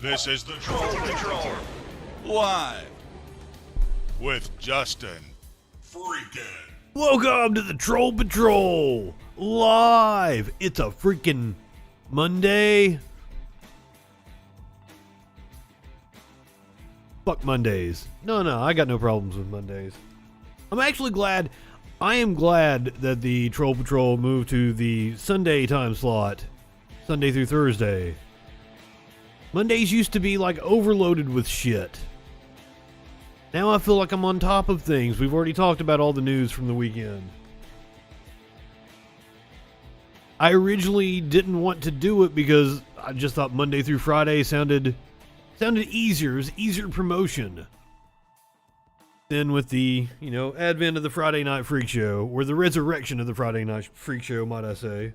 This is the Troll Patrol, live with Justin FREAKIN. Welcome to the Troll Patrol, live. It's a freaking Monday. Fuck Mondays. No, I got no problems with Mondays. I'm actually glad. I am glad that the Troll Patrol moved to the Sunday time slot, Sunday through Thursday. Mondays used to be like overloaded with shit. Now I feel like I'm on top of things. We've already talked about all the news from the weekend. I originally didn't want to do it because I just thought Monday through Friday sounded easier. It was easier promotion. Then with the, advent of the Friday Night Freak Show, or the resurrection of the Friday Night Freak Show, might I say.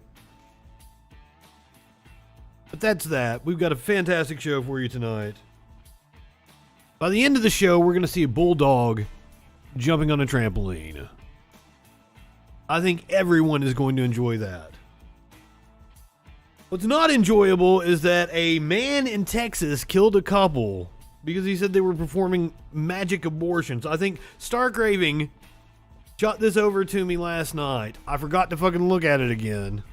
But that's that. We've got a fantastic show for you tonight. By the end of the show, we're going to see a bulldog jumping on a trampoline. I think everyone is going to enjoy that. What's not enjoyable is that a man in Texas killed a couple because he said they were performing magic abortions. I think Starkraving shot this over to me last night. I forgot to fucking look at it again.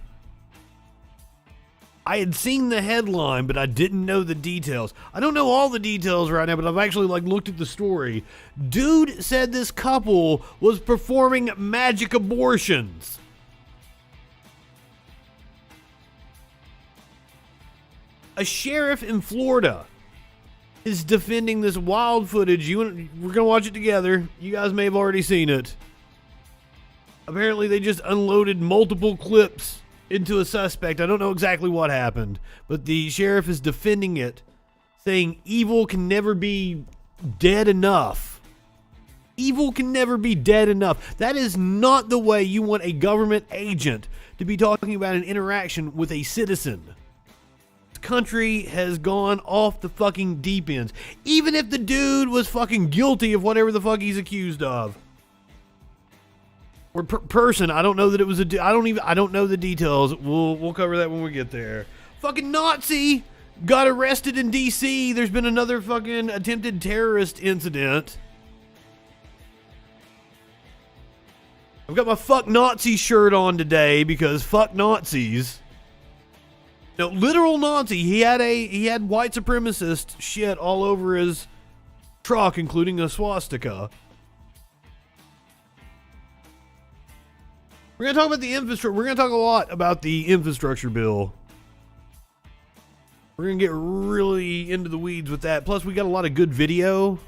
I had seen the headline, but I didn't know the details. I don't know all the details right now, but I've actually looked at the story. Dude said this couple was performing magic abortions. A sheriff in Florida is defending this wild footage. We're going to watch it together. You guys may have already seen it. Apparently, they just unloaded multiple clips into a suspect. I don't know exactly what happened, but the sheriff is defending it, saying evil can never be dead enough. Evil can never be dead enough. That is not the way you want a government agent to be talking about an interaction with a citizen. This country has gone off the fucking deep ends. Even if the dude was fucking guilty of whatever the fuck he's accused of. Or person, I don't know that it was I don't know the details. We'll cover that when we get there. Fucking Nazi got arrested in DC. There's been another fucking attempted terrorist incident. I've got my fuck Nazi shirt on today because fuck Nazis. No, literal Nazi. He had white supremacist shit all over his truck, including a swastika. We're going to talk about the infrastructure. We're going to talk a lot about the infrastructure bill. We're going to get really into the weeds with that. Plus, we got a lot of good video.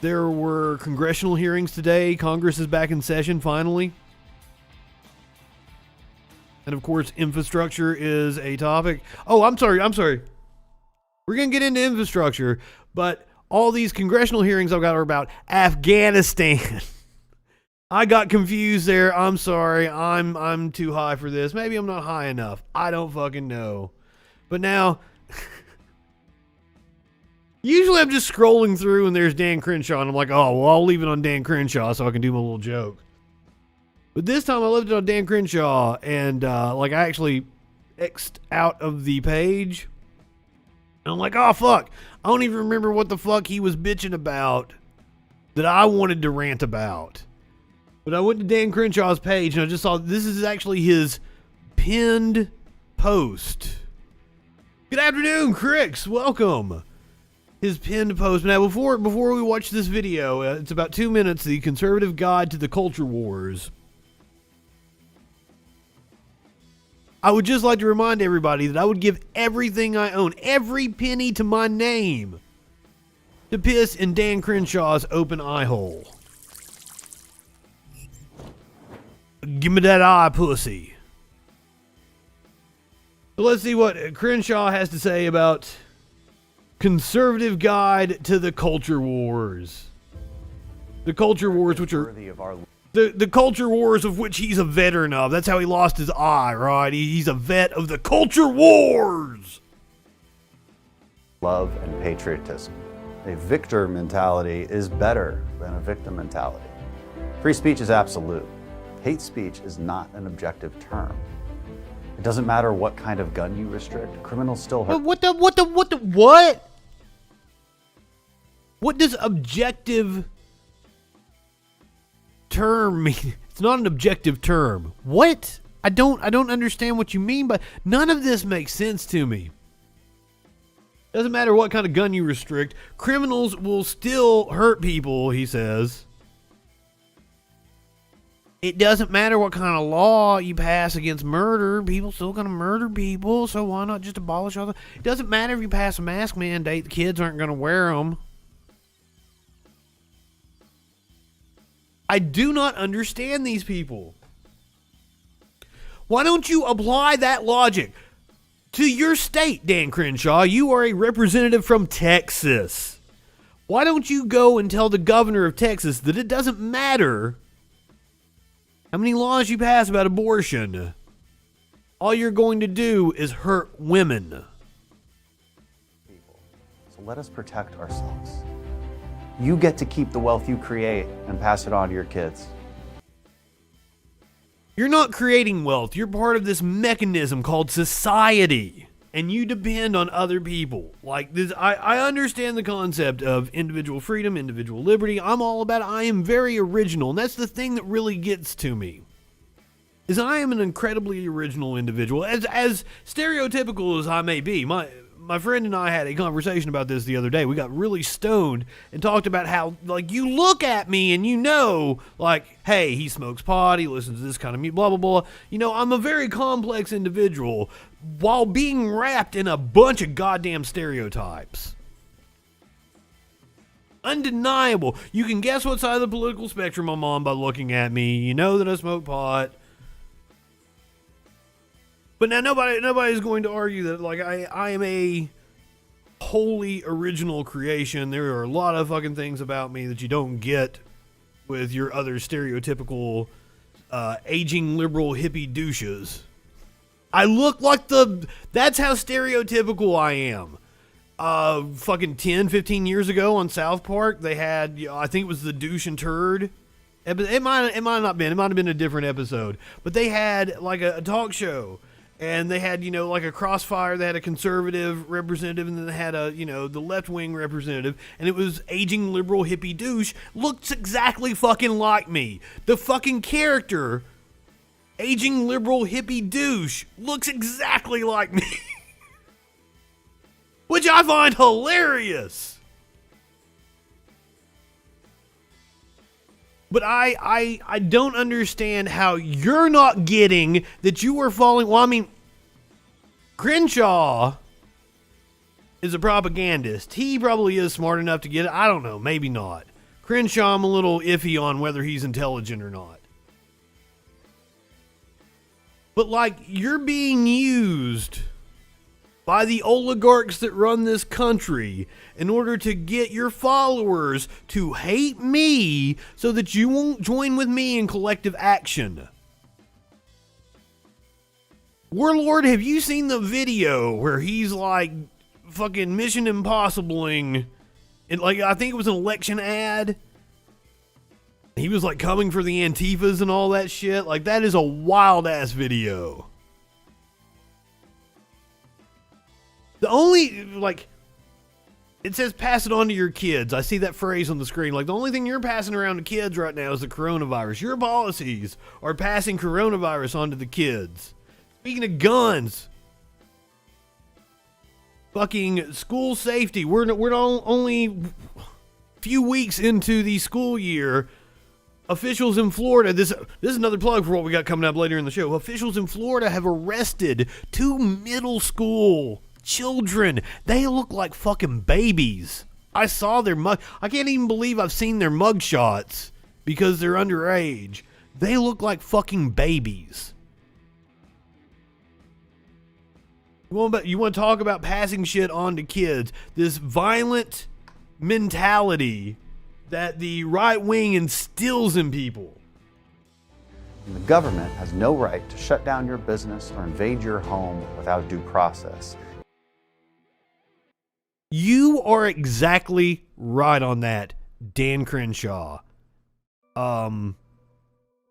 There were congressional hearings today. Congress is back in session, finally. And, of course, infrastructure is a topic. Oh, I'm sorry. We're going to get into infrastructure, but all these congressional hearings I've got are about Afghanistan. I got confused there. I'm sorry. I'm too high for this. Maybe I'm not high enough. I don't fucking know. But now, usually I'm just scrolling through and there's Dan Crenshaw and I'm like, oh, well, I'll leave it on Dan Crenshaw so I can do my little joke. But this time I left it on Dan Crenshaw and I actually X'd out of the page. And I'm like, oh, fuck. I don't even remember what the fuck he was bitching about that I wanted to rant about. But I went to Dan Crenshaw's page and I just saw this is actually his pinned post. Good afternoon, Cricks. Welcome. His pinned post. Now, before we watch this video, it's about 2 minutes, the conservative guide to the culture wars. I would just like to remind everybody that I would give everything I own, every penny to my name, to piss in Dan Crenshaw's open eye hole. Give me that eye, pussy. So let's see what Crenshaw has to say about conservative guide to the culture wars. The culture wars, which are the culture wars of which he's a veteran of. That's how he lost his eye, right? He's a vet of the culture wars. Love and patriotism. A victor mentality is better than a victim mentality. Free speech is absolute. Hate speech is not an objective term. It doesn't matter what kind of gun you restrict. Criminals still hurt. What? What does objective term mean? It's not an objective term. What? I don't understand what you mean, but none of this makes sense to me. Doesn't matter what kind of gun you restrict. Criminals will still hurt people, he says. It doesn't matter what kind of law you pass against murder. People still gonna murder people, so why not just abolish all the... It doesn't matter if you pass a mask mandate. The kids aren't gonna wear them. I do not understand these people. Why don't you apply that logic to your state, Dan Crenshaw? You are a representative from Texas. Why don't you go and tell the governor of Texas that it doesn't matter how many laws you pass about abortion? All you're going to do is hurt women. So let us protect ourselves. You get to keep the wealth you create and pass it on to your kids. You're not creating wealth. You're part of this mechanism called society, and you depend on other people. Like this, I understand the concept of individual freedom, individual liberty. I'm all about it. I am very original, and that's the thing that really gets to me. Is I am an incredibly original individual, as stereotypical as I may be. My friend and I had a conversation about this the other day. We got really stoned and talked about how, like, you look at me and you know, like, hey, he smokes pot, he listens to this kind of music, blah, blah, blah. You know, I'm a very complex individual while being wrapped in a bunch of goddamn stereotypes. Undeniable. You can guess what side of the political spectrum I'm on by looking at me. You know that I smoke pot. But now nobody's going to argue that, like, I am a wholly original creation. There are a lot of fucking things about me that you don't get with your other stereotypical aging liberal hippie douches. I look like that's how stereotypical I am. Fucking 10, 15 years ago on South Park, they had, I think it was the douche and turd. It might not been. It might have been a different episode. But they had, like, a talk show. And they had, like a crossfire. They had a conservative representative, and then they had the left-wing representative. And it was aging liberal hippie douche. Looks exactly fucking like me. The fucking character, aging liberal hippie douche, looks exactly like me. Which I find hilarious. But I don't understand how you're not getting that you are falling. Well, I mean, Crenshaw is a propagandist. He probably is smart enough to get it. I don't know. Maybe not. Crenshaw, I'm a little iffy on whether he's intelligent or not. But, like, you're being used by the oligarchs that run this country in order to get your followers to hate me so that you won't join with me in collective action. Warlord, have you seen the video where he's like fucking Mission Impossibling? Like, I think it was an election ad. He was like coming for the Antifas and all that shit. Like, that is a wild ass video. The only, like, it says pass it on to your kids. I see that phrase on the screen. Like, the only thing you're passing around to kids right now is the coronavirus. Your policies are passing coronavirus on to the kids. Speaking of guns, fucking school safety. We're only a few weeks into the school year. Officials in Florida, this is another plug for what we got coming up later in the show. Officials in Florida have arrested 2 middle school children. They look like fucking babies. I saw their I can't even believe I've seen their mug shots because they're underage. They look like fucking babies. You want to talk about passing shit on to kids? This violent mentality that the right wing instills in people. The government has no right to shut down your business or invade your home without due process. You are exactly right on that, Dan Crenshaw.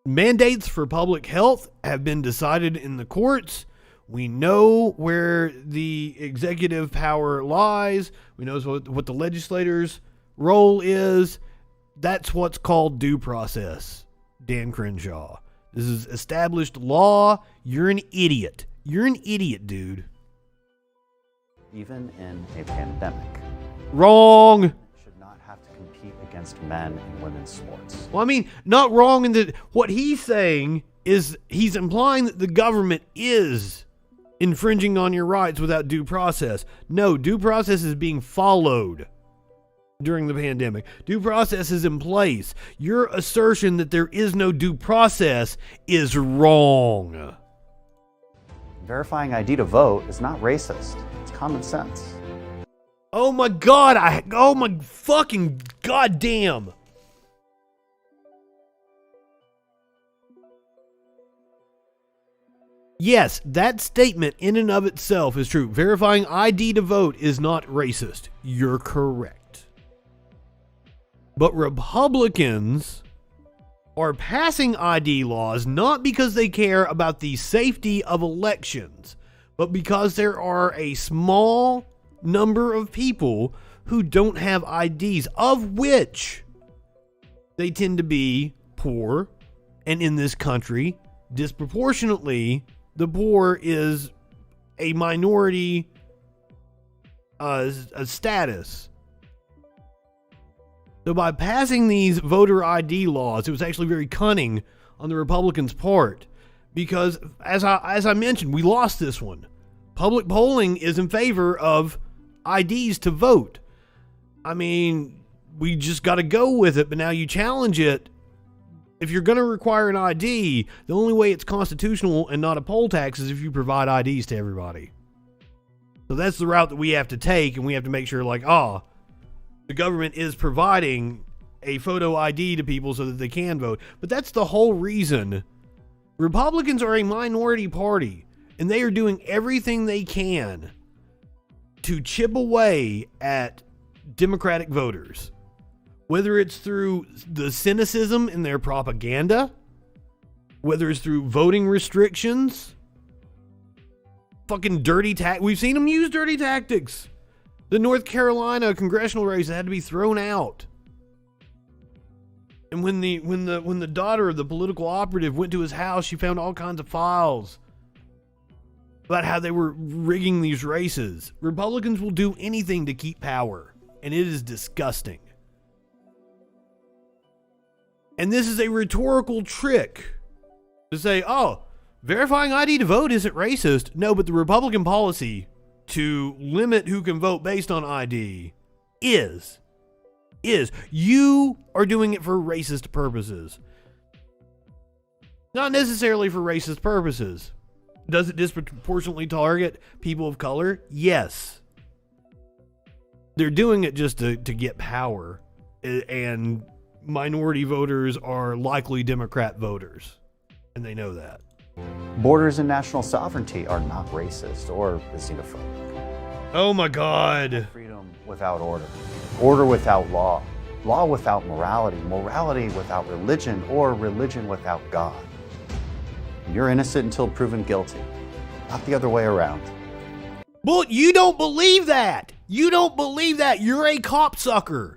Mandates for public health have been decided in the courts. We know where the executive power lies. We know what the legislators' role is. That's what's called due process, Dan Crenshaw. This is established law. You're an idiot. You're an idiot, dude. Even in a pandemic. Wrong. Should not have to compete against men in women's sports. Well, I mean, not wrong in that what he's saying is he's implying that the government is infringing on your rights without due process. No, due process is being followed during the pandemic. Due process is in place. Your assertion that there is no due process is wrong. Verifying ID to vote is not racist. It's common sense. Oh my God, oh my fucking goddamn. Yes, that statement in and of itself is true. Verifying ID to vote is not racist. You're correct. But Republicans are passing ID laws not because they care about the safety of elections, but because there are a small number of people who don't have IDs, of which they tend to be poor, and in this country, disproportionately, the poor is a minority status. So by passing these voter ID laws, it was actually very cunning on the Republicans' part, because as I mentioned, we lost this one. Public polling is in favor of IDs to vote. I mean, we just got to go with it, but now you challenge it. If you're going to require an ID, the only way it's constitutional and not a poll tax is if you provide IDs to everybody. So that's the route that we have to take, and we have to make sure, like, the government is providing a photo ID to people so that they can vote. But that's the whole reason. Republicans are a minority party, and they are doing everything they can to chip away at Democratic voters. Whether it's through the cynicism in their propaganda, whether it's through voting restrictions, fucking dirty we've seen them use dirty tactics. The North Carolina congressional race had to be thrown out. And when the daughter of the political operative went to his house, she found all kinds of files about how they were rigging these races. Republicans will do anything to keep power, and it is disgusting. And this is a rhetorical trick to say, verifying ID to vote isn't racist. No, but the Republican policy to limit who can vote based on ID is. You are doing it for racist purposes. Not necessarily for racist purposes. Does it disproportionately target people of color? Yes. They're doing it just to get power, and minority voters are likely Democrat voters, and they know that. Borders and national sovereignty are not racist or xenophobic. Oh my God. Freedom without order. Order without law. Law without morality. Morality without religion, or religion without God. You're innocent until proven guilty. Not the other way around. Well, you don't believe that. You don't believe that. You're a copsucker.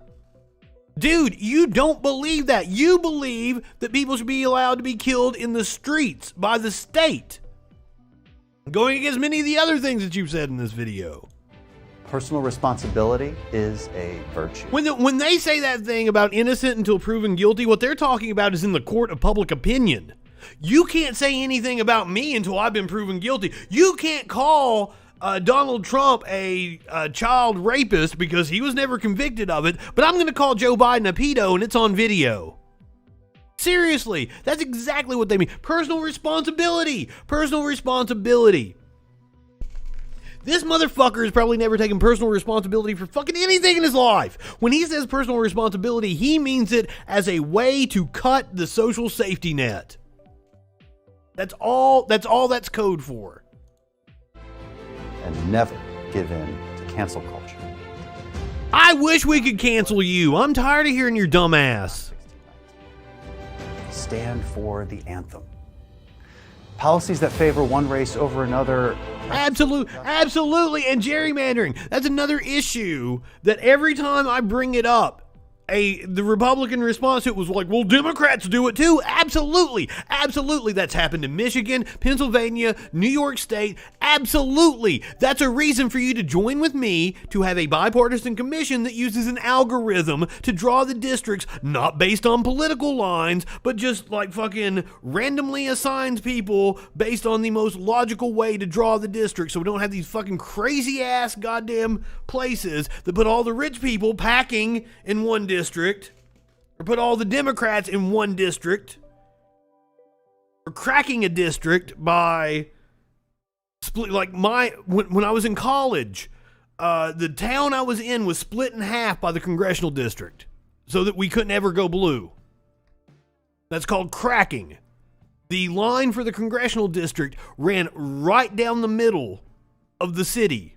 Dude, you don't believe that. You believe that people should be allowed to be killed in the streets by the state. Going against many of the other things that you've said in this video. Personal responsibility is a virtue. When they say that thing about innocent until proven guilty, what they're talking about is in the court of public opinion. You can't say anything about me until I've been proven guilty. You can't call Donald Trump a child rapist because he was never convicted of it, but I'm going to call Joe Biden a pedo, and it's on video. Seriously, that's exactly what they mean. Personal responsibility. Personal responsibility. This motherfucker has probably never taken personal responsibility for fucking anything in his life. When he says personal responsibility, he means it as a way to cut the social safety net. That's all that's code for. And never give in to cancel culture. I wish we could cancel you. I'm tired of hearing your dumb ass. Stand for the anthem. Policies that favor one race over another. Absolutely, and gerrymandering. That's another issue that every time I bring it up, the Republican response to it was like, well, Democrats do it too. Absolutely. That's happened in Michigan, Pennsylvania, New York State. Absolutely. That's a reason for you to join with me to have a bipartisan commission that uses an algorithm to draw the districts, not based on political lines, but just like fucking randomly assigns people based on the most logical way to draw the district, so we don't have these fucking crazy ass goddamn places that put all the rich people packing in one district, or put all the Democrats in one district, or cracking a district by split. Like when I was in college, the town I was in was split in half by the congressional district so that we couldn't ever go blue. That's called cracking. The line for the congressional district ran right down the middle of the city.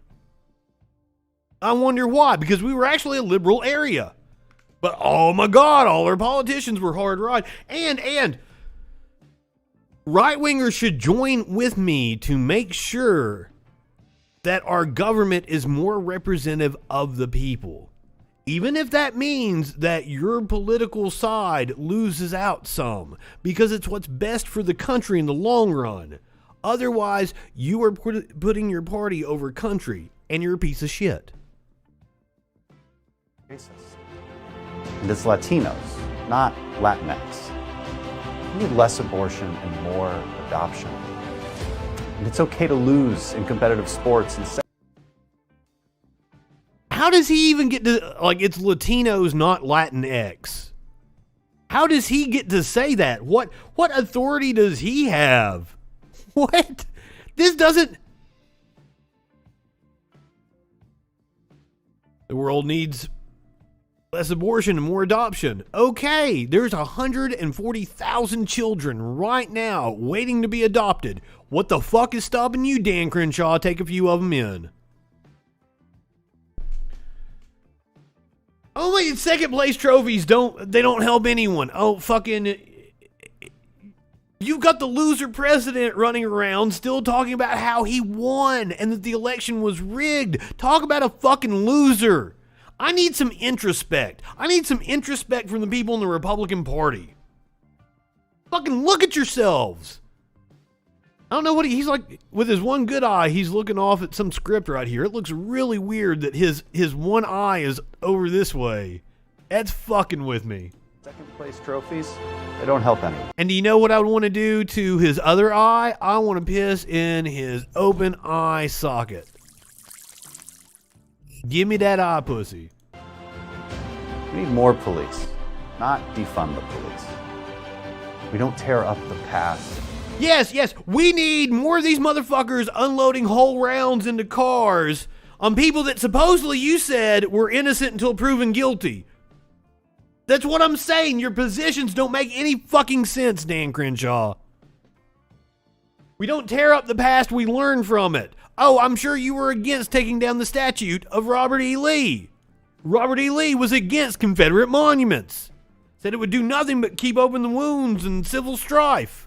I wonder why, because we were actually a liberal area. But oh my God, all our politicians were hard right. And right-wingers should join with me to make sure that our government is more representative of the people. Even if that means that your political side loses out some, because it's what's best for the country in the long run. Otherwise, you are putting your party over country, and you're a piece of shit. And it's Latinos, not Latinx. We need less abortion and more adoption. And it's okay to lose in competitive sports and how does he even get to, like, it's Latinos, not Latinx? How does he get to say that? What authority does he have? What? This doesn't... The world needs less abortion and more adoption. Okay, there's 140,000 children right now waiting to be adopted. What the fuck is stopping you, Dan Crenshaw? Take a few of them in. Oh wait, second place trophies don't help anyone. Oh fucking, you've got the loser president running around still talking about how he won and that the election was rigged. Talk about a fucking loser. I need some introspect. I need some introspect from the people in the Republican Party. Fucking look at yourselves. I don't know what he's like with his one good eye. He's looking off at some script right here. It looks really weird that his one eye is over this way. That's fucking with me. second place trophies, they don't help anyone. And do you know what I would want to do to his other eye? I want to piss in his open eye socket. Give me that eye pussy. We need more police, not defund the police. We don't tear up the past. Yes, we need more of these motherfuckers unloading whole rounds into cars on people that supposedly you said were innocent until proven guilty. That's what I'm saying. Your positions don't make any fucking sense, Dan Crenshaw. We don't tear up the past, we learn from it. Oh, I'm sure you were against taking down the statue of Robert E. Lee. Robert E. Lee was against Confederate monuments. Said it would do nothing but keep open the wounds and civil strife.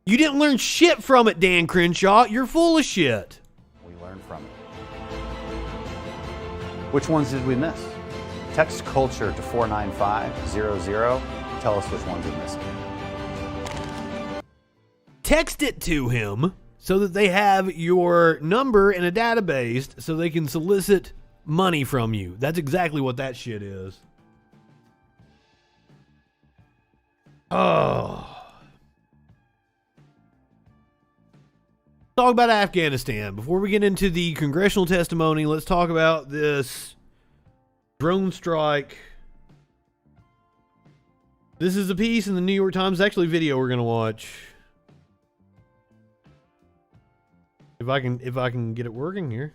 You didn't learn shit from it, Dan Crenshaw. You're full of shit. We learned from it. Which ones did we miss? Text culture to 49500. Tell us which ones we missed. Text it to him so that they have your number in a database so they can solicit money from you. That's exactly what that shit is. Oh. Talk about Afghanistan. Before we get into the congressional testimony, let's talk about this drone strike. This is a piece in the New York Times, actually a video we're going to watch. If I can get it working here.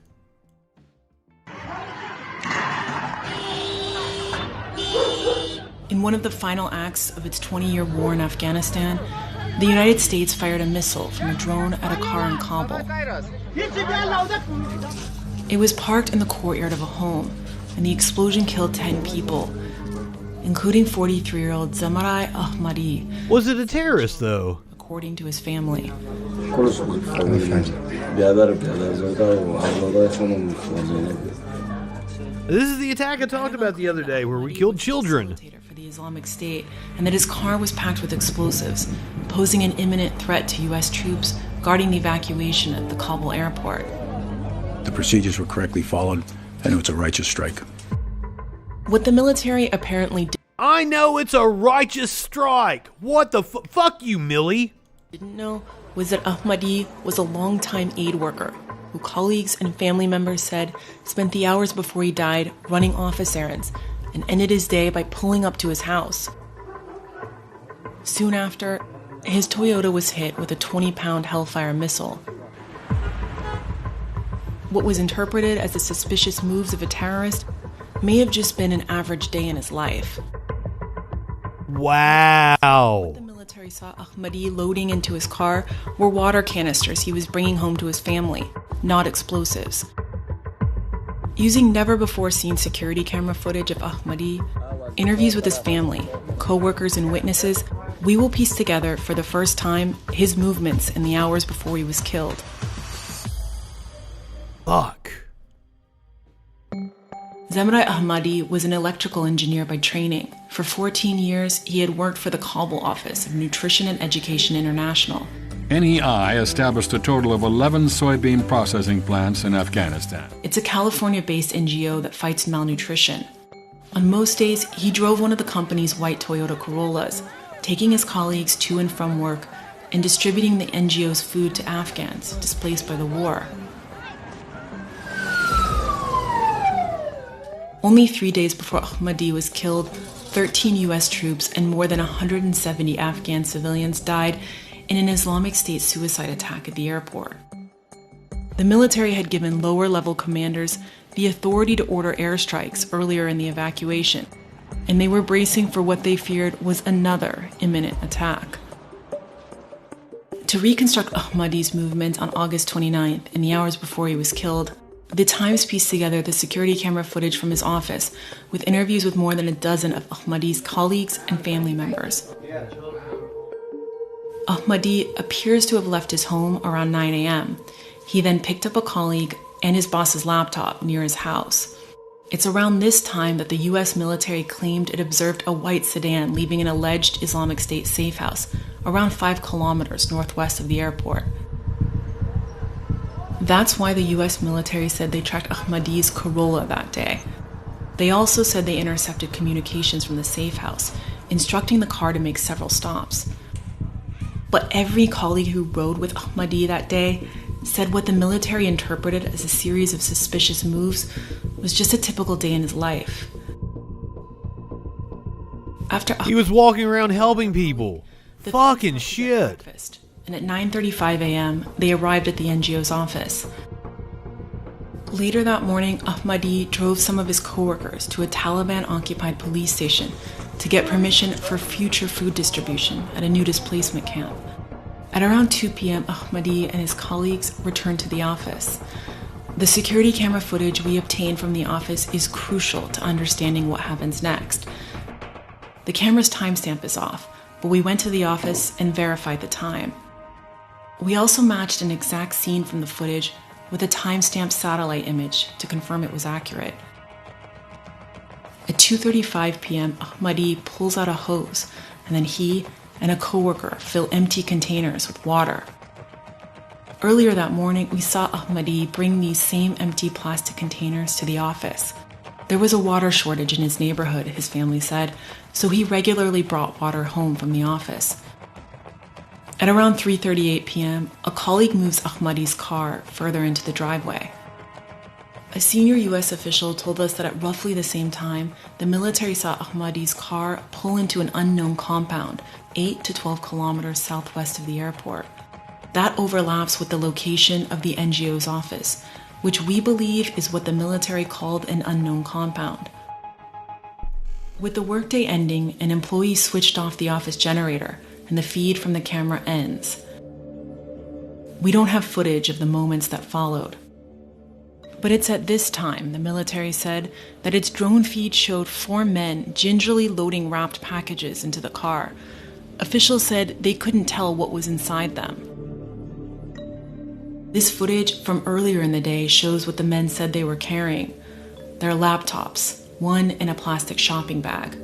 In one of the final acts of its 20-year war in Afghanistan, the United States fired a missile from a drone at a car in Kabul. It was parked in the courtyard of a home, and the explosion killed 10 people. including 43-year-old Zamarai Ahmadi, Was it a terrorist, though? according to his family. This is the attack I talked about the other day, where we killed children. For the Islamic State, and that his car was packed with explosives, posing an imminent threat to U.S. troops guarding the evacuation at the Kabul airport. The procedures were correctly followed, and it was a righteous strike. What the military apparently I know it's a righteous strike. What the fuck you, Millie? didn't know was that Ahmadi was a longtime aid worker who colleagues and family members said spent the hours before he died running office errands and ended his day by pulling up to his house. Soon after, his Toyota was hit with a 20-pound Hellfire missile. What was interpreted as the suspicious moves of a terrorist may have just been an average day in his life. Wow. The military saw Ahmadi loading into his car were water canisters he was bringing home to his family, not explosives. Using never-before-seen security camera footage of Ahmadi, interviews with his family, co-workers, and witnesses, we will piece together, for the first time, his movements in the hours before he was killed. Fuck. Zamarai Ahmadi was an electrical engineer by training. For 14 years, he had worked for the Kabul office of Nutrition and Education International. NEI established a total of 11 soybean processing plants in Afghanistan. It's a California-based NGO that fights malnutrition. On most days, he drove one of the company's white Toyota Corollas, taking his colleagues to and from work and distributing the NGO's food to Afghans displaced by the war. Only 3 days before Ahmadi was killed, 13 U.S. troops and more than 170 Afghan civilians died in an Islamic State suicide attack at the airport. The military had given lower-level commanders the authority to order airstrikes earlier in the evacuation, and they were bracing for what they feared was another imminent attack. To reconstruct Ahmadi's movement on August 29th, in the hours before he was killed, the Times pieced together the security camera footage from his office with interviews with more than a dozen of Ahmadi's colleagues and family members. Ahmadi appears to have left his home around 9 a.m. He then picked up a colleague and his boss's laptop near his house. It's around this time that the U.S. military claimed it observed a white sedan leaving an alleged Islamic State safe house around 5 kilometers northwest of the airport. That's why the U.S. military said they tracked Ahmadi's Corolla that day. They also said they intercepted communications from the safe house, instructing the car to make several stops. But every colleague who rode with Ahmadi that day said what the military interpreted as a series of suspicious moves was just a typical day in his life. He was walking around helping people. Fucking shit. Breakfast, and at 9:35 a.m., they arrived at the NGO's office. Later that morning, Ahmadi drove some of his co-workers to a Taliban-occupied police station to get permission for future food distribution at a new displacement camp. At around 2 p.m., Ahmadi and his colleagues returned to the office. The security camera footage we obtained from the office is crucial to understanding what happens next. The camera's timestamp is off, but we went to the office and verified the time. We also matched an exact scene from the footage with a timestamped satellite image to confirm it was accurate. At 2:35 p.m., Ahmadi pulls out a hose, and then he and a coworker fill empty containers with water. Earlier that morning, we saw Ahmadi bring these same empty plastic containers to the office. There was a water shortage in his neighborhood, his family said, so he regularly brought water home from the office. At around 3:38 p.m., a colleague moves Ahmadi's car further into the driveway. A senior U.S. official told us that at roughly the same time, the military saw Ahmadi's car pull into an unknown compound 8 to 12 kilometers southwest of the airport. That overlaps with the location of the NGO's office, which we believe is what the military called an unknown compound. With the workday ending, an employee switched off the office generator, and the feed from the camera ends. We don't have footage of the moments that followed. But it's at this time, the military said, that its drone feed showed 4 men gingerly loading wrapped packages into the car. Officials said they couldn't tell what was inside them. This footage from earlier in the day shows what the men said they were carrying. Their laptops, one in a plastic shopping bag.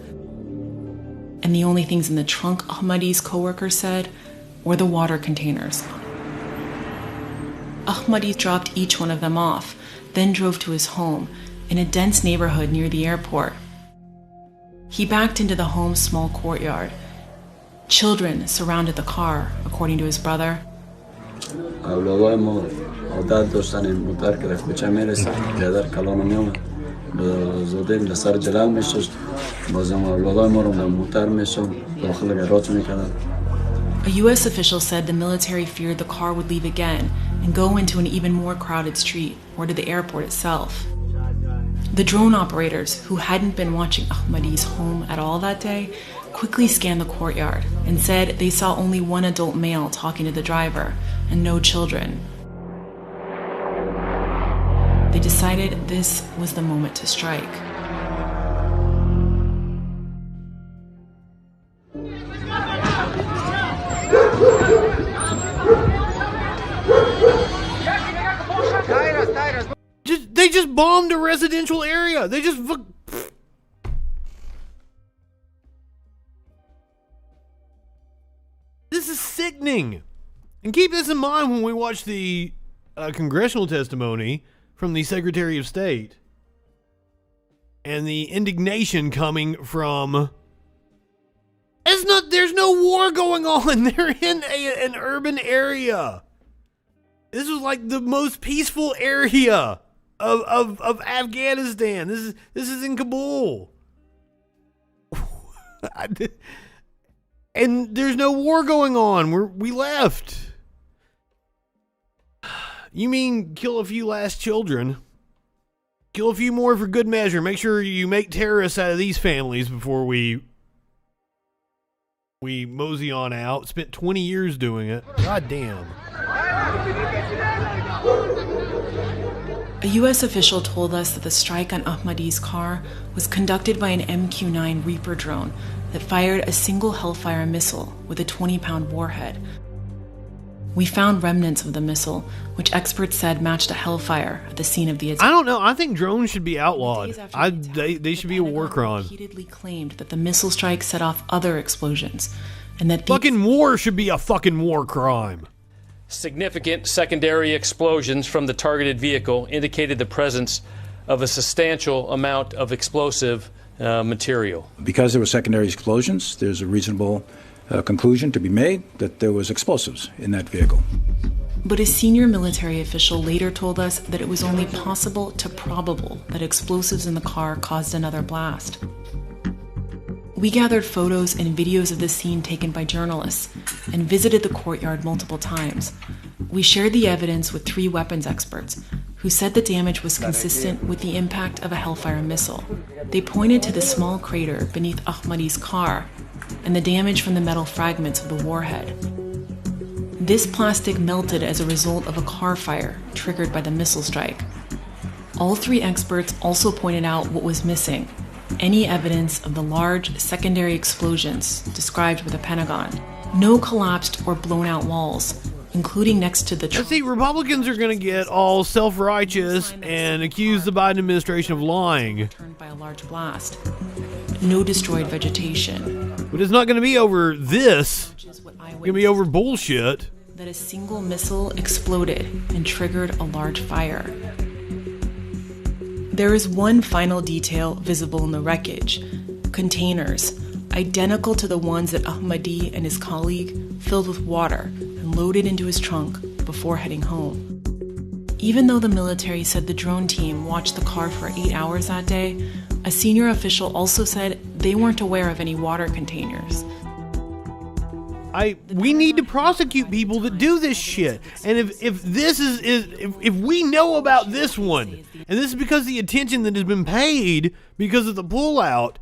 And the only things in the trunk, Ahmadi's coworker said, were the water containers. Ahmadi dropped each one of them off, then drove to his home in a dense neighborhood near the airport. He backed into the home's small courtyard. Children surrounded the car, according to his brother. A U.S. official said the military feared the car would leave again and go into an even more crowded street or to the airport itself. The drone operators, who hadn't been watching Ahmadi's home at all that day, quickly scanned the courtyard and said they saw only one adult male talking to the driver and no children. They decided this was the moment to strike. They just bombed a residential area. They just... This is sickening. And keep this in mind when we watch the congressional testimony from the Secretary of State and the indignation coming from... There's no war going on. They're in an urban area. This was like the most peaceful area of Afghanistan. This is in Kabul. And there's no war going on. We left. You mean kill a few last children? Kill a few more for good measure. Make sure you make terrorists out of these families before we mosey on out. Spent 20 years doing it. God damn. A U.S. official told us that the strike on Ahmadi's car was conducted by an MQ-9 Reaper drone that fired a single Hellfire missile with a 20-pound warhead. We found remnants of the missile, which experts said matched a Hellfire at the scene of the attack. I don't know. I think drones should be outlawed. They should be a war crime. Repeatedly claimed that the missile strike set off other explosions, and that fucking war should be a fucking war crime. Significant secondary explosions from the targeted vehicle indicated the presence of a substantial amount of explosive material. Because there were secondary explosions, there's a reasonable conclusion to be made that there was explosives in that vehicle. But a senior military official later told us that it was only possible to probable that explosives in the car caused another blast. We gathered photos and videos of the scene taken by journalists and visited the courtyard multiple times. We shared the evidence with 3 weapons experts who said the damage was consistent with the impact of a Hellfire missile. They pointed to the small crater beneath Ahmadi's car and the damage from the metal fragments of the warhead. This plastic melted as a result of a car fire triggered by the missile strike. All 3 experts also pointed out what was missing: any evidence of the large secondary explosions described by the Pentagon. No collapsed or blown out walls, including next to the... See, Republicans are going to get all self-righteous and accuse the Biden administration of lying. Turned by a large blast. No destroyed vegetation. But it's not going to be over this. It's going to be over bullshit. That a single missile exploded and triggered a large fire. There is one final detail visible in the wreckage: containers, identical to the ones that Ahmadi and his colleague filled with water and loaded into his trunk before heading home. Even though the military said the drone team watched the car for 8 hours that day, a senior official also said they weren't aware of any water containers. We need to prosecute people that do this shit. And if we know about this one, and this is because the attention that has been paid because of the pullout,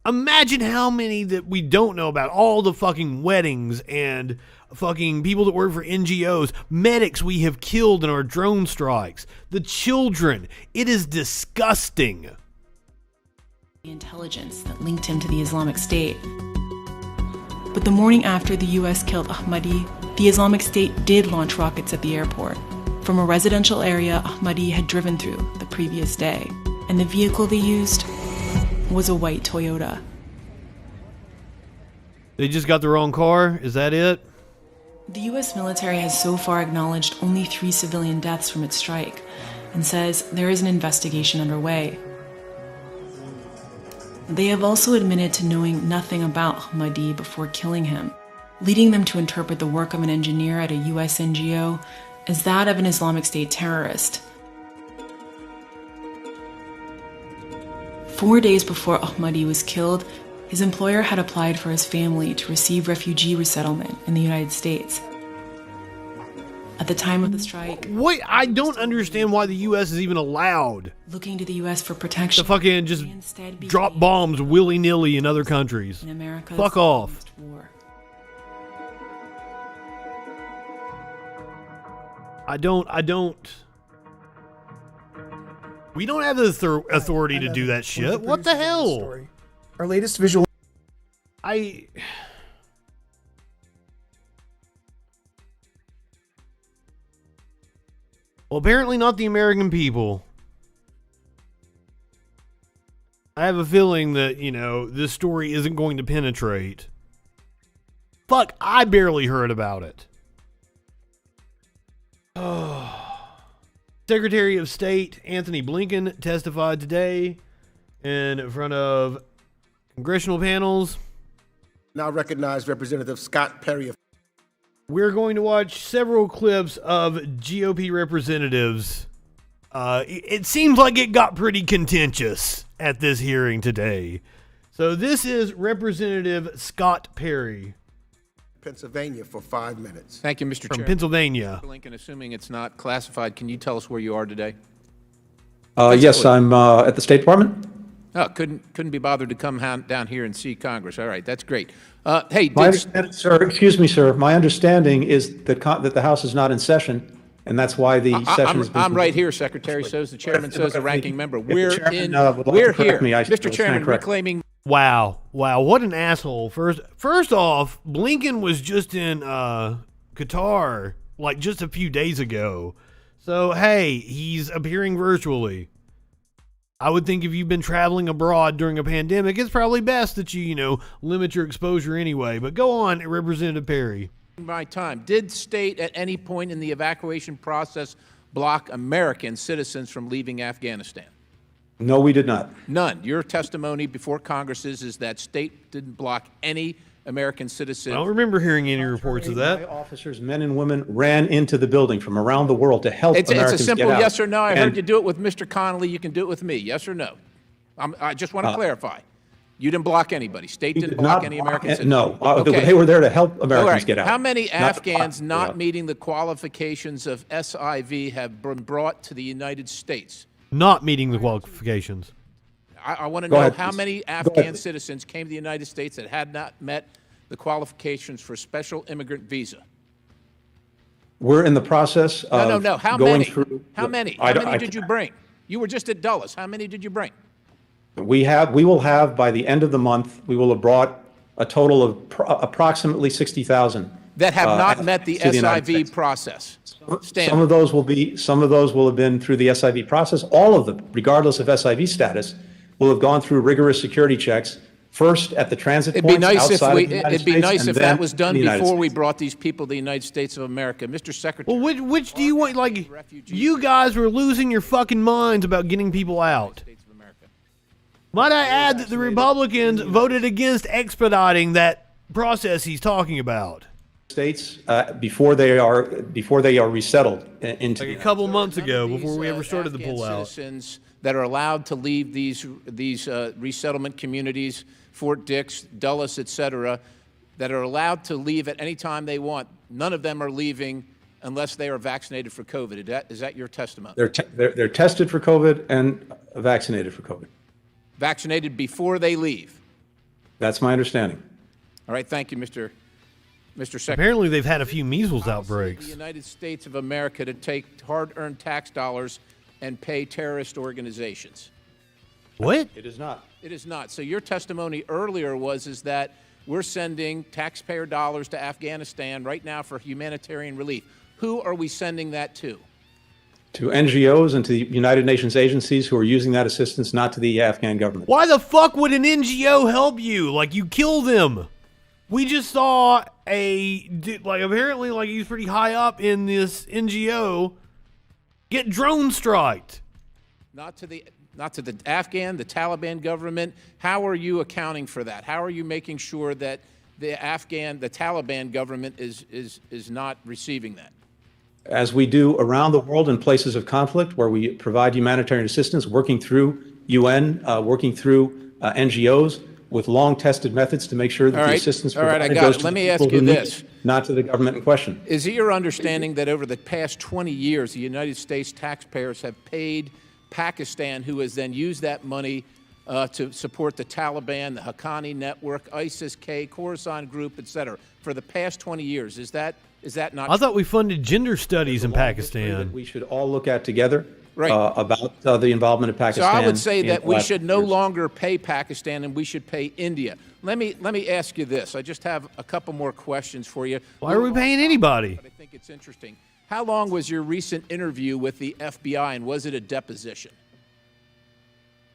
Imagine how many that we don't know about. All the fucking weddings and fucking people that work for NGOs, medics we have killed in our drone strikes, the children. It is disgusting. The intelligence that linked him to the Islamic State. But the morning after the U.S. killed Ahmadi, the Islamic State did launch rockets at the airport from a residential area Ahmadi had driven through the previous day. And the vehicle they used was a white Toyota. They just got the wrong car? Is that it? The U.S. military has so far acknowledged only 3 civilian deaths from its strike and says there is an investigation underway. They have also admitted to knowing nothing about Ahmadi before killing him, leading them to interpret the work of an engineer at a U.S. NGO as that of an Islamic State terrorist. 4 days before Ahmadi was killed, his employer had applied for his family to receive refugee resettlement in the United States. At the time of the strike, Wait, I don't understand why the U.S. is even allowed looking to the U.S. for protection, to fucking just they instead drop became bombs willy-nilly in other countries. in America's Fuck off. last war. I don't. We don't have the authority to do that shit. What the hell? Story. Our latest visual. Well, apparently not the American people. I have a feeling that, this story isn't going to penetrate. Fuck, I barely heard about it. Secretary of State Anthony Blinken testified today in front of congressional panels. Now recognize Representative Scott Perry. We're going to watch several clips of GOP representatives. It seems like it got pretty contentious at this hearing today. So this is Representative Scott Perry. Pennsylvania for 5 minutes. Thank you, Mr. From Chairman. Pennsylvania. Lincoln, assuming it's not classified, can you tell us where you are today? Yes, I'm at the State Department. Oh, couldn't be bothered to come down here and see Congress. All right, that's great. Sir, excuse me, sir. My understanding is that the House is not in session, and that's why the session has been. I'm right here, Secretary. So's the chairman. So's the ranking member. We're We're here, Mr. Chairman. Reclaiming. Wow, what an asshole. First off, Blinken was just in Qatar like just a few days ago. So, hey, he's appearing virtually. I would think if you've been traveling abroad during a pandemic, it's probably best that you limit your exposure anyway. But go on, Representative Perry. My time. Did state at any point in the evacuation process block American citizens from leaving Afghanistan? No, we did not. None. Your testimony before Congress is that state didn't block any American citizen. I don't remember hearing any reports of that. My officers, men and women, ran into the building from around the world to help Americans get out. It's a simple yes or no. I heard you do it with Mr. Connolly. You can do it with me. Yes or no? I just want to clarify. You didn't block anybody. State didn't block any American citizens. No. Okay. They were there to help Americans get out. How many Afghans not meeting the qualifications of SIV have been brought to the United States? Not meeting the qualifications. I want to know how many Afghan citizens came to the United States that had not met the qualifications for special immigrant visa. We're in the process of No. How going many? through. How many? How many did you bring? You were just at Dulles. How many did you bring? We will have, by the end of the month, we will have brought a total of approximately 60,000. That have not met the SIV process. Some of those will have been through the SIV process. All of them, regardless of SIV status, will have gone through rigorous security checks. First at the transit points outside of the United States. It'd be nice if that was done before we States. brought these people to the United States of America. Mr. Secretary. Well, which do you want? Like, you guys were losing your fucking minds about getting people out. Might I add that the Republicans voted against expediting that process he's talking about. States before they are resettled into like a couple months ago, before we ever started the pullout. Citizens that are allowed to leave these resettlement communities, Fort Dix, Dulles, etc., that are allowed to leave at any time they want. None of them are leaving unless they are vaccinated for COVID. Is that your testimony? They're tested for COVID and vaccinated for COVID. Vaccinated before they leave. That's my understanding. All right, thank you, Mr. Secretary. Apparently, they've had a few measles The outbreaks. United States of America to take hard-earned tax dollars and pay terrorist organizations. What? It is not. It is not. So your testimony earlier is that we're sending taxpayer dollars to Afghanistan right now for humanitarian relief. Who are we sending that to? To NGOs and to the United Nations agencies who are using that assistance, not to the Afghan government. Why the fuck would an NGO help you? Like, you kill them. We just saw apparently, he's pretty high up in this NGO get drone striked. Not to the Afghan, the Taliban government. How are you accounting for that? How are you making sure that the Taliban government is not receiving that? As we do around the world in places of conflict where we provide humanitarian assistance, working through UN, working through NGOs with long-tested methods to make sure that the assistance provided goes to the people who need it, not to the government in question. Is it your understanding that over the past 20 years, the United States taxpayers have paid Pakistan, who has then used that money to support the Taliban, the Haqqani Network, ISIS-K, Khorasan Group, etc., for the past 20 years? Is that not I thought we funded gender studies in Pakistan. We should all look at together right. About the involvement of Pakistan. So I would say that we should no longer pay Pakistan and we should pay India. Let me ask you this. I just have a couple more questions for you. Why are we paying anybody? But I think it's interesting. How long was your recent interview with the FBI, and was it a deposition?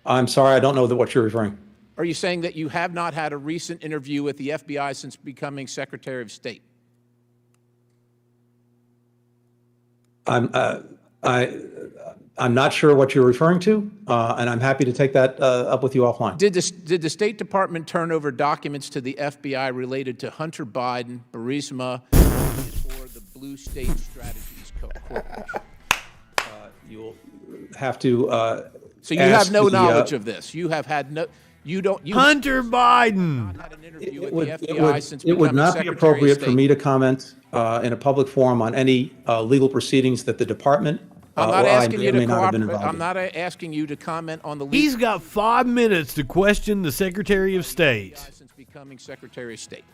I'm sorry, I don't know what you're referring. Are you saying that you have not had a recent interview with the FBI since becoming Secretary of State? I'm not sure what you're referring to, and I'm happy to take that up with you offline. Did the State Department turn over documents to the FBI related to Hunter Biden, Burisma, or the Blue State Strategies Corporation? You'll have to. So you have no knowledge of this. You have had no. You don't. Hunter Biden. Had an interview with the FBI since becoming it would not be Secretary appropriate of for me to comment in a public forum on any legal proceedings that the department. I'm not asking you to cooperate. I'm not asking you to comment on the. He's got 5 minutes to question the Secretary of State. Since becoming Secretary of State.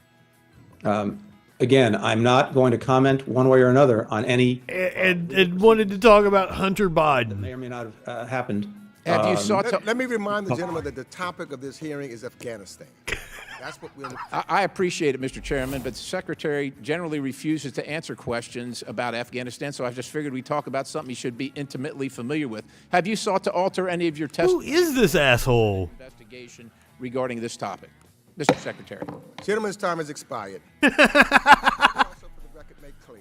Again, I'm not going to comment one way or another on any. And wanted to talk about Hunter Biden. May or may not have happened. Have you sought to? Let me remind the gentleman that the topic of this hearing is Afghanistan. That's what we're. I appreciate it, Mr. Chairman, but the Secretary generally refuses to answer questions about Afghanistan, so I just figured we'd talk about something he should be intimately familiar with. Have you sought to alter any of your testimony? Who is this asshole? Investigation regarding this topic, Mr. Secretary. Gentleman's time has expired. Also, for the record, make clear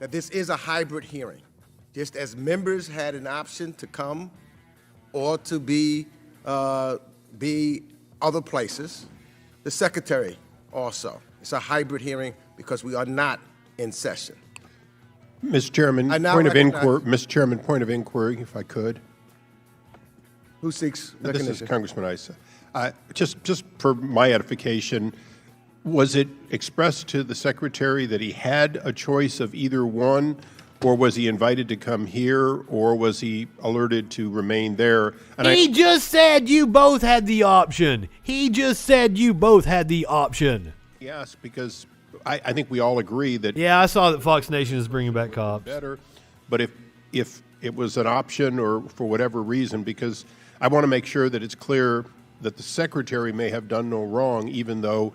that this is a hybrid hearing. Just as members had an option to come or to be other places, the Secretary also. It's a hybrid hearing because we are not in session. Mr. Chairman, Mr. Chairman, point of inquiry, if I could. Who seeks recognition? This is Congressman Issa. Just for my edification, was it expressed to the Secretary that he had a choice of either one, or was he invited to come here, or was he alerted to remain there? And he just said you both had the option. He just said you both had the option. Yes, because I think we all agree that. Yeah, I saw that Fox Nation is bringing back cops. Better, but if it was an option or for whatever reason, because I want to make sure that it's clear that the Secretary may have done no wrong, even though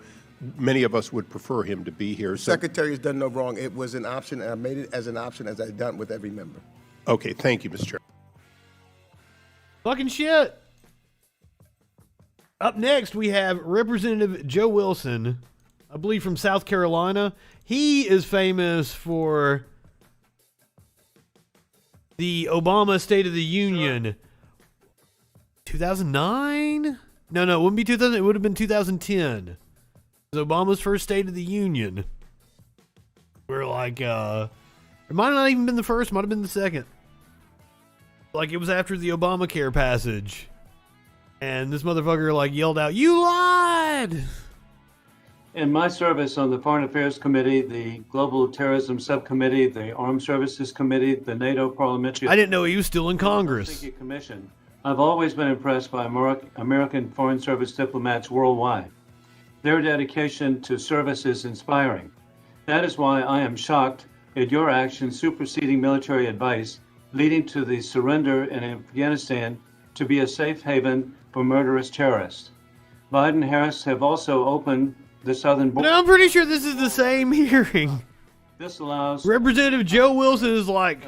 many of us would prefer him to be here. The Secretary has done no wrong. It was an option, and I made it as an option as I've done with every member. Okay, thank you, Mr. Chairman. Fucking shit. Up next, we have Representative Joe Wilson, I believe from South Carolina. He is famous for the Obama State of the Union. 2009? No, it wouldn't be 2000. It would have been 2010. It was Obama's first State of the Union. We're like, it might not even been the first, might have been the second. Like, it was after the Obamacare passage. And this motherfucker, yelled out, "You lied!" In my service on the Foreign Affairs Committee, the Global Terrorism Subcommittee, the Armed Services Committee, the NATO Parliamentary... I didn't know he was still in Congress. Commission. I've always been impressed by American Foreign Service diplomats worldwide. Their dedication to service is inspiring. That is why I am shocked at your actions superseding military advice, leading to the surrender in Afghanistan to be a safe haven for murderous terrorists. Biden and Harris have also opened the southern border. But I'm pretty sure this is the same hearing. This allows Representative Joe Wilson is like,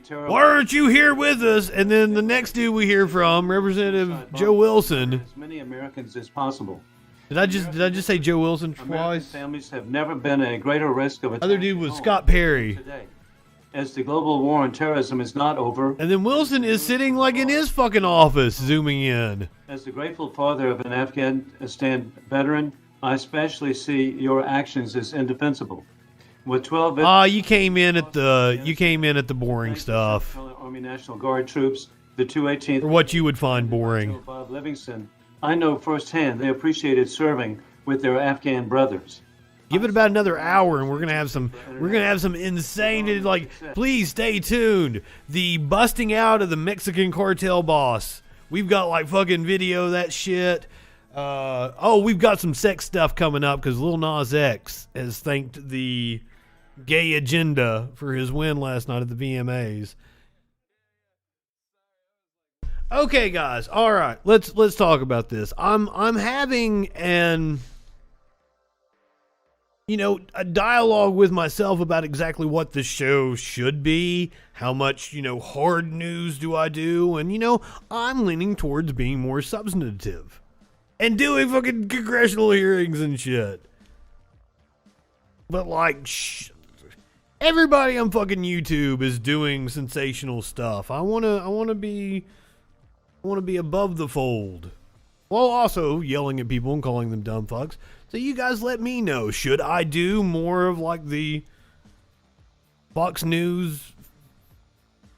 why aren't you here with us? And then the next dude we hear from, Representative Joe Wilson. As many Americans as possible. Did I just say Joe Wilson twice? American families have never been at a greater risk of attack. Other dude was Scott Perry. Today, as the global war on terrorism is not over. And then Wilson is sitting like in his fucking office, zooming in. As the grateful father of an Afghanistan veteran, I especially see your actions as indefensible. With 12 you came in at the boring stuff. Army National Guard troops, the 218th, or what you would find boring. Bob Livingston, I know firsthand they appreciated serving with their Afghan brothers. Give it about another hour and we're gonna have some insane, like, please stay tuned. The busting out of the Mexican cartel boss. We've got like fucking video of that shit. We've got some sex stuff coming up because Lil Nas X has thanked the gay agenda for his win last night at the VMAs. Okay, guys. All right, let's talk about this. I'm having a dialogue with myself about exactly what the show should be. How much hard news do I do? And I'm leaning towards being more substantive and doing fucking congressional hearings and shit. But like, everybody on fucking YouTube is doing sensational stuff. I wanna be above the fold, while also yelling at people and calling them dumb fucks. So you guys let me know, should I do more of like the Fox News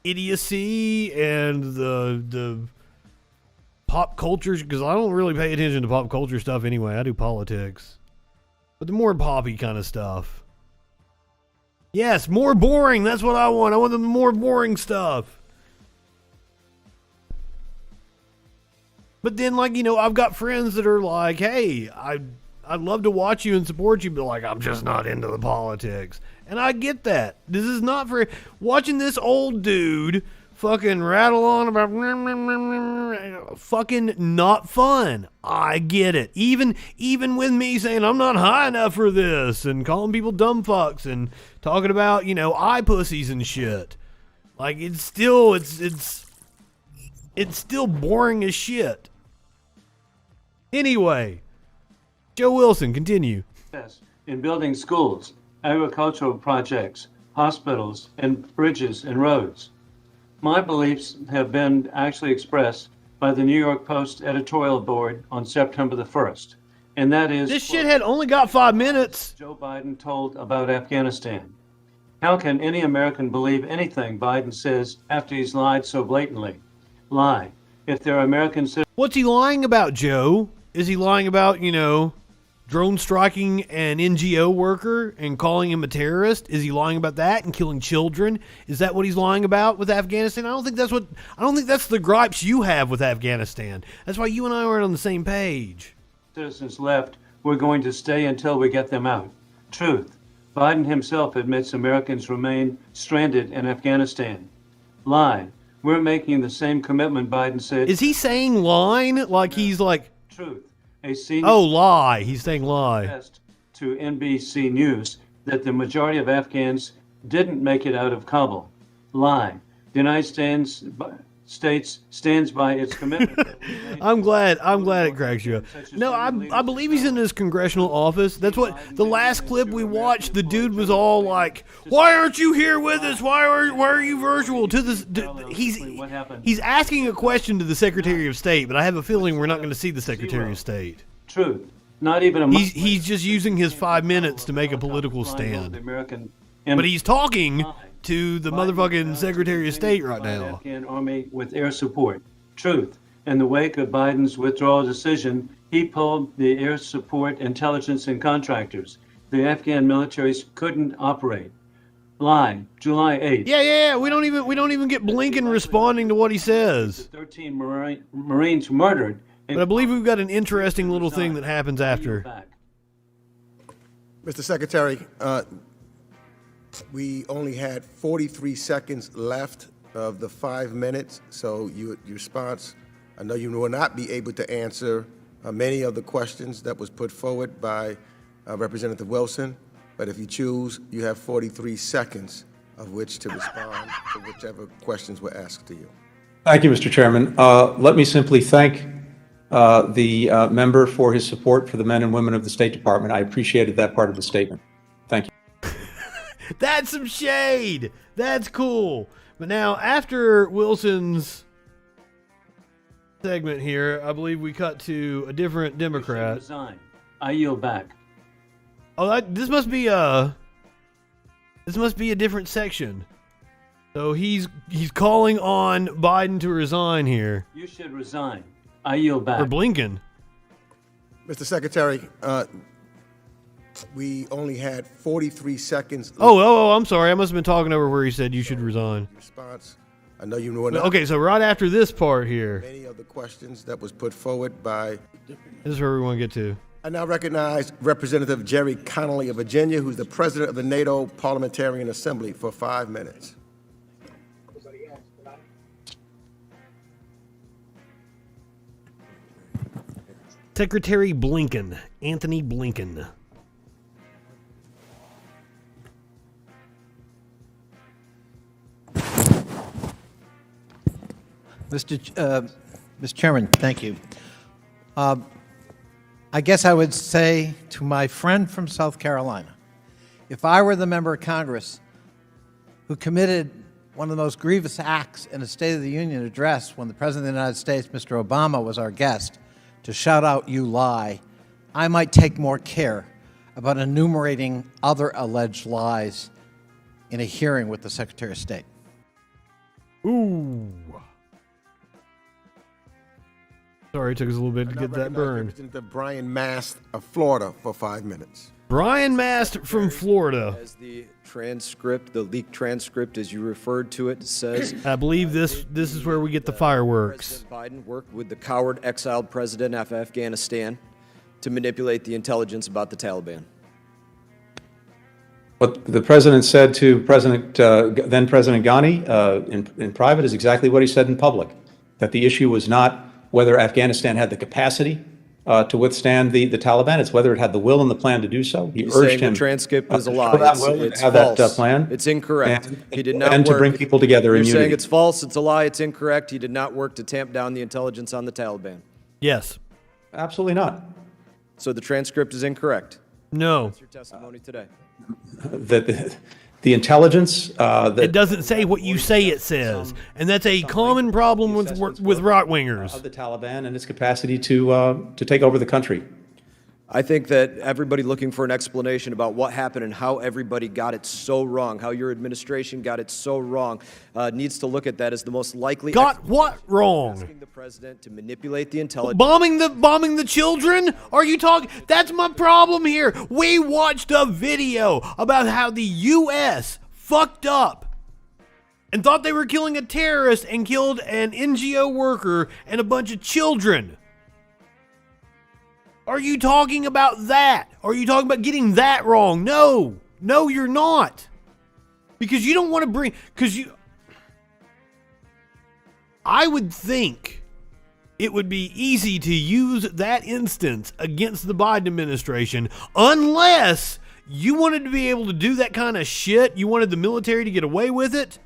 idiocy and the pop culture? Because I don't really pay attention to pop culture stuff anyway. I do politics. But the more poppy kind of stuff. Yes, more boring. That's what I want. I want the more boring stuff. But then, like, I've got friends that are like, hey, I'd love to watch you and support you, but like, I'm just not into the politics. And I get that. This is not for watching this old dude fucking rattle on about fucking not fun. I get it. Even with me saying I'm not high enough for this and calling people dumb fucks and talking about, eye pussies and shit. Like, it's still boring as shit. Anyway, Joe Wilson, continue. In building schools, agricultural projects, hospitals, and bridges and roads. My beliefs have been actually expressed by the New York Post editorial board on September the 1st. And that is... This shit had only got 5 minutes. Joe Biden told about Afghanistan. How can any American believe anything Biden says after he's lied so blatantly? Lie. If there are American citizens... What's he lying about, Joe? Is he lying about, drone striking an NGO worker and calling him a terrorist? Is he lying about that and killing children? Is that what he's lying about with Afghanistan? I don't think that's the gripes you have with Afghanistan. That's why you and I aren't on the same page. Citizens left, we're going to stay until we get them out. Truth. Biden himself admits Americans remain stranded in Afghanistan. Lie. We're making the same commitment Biden said. Is he saying line like he's like... Truth. A senior lie. He's saying lie. To NBC News that the majority of Afghans didn't make it out of Kabul. Lie. The United States stands by its commitment. I'm glad it cracks you up. No, I believe he's in his congressional office. That's what the last clip we watched. The dude was all like, "Why aren't you here with us? Why are you virtual?" To this, he's asking a question to the Secretary of State, but I have a feeling we're not going to see the Secretary of State. Truth. Not even a. He's just using his 5 minutes to make a political stand. But he's talking to the motherfucking Secretary of State right now. Afghan army with air support. Truth. In the wake of Biden's withdrawal decision, he pulled the air support, intelligence, and contractors. The Afghan militaries couldn't operate. Lie. July 8th. Yeah. We don't even get Blinken responding to what he says. 13 Marines murdered. But I believe we've got an interesting little thing that happens after. Mr. Secretary, we only had 43 seconds left of the 5 minutes, so your response, I know you will not be able to answer many of the questions that was put forward by Representative Wilson, but if you choose, you have 43 seconds of which to respond to whichever questions were asked to you. Thank you, Mr. Chairman. Let me simply thank the member for his support for the men and women of the State Department. I appreciated that part of the statement. Thank you. That's some shade. That's cool. But now, after Wilson's segment here, I believe we cut to a different Democrat. Resign. I yield back. Oh, this must be a different section. So he's calling on Biden to resign here. You should resign. I yield back. Or Blinken. Mr. Secretary, we only had 43 seconds left. Oh, I'm sorry. I must have been talking over where he said you should resign. Response. I know you know. Okay, so right after this part here. Many of the questions that was put forward by. This is where we want to get to. I now recognize Representative Jerry Connolly of Virginia, who's the president of the NATO Parliamentarian Assembly, for 5 minutes. Secretary Blinken, Anthony Blinken. Mr. Chairman, thank you. I guess I would say to my friend from South Carolina, if I were the member of Congress who committed one of the most grievous acts in a State of the Union address when the President of the United States, Mr. Obama, was our guest, to shout out, "You lie," I might take more care about enumerating other alleged lies in a hearing with the Secretary of State. Ooh. Sorry, it took us a little bit to get that burned. Representative Brian Mast of Florida for 5 minutes. Brian Mast from Florida. As the transcript, the leaked transcript, as you referred to it, says, I believe this is where we get the fireworks. President Biden worked with the coward exiled president of Afghanistan to manipulate the intelligence about the Taliban. What the president said to then President Ghani in private is exactly what he said in public, that the issue was not whether Afghanistan had the capacity to withstand the Taliban, it's whether it had the will and the plan to do so. He urged him the transcript is a to lie. show that will, It's have false. that plan. It's incorrect. He did not and work. to bring people together in You're saying unity. it's false, it's a lie, it's incorrect. He did not work to tamp down the intelligence on the Taliban. Yes. Absolutely not. So the transcript is incorrect. No. What's your testimony today? That the intelligence it doesn't say what you say it says, and that's a common problem with right-wingers. Of the Taliban and its capacity to take over the country. I think that everybody looking for an explanation about what happened and how everybody got it so wrong, how your administration got it so wrong, needs to look at that as the most likely. Got what wrong? Asking the president to manipulate the intelligence. Bombing the children? Are you talking? That's my problem here. We watched a video about how the U.S. fucked up and thought they were killing a terrorist and killed an NGO worker and a bunch of children. Are you talking about that? Are you talking about getting that wrong? No, you're not. Because you don't want to I would think it would be easy to use that instance against the Biden administration unless you wanted to be able to do that kind of shit. You wanted the military to get away with it.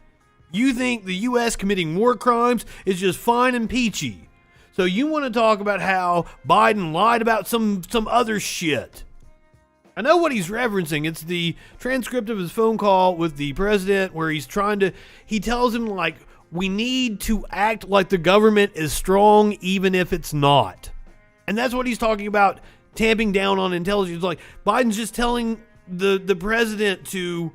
You think the U.S. committing war crimes is just fine and peachy. So you want to talk about how Biden lied about some other shit. I know what he's referencing. It's the transcript of his phone call with the president where he tells him, like, we need to act like the government is strong even if it's not. And that's what he's talking about, tamping down on intelligence. Like, Biden's just telling the president to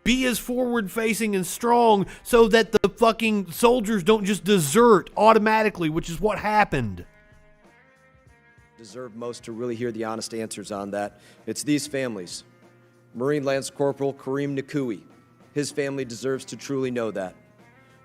be as forward-facing and strong so that the fucking soldiers don't just desert automatically, which is what happened. Deserve most to really hear the honest answers on that. It's these families. Marine Lance Corporal Kareem Nakui. His family deserves to truly know that.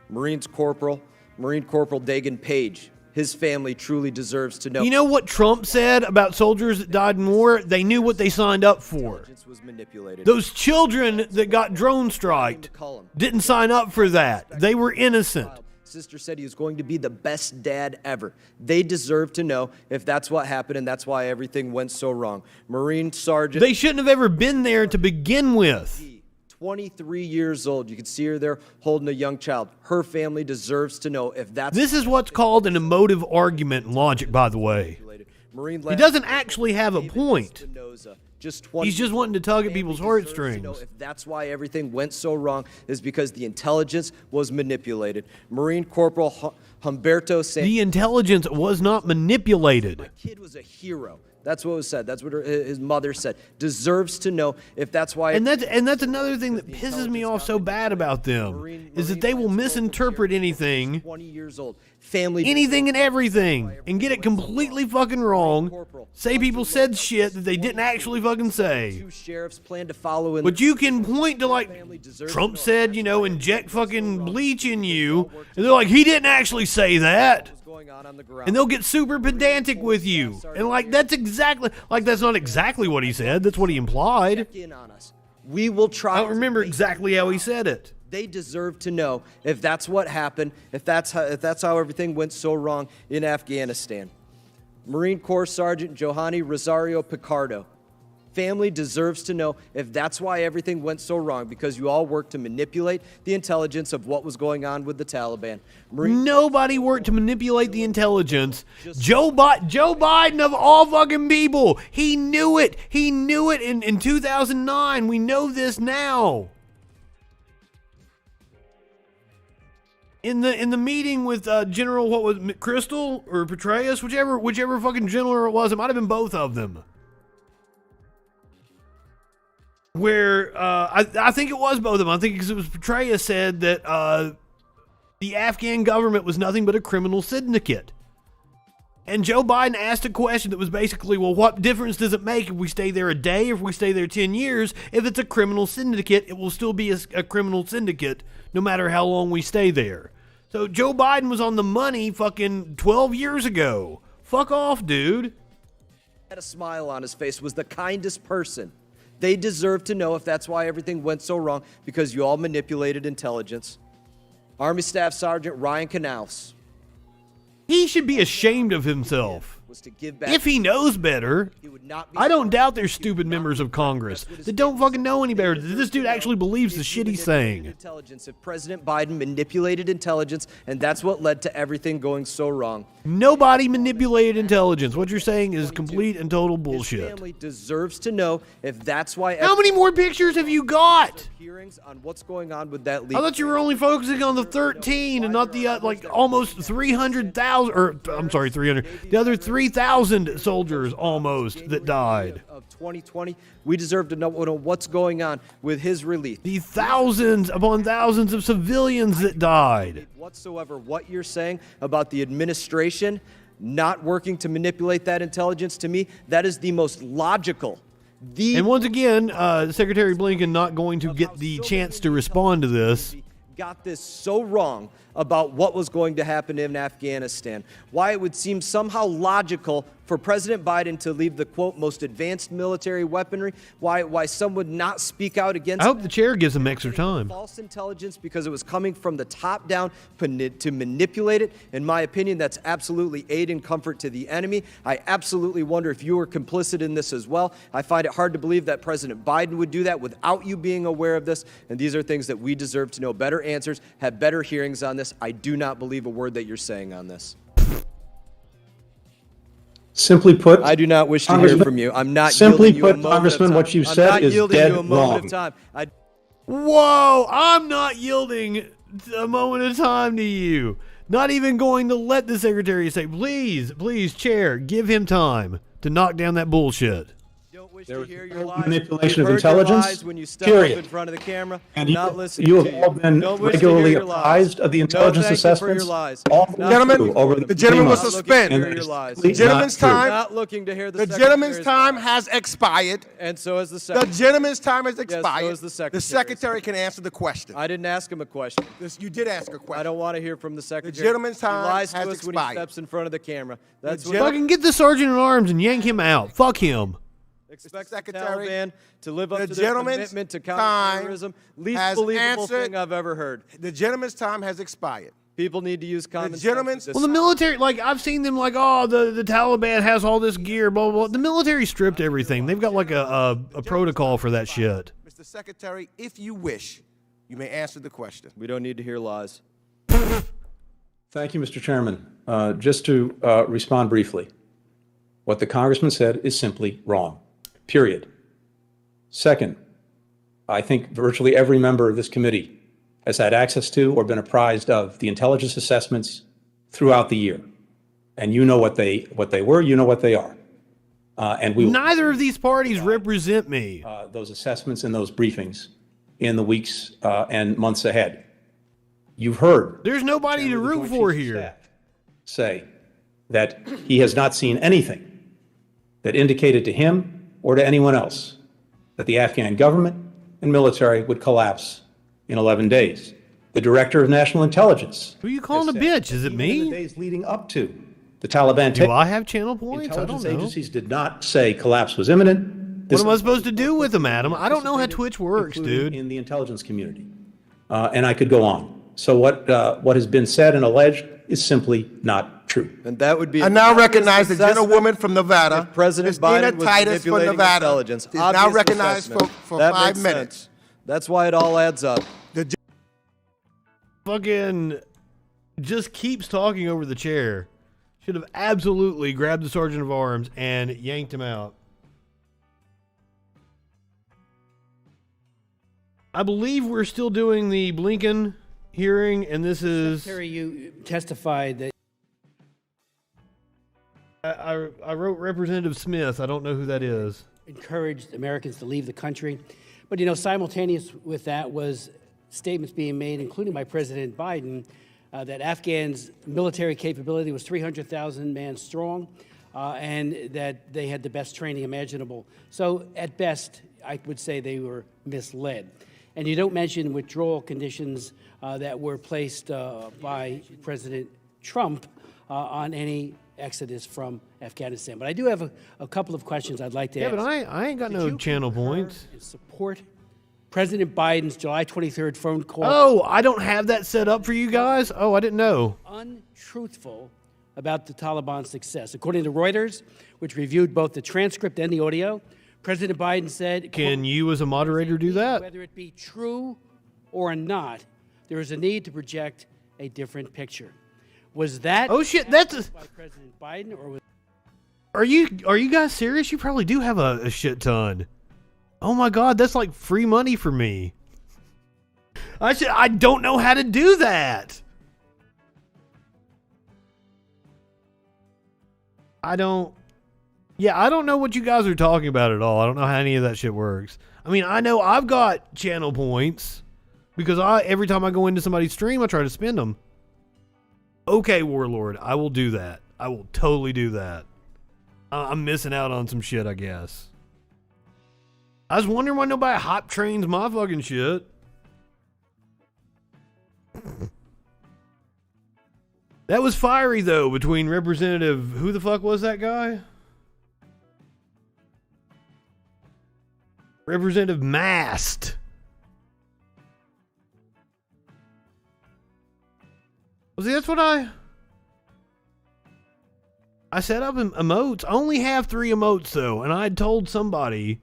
Marine Corporal Dagan Page. his family truly deserves to know. You know what Trump said about soldiers that died in war? They knew what they signed up for. Was manipulated. Those children that got drone striked didn't sign up for that. They were innocent. Sister said he was going to be the best dad ever. They deserve to know if that's what happened, and that's why everything went so wrong. Marine Sergeant... They shouldn't have ever been there to begin with. 23 years old. You can see her there holding a young child. Her family deserves to know if that's... This is what's called an emotive argument in logic, by the way. He doesn't actually have a point. He's just wanting to tug at people's heartstrings. If that's why everything went so wrong, is because the intelligence was manipulated. Marine Corporal Humberto San... The intelligence was not manipulated. My kid was a hero. That's what was said. That's what his mother said. Deserves to know if that's why... And that's another thing that pisses me off so bad about them, is that they will misinterpret anything, 20 years old, family... anything and everything, and get it completely fucking wrong, say people said shit that they didn't actually fucking say. Two sheriffs plan to follow in... But you can point to, like, Trump said, you know, inject fucking bleach in you, and they're like, he didn't actually say that. And they'll get super pedantic with you. And like that's not exactly what he said. That's what he implied. We will try. I don't remember exactly how he said it. They deserve to know if that's what happened, if that's how everything went so wrong in Afghanistan. Marine Corps Sergeant Johanny Rosario Picardo. Family deserves to know if that's why everything went so wrong, because you all worked to manipulate the intelligence of what was going on with the Taliban. Nobody worked to manipulate the intelligence. Joe Biden of all fucking people, he knew it. He knew it in 2009. We know this now. In the meeting with General, what was McChrystal or Petraeus, whichever fucking general it was, it might have been both of them. Where I think it was both of them. I think because it was Petraeus said that the Afghan government was nothing but a criminal syndicate. And Joe Biden asked a question that was basically, well, what difference does it make if we stay there a day, if we stay there 10 years? If it's a criminal syndicate, it will still be a criminal syndicate no matter how long we stay there. So Joe Biden was on the money fucking 12 years ago. Fuck off, dude. Had a smile on his face, was the kindest person. They deserve to know if that's why everything went so wrong, because you all manipulated intelligence. Army Staff Sergeant Ryan Canals. He should be ashamed of himself. Was to give back. If he knows better. I don't doubt there's stupid members of Congress that don't fucking know any better. This dude actually believes the shit he's saying. Intelligence. If President Biden manipulated intelligence, and that's what led to everything going so wrong. Nobody manipulated intelligence. What you're saying is complete and total bullshit. His family deserves to know if that's why... How many more pictures have you got? Hearings on what's going on with that leak. I thought you were only focusing on the 13 and not the like almost 300,000, or I'm sorry, 300. The other 3,000 soldiers almost that died. Of 2020, we deserve to know what's going on with his release. The thousands upon thousands of civilians that died. Whatsoever what you're saying about the administration not working to manipulate that intelligence, to me, that is the most logical. And once again, Secretary Blinken not going to get the chance to respond to this. Got this so wrong about what was going to happen in Afghanistan. Why it would seem somehow logical for President Biden to leave the, quote, most advanced military weaponry. Why some would not speak out against... I hope the chair gives him extra time. False intelligence because it was coming from the top down to manipulate it. In my opinion, that's absolutely aid and comfort to the enemy. I absolutely wonder if you were complicit in this as well. I find it hard to believe that President Biden would do that without you being aware of this. And these are things that we deserve to know better answers, have better hearings on this. I do not believe a word that you're saying on this. Simply put, I do not wish to hear from you. I'm not simply yielding you a put, moment Congressman, of time. what you I'm said not is yielding dead you a moment wrong. of time. Whoa, I'm not yielding a moment of time to you. Not even going to let the secretary say, please, chair, give him time to knock down that bullshit. wish There to was hear no your lies. manipulation You of heard your intelligence, lies when you step period. up in front of the camera. And Not listening you to have all been Don't wish to hear regularly your lies. apprised of the intelligence no, thank you for your assessments. lies. All the way Gentlemen, through over the gentleman was months. suspended. And Hear that your is lies. simply The gentleman's not true. time- Not looking to hear The secretary's gentleman's time lies. has expired. And so has the The secretary. gentleman's time has so expired. is the secretary. The secretary can answer the question. I didn't ask him a question. You did ask a question. I don't want to hear from the secretary. gentleman's time he lies to has us when he expired. steps in front of the camera. That's The what Fucking get the sergeant at arms and yank him out. Fuck him. expect the Secretary, Taliban to live up the to their gentleman's commitment to time counterterrorism. Least has believable answered- thing I've ever heard. The gentleman's time has expired. People need to use common gentleman's- sense. Well, the military, like, I've seen them like, oh, the Taliban has all this gear, blah, blah, blah. The military stripped everything. They've got like a protocol for that shit. Mr. Secretary, if you wish, you may answer the question. We don't need to hear lies. Thank you, Mr. Chairman. Just to respond briefly, what the congressman said is simply wrong, period. Second, I think virtually every member of this committee has had access to or been apprised of the intelligence assessments throughout the year. And you know what they were, you know what they are. And we will Neither of these parties represent me. those assessments and those briefings in the weeks and months ahead. You've heard There's nobody to root for here. say that he has not seen anything that indicated to him or to anyone else that the Afghan government and military would collapse in 11 days. The director of national intelligence. Who are you calling a bitch? Is it Even in the me? days leading up to the Taliban Do I have channel points? I don't intelligence know. agencies did not say collapse was imminent. What am I supposed to do with them, Adam? I don't know how Twitch works, including dude. in the intelligence community. And I could go on. So what has been said and alleged is simply not true. And that would be. I now recognize the gentlewoman from Nevada, If President Ms. Dina Biden was Titus from manipulating Nevada, intelligence. is now Obvious recognized assessment. for That 5 makes minutes. sense. That's why it all adds up. Fucking just keeps talking over the chair. Should have absolutely grabbed the sergeant of arms and yanked him out. I believe we're still doing the Blinken hearing, and this is... Secretary, you testified that... I wrote Representative Smith. I don't know who that is. Encouraged Americans to leave the country. But, you know, simultaneous with that was statements being made, including by President Biden, that Afghans' military capability was 300,000 man strong, and that they had the best training imaginable. So, at best, I would say they were misled. And you don't mention withdrawal conditions that were placed by President Trump on any exodus from Afghanistan. But I do have a couple of questions I'd like to ask. Yeah, but I ain't got no channel points. And support President Biden's July 23rd phone call. Oh, I don't have that set up for you guys? Oh, I didn't know. Untruthful about the Taliban's success. According to Reuters, which reviewed both the transcript and the audio, President Biden said, Can quote, you as a moderator do that? whether it be true or not, there is a need to project a different picture. Was that Oh shit, that's by President Biden, or was Are you guys serious? You probably do have a shit ton. Oh my god, that's like free money for me. I don't know how to do that. I don't know what you guys are talking about at all. I don't know how any of that shit works. I mean, I know I've got channel points because every time I go into somebody's stream, I try to spend them. Okay, Warlord, I will do that. I will totally do that. I'm missing out on some shit, I guess. I was wondering why nobody hop trains my fucking shit. That was fiery, though, between Representative... Who the fuck was that guy? Representative Mast. See, that's what I set up emotes. I only have 3 emotes, though, and I had told somebody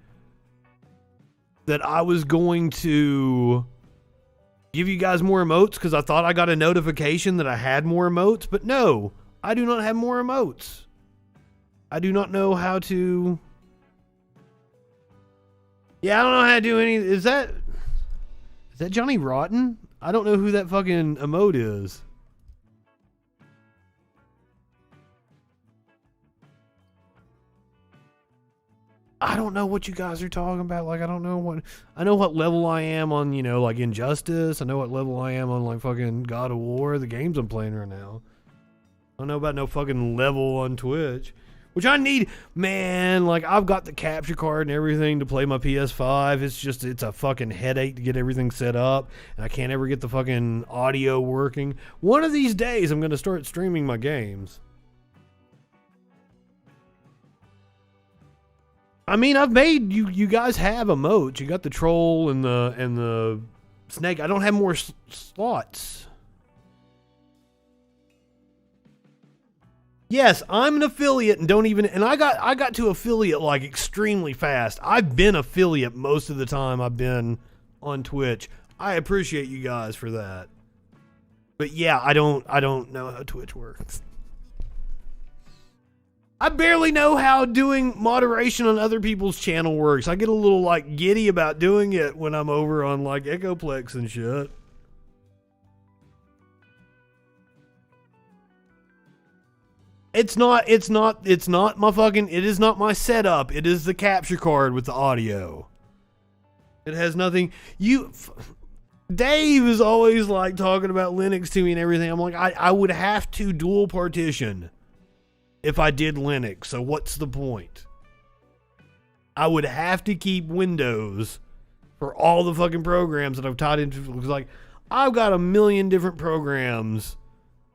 that I was going to give you guys more emotes because I thought I got a notification that I had more emotes, but no, I do not have more emotes. I do not know how to... Yeah, I don't know how to do any... Is that Johnny Rotten? I don't know who that fucking emote is. I don't know what you guys are talking about. Like, I know what level I am on, you know, like Injustice. I know what level I am on, like, fucking God of War, the games I'm playing right now. I don't know about no fucking level on Twitch. Which I need, man, like, I've got the capture card and everything to play my PS5. It's a fucking headache to get everything set up. And I can't ever get the fucking audio working. One of these days, I'm going to start streaming my games. I mean, I've made, you guys have emotes. You got the troll and the snake. I don't have more slots. Yes, I'm an affiliate and I got to affiliate like extremely fast. I've been affiliate most of the time I've been on Twitch. I appreciate you guys for that. But yeah, I don't know how Twitch works. I barely know how doing moderation on other people's channel works. I get a little like giddy about doing it when I'm over on like Echoplex and shit. It is not my setup. It is the capture card with the audio. It has nothing. Dave is always like talking about Linux to me and everything. I'm like, I would have to dual partition if I did Linux. So what's the point? I would have to keep Windows for all the fucking programs that I've tied into. Because like, I've got a million different programs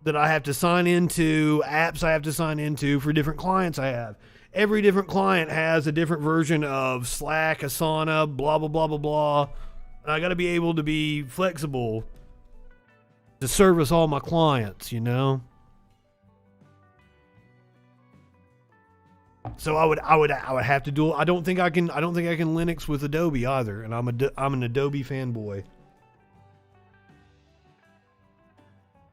that I have to sign into, apps I have to sign into for different clients I have. Every different client has a different version of Slack, Asana, blah, blah, blah, blah, blah. And I got to be able to be flexible to service all my clients, you know? So I would have to do. I don't think I can Linux with Adobe either, and I'm an Adobe fanboy.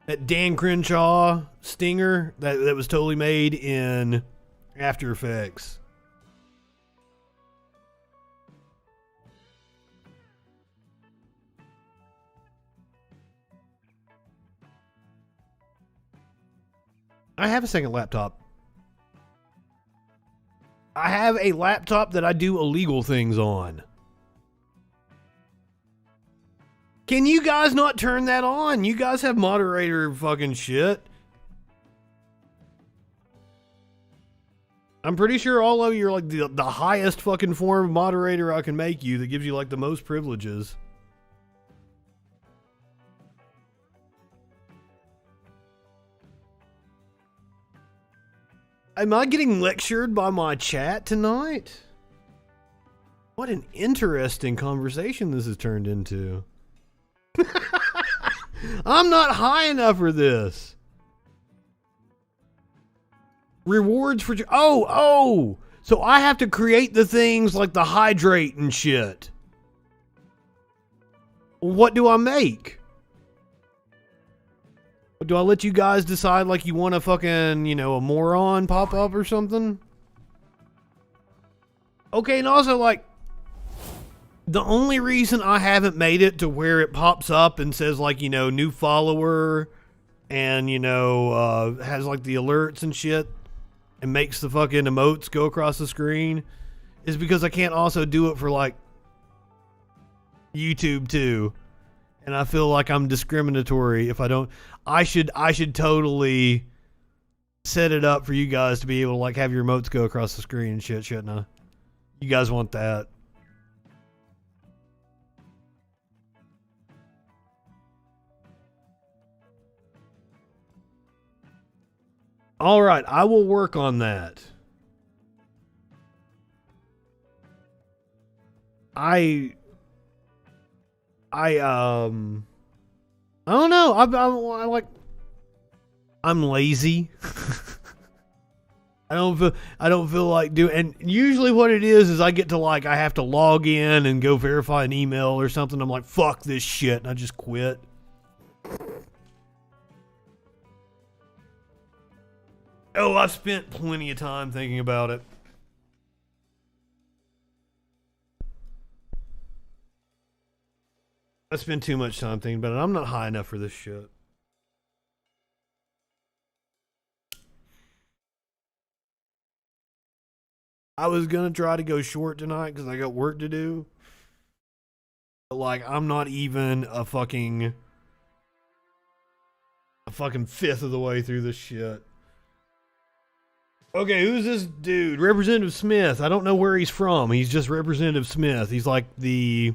That Dan Crenshaw stinger that was totally made in After Effects. I have a second laptop. I have a laptop that I do illegal things on. Can you guys not turn that on? You guys have moderator fucking shit. I'm pretty sure all of you are like the highest fucking form of moderator I can make you that gives you like the most privileges. Am I getting lectured by my chat tonight? What an interesting conversation this has turned into. I'm not high enough for this. Rewards for... Oh! So I have to create the things like the hydrate and shit. What do I make? Do I let you guys decide like you want a fucking, you know, a moron pop up or something? Okay, and also like... The only reason I haven't made it to where it pops up and says like, you know, new follower and, you know, has like the alerts and shit and makes the fucking emotes go across the screen is because I can't also do it for like YouTube too. And I feel like I'm discriminatory if I don't. I should totally set it up for you guys to be able to like have your emotes go across the screen and shit, shouldn't I? You guys want that. All right, I will work on that. I don't know. I'm lazy. I don't feel like doing. And usually, what it is I get to like I have to log in and go verify an email or something. I'm like, fuck this shit, and I just quit. Oh, I've spent plenty of time thinking about it. I spend too much time thinking about it. I'm not high enough for this shit. I was going to try to go short tonight because I got work to do. But, like, I'm not even a fucking fifth of the way through this shit. Okay, who's this dude? Representative Smith. I don't know where he's from. He's just Representative Smith. He's like the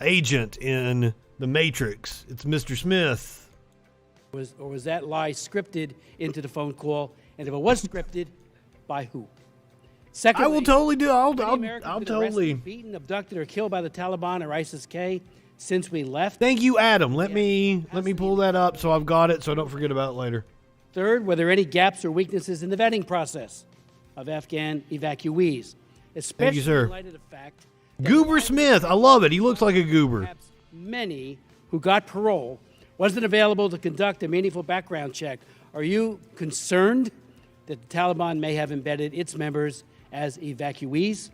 agent in The Matrix. It's Mr. Smith. Was that lie scripted into the phone call? And if it was scripted, by who? Secondly, I will totally do. I'll totally beaten, abducted, or killed by the Taliban or ISIS-K since we left. Thank you, Adam. Let me pull that up so I've got it so I don't forget about it later. Third, were there any gaps or weaknesses in the vetting process of Afghan evacuees, especially Thank you, sir. in light of the fact Goober Smith. I love it. He looks like a goober. many who got parole wasn't available to conduct a meaningful background check? Are you concerned that the Taliban may have embedded its members as evacuees?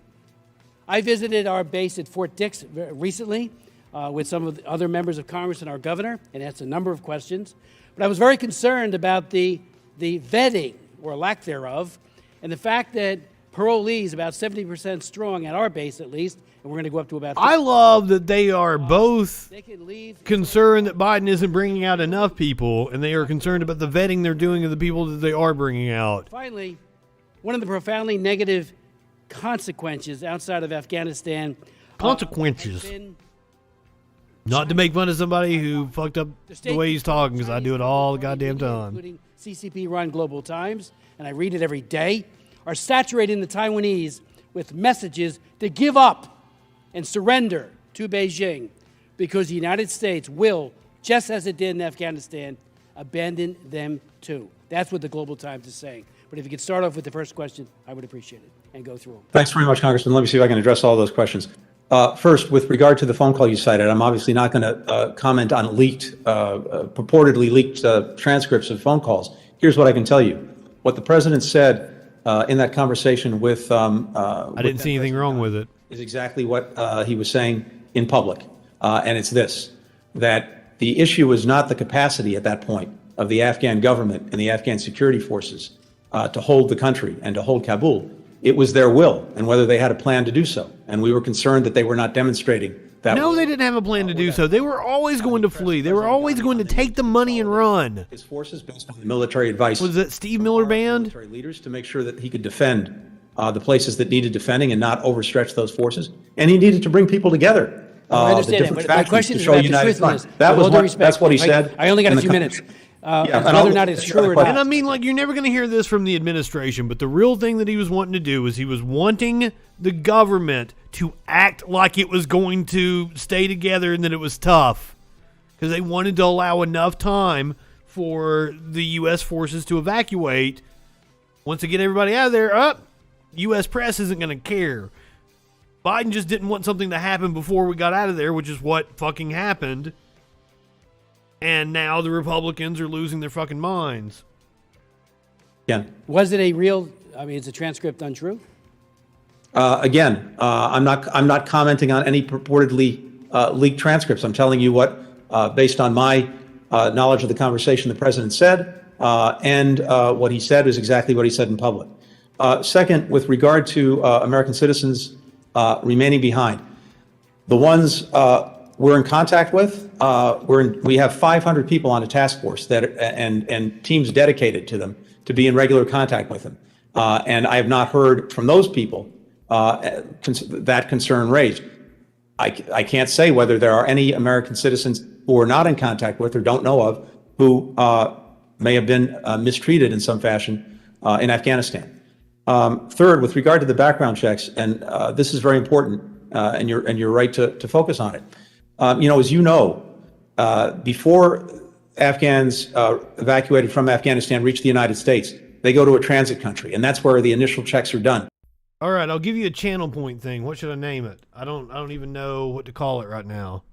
I visited our base at Fort Dix recently with some of the other members of Congress and our governor, and asked a number of questions. But I was very concerned about the vetting, or lack thereof, and the fact that parolees, about 70% strong at our base at least, and we're going to go up to about 50%. I love that they are both concerned that Biden isn't bringing out enough people, and they are concerned about the vetting they're doing of the people that they are bringing out. Finally, one of the profoundly negative consequences outside of Afghanistan. Consequences. Not to make fun of somebody who fucked up the way he's talking, because I do it all the goddamn time. Including CCP-run Global Times, and I read it every day, are saturating the Taiwanese with messages to give up and surrender to Beijing because the United States will, just as it did in Afghanistan, abandon them too. That's what the Global Times is saying. But if you could start off with the first question, I would appreciate it, and go through them. Thanks very much, Congressman. Let me see if I can address all those questions. First, with regard to the phone call you cited, I'm obviously not going to comment on purportedly leaked transcripts of phone calls. Here's what I can tell you. What the president said in that conversation with I didn't see anything wrong with it. Is exactly what he was saying in public. And it's this, that the issue is not the capacity at that point of the Afghan government and the Afghan security forces to hold the country and to hold Kabul. It was their will and whether they had a plan to do so. And we were concerned that they were not demonstrating that. No, they didn't have a plan to do so. They were always going to flee. They were always going to take the money and run. His forces, based on the military advice. Was it Steve Miller Band? Military leaders, to make sure that he could defend the places that needed defending and not overstretch those forces. And he needed to bring people together. I understand that, but my question is about the truthfulness. That's what he said. I only got a few minutes. Whether or not it's true or not. And I mean, like, you're never going to hear this from the administration, but the real thing that he was wanting to do is he was wanting the government to act like it was going to stay together and that it was tough. Because they wanted to allow enough time for the U.S. forces to evacuate. Once they get everybody out of there, U.S. press isn't going to care. Biden just didn't want something to happen before we got out of there, which is what fucking happened. And now the Republicans are losing their fucking minds. Yeah. Was it a real, is the transcript untrue? Again, I'm not commenting on any purportedly leaked transcripts. I'm telling you what, based on my knowledge of the conversation the president said, and what he said is exactly what he said in public. Second, with regard to American citizens remaining behind, the ones we're in contact with, we have 500 people on a task force and teams dedicated to them to be in regular contact with them. And I have not heard from those people that concern raised. I can't say whether there are any American citizens who are not in contact with or don't know of who may have been mistreated in some fashion in Afghanistan. Third, with regard to the background checks, and this is very important, and you're right to focus on it. As you know, before Afghans evacuated from Afghanistan reach the United States, they go to a transit country, and that's where the initial checks are done. All right, I'll give you a channel point thing. What should I name it? I don't even know what to call it right now.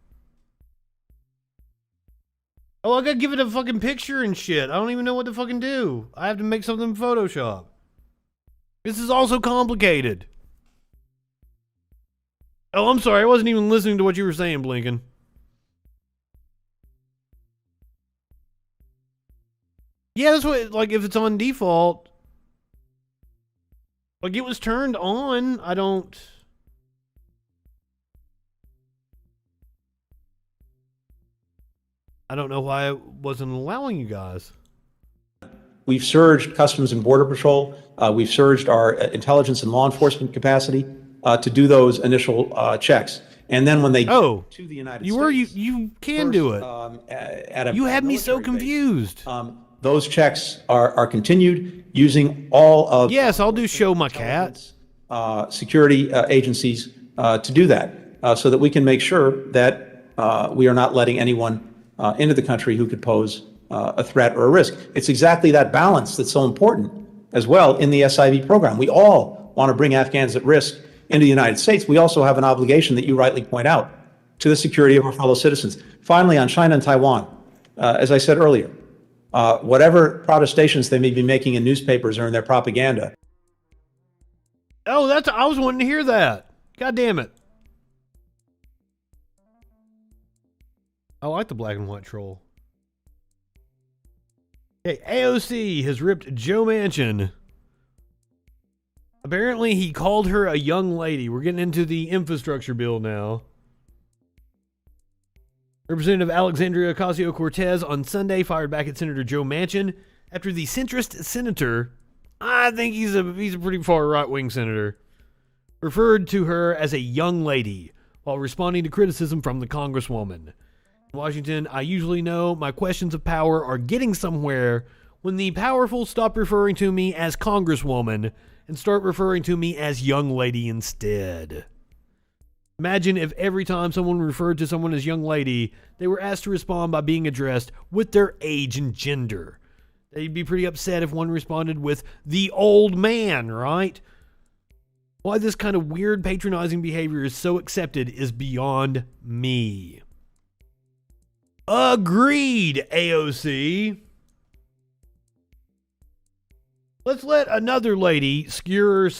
Oh, I gotta give it a fucking picture and shit. I don't even know what to fucking do. I have to make something in Photoshop. This is also complicated. Oh, I'm sorry. I wasn't even listening to what you were saying, Blinken. Yeah, that's what, like, if it's on default, Like, it was turned on. I don't know why it wasn't allowing you guys. We've surged Customs and Border Patrol. We've surged our intelligence and law enforcement capacity to do those initial checks. And then when they get to the United States, you can do it. You had me so confused. Those checks are continued using all of yes, I'll do show my cat security agencies to do that, so that we can make sure that we are not letting anyone into the country who could pose a threat or a risk. It's exactly that balance that's so important as well in the SIV program. We all want to bring Afghans at risk into the United States. We also have an obligation that you rightly point out to the security of our fellow citizens. Finally, on China and Taiwan, as I said earlier, whatever protestations they may be making in newspapers or in their propaganda. Oh, I was wanting to hear that. God damn it. I like the black and white troll. Okay, AOC has ripped Joe Manchin. Apparently, he called her a young lady. We're getting into the infrastructure bill now. Representative Alexandria Ocasio-Cortez on Sunday fired back at Senator Joe Manchin after the centrist senator, I think he's a pretty far right-wing senator, referred to her as a young lady while responding to criticism from the congresswoman. In Washington, I usually know my questions of power are getting somewhere when the powerful stop referring to me as congresswoman and start referring to me as young lady instead. Imagine if every time someone referred to someone as young lady, they were asked to respond by being addressed with their age and gender. They'd be pretty upset if one responded with the old man, right? Why this kind of weird patronizing behavior is so accepted is beyond me. Agreed, AOC. Let's let another lady skewer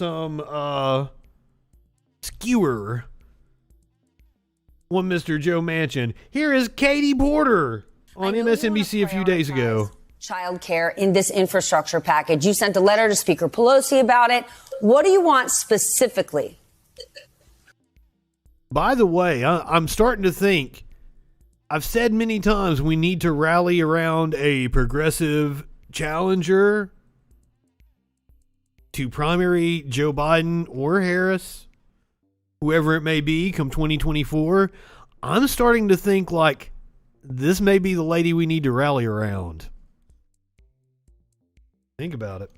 one Mr. Joe Manchin. Here is Katie Porter on MSNBC a few days ago. Child care in this infrastructure package. You sent a letter to Speaker Pelosi about it. What do you want specifically? By the way, I'm starting to think, I've said many times we need to rally around a progressive challenger to primary Joe Biden or Harris, whoever it may be, come 2024. I'm starting to think like this may be the lady we need to rally around. Think about it.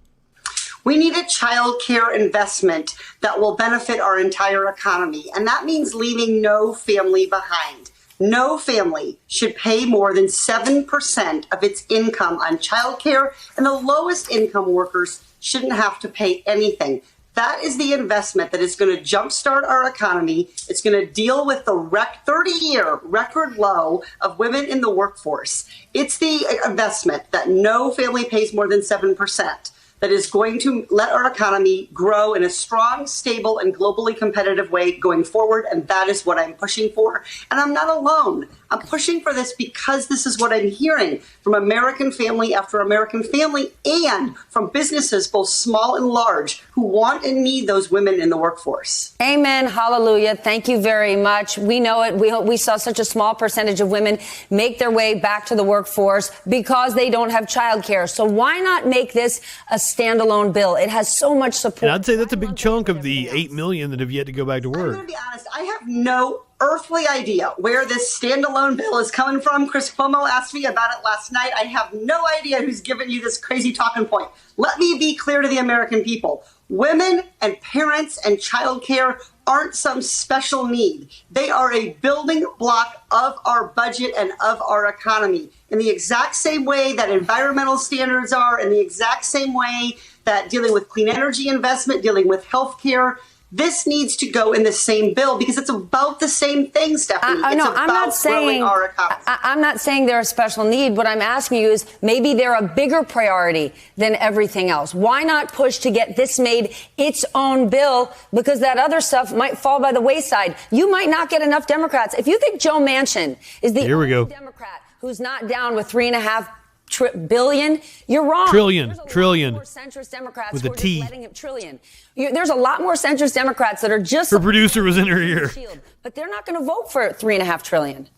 We need a child care investment that will benefit our entire economy, and that means leaving no family behind. No family should pay more than 7% of its income on child care, and the lowest income workers shouldn't have to pay anything. That is the investment that is going to jumpstart our economy. It's going to deal with the 30-year record low of women in the workforce. It's the investment that no family pays more than 7%. That is going to let our economy grow in a strong, stable, and globally competitive way going forward, and that is what I'm pushing for. And I'm not alone. I'm pushing for this because this is what I'm hearing from American family after American family and from businesses, both small and large, who want and need those women in the workforce. Amen. Hallelujah. Thank you very much. We know it. We saw such a small percentage of women make their way back to the workforce because they don't have childcare. So why not make this a standalone bill? It has so much support. And I'd say that's a big chunk of the 8 million that have yet to go back to work. I'm going to be honest. I have no earthly idea where this standalone bill is coming from. Chris Cuomo asked me about it last night. I have no idea who's given you this crazy talking point. Let me be clear to the American people. Women and parents and childcare aren't some special need. They are a building block of our budget and of our economy in the exact same way that environmental standards are, in the exact same way that dealing with clean energy investment, dealing with health care. This needs to go in the same bill because it's about the same thing, Stephanie. I'm not saying our economy. I'm not saying they're a special need. What I'm asking you is maybe they're a bigger priority than everything else. Why not push to get this made its own bill? Because that other stuff might fall by the wayside. You might not get enough Democrats. If you think Joe Manchin is the only Democrat who's not down with $3.5 billion. You're wrong. Trillion. More centrist Democrats with who a are T. just letting it trillion. There's a lot more centrist Democrats that are just. Her producer was in her ear. But they're not going to vote for $3.5 trillion.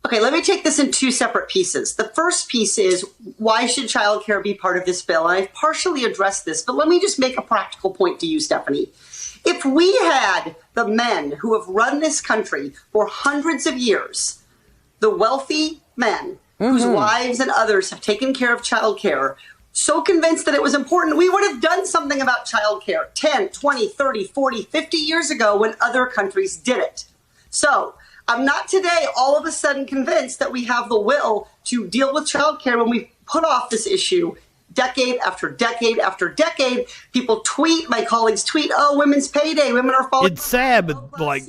Okay, let me take this in two separate pieces. The first piece is, why should childcare be part of this bill? And I've partially addressed this, but let me just make a practical point to you, Stephanie. If we had the men who have run this country for hundreds of years, the wealthy men whose wives and others have taken care of childcare, so convinced that it was important, we would have done something about childcare 10, 20, 30, 40, 50 years ago when other countries did it. So I'm not today all of a sudden convinced that we have the will to deal with childcare when we put off this issue decade after decade after decade. People tweet, my colleagues tweet, oh, women's payday, women are falling. It's sad, but like,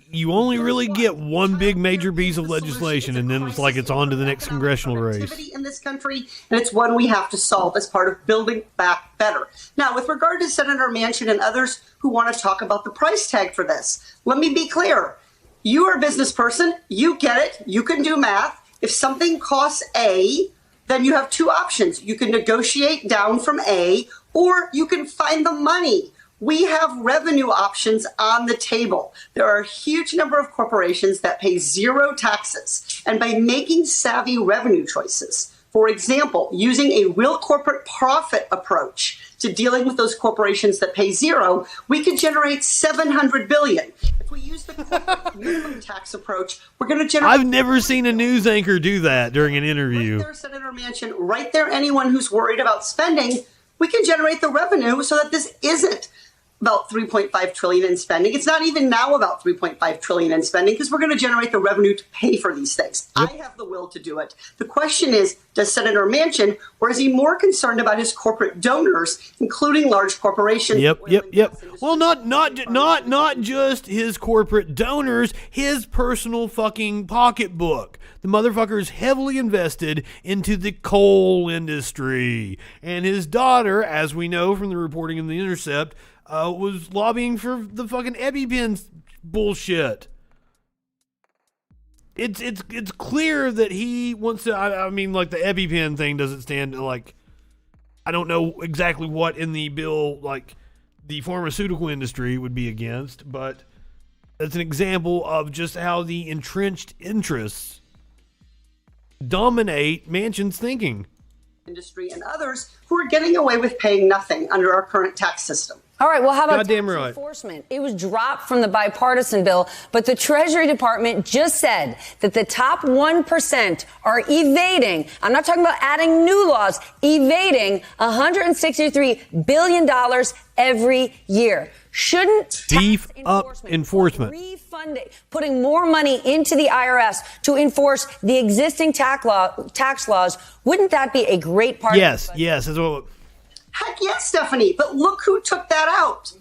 you only really get one big major piece of legislation, and then it's like it's on to the next congressional race. In this country, and it's one we have to solve as part of building back better. Now, with regard to Senator Manchin and others who want to talk about the price tag for this, let me be clear. You are a business person. You get it. You can do math. If something costs A, then you have two options. You can negotiate down from A, or you can find the money. We have revenue options on the table. There are a huge number of corporations that pay zero taxes. And by making savvy revenue choices, for example, using a real corporate profit approach to dealing with those corporations that pay zero, we could generate $700 billion. If we use the corporate minimum tax approach, we're going to generate... I've never seen a news anchor do that during an interview. Right there, Senator Manchin, right there, anyone who's worried about spending, we can generate the revenue so that this isn't about $3.5 trillion in spending. It's not even now about $3.5 trillion in spending because we're going to generate the revenue to pay for these things. Yep. I have the will to do it. The question is, does Senator Manchin, or is he more concerned about his corporate donors, including large corporations? Yep. Well, not just his corporate donors, his personal fucking pocketbook. The motherfucker's heavily invested into the coal industry. And his daughter, as we know from the reporting in The Intercept, was lobbying for the fucking EpiPen bullshit. It's clear that he wants to. I mean, like the EpiPen thing doesn't stand like. I don't know exactly what in the bill like the pharmaceutical industry would be against, but that's an example of just how the entrenched interests dominate Manchin's thinking. Industry and others who are getting away with paying nothing under our current tax system. All right, well, how about tax right. enforcement? It was dropped from the bipartisan bill, but the Treasury Department just said that the top 1% are evading, I'm not talking about adding new laws, evading $163 billion every year. Shouldn't beef up enforcement, refunding, putting more money into the IRS to enforce the existing tax laws, wouldn't that be a great part of Yes, that's what... Heck yes, Stephanie. But look who took that out.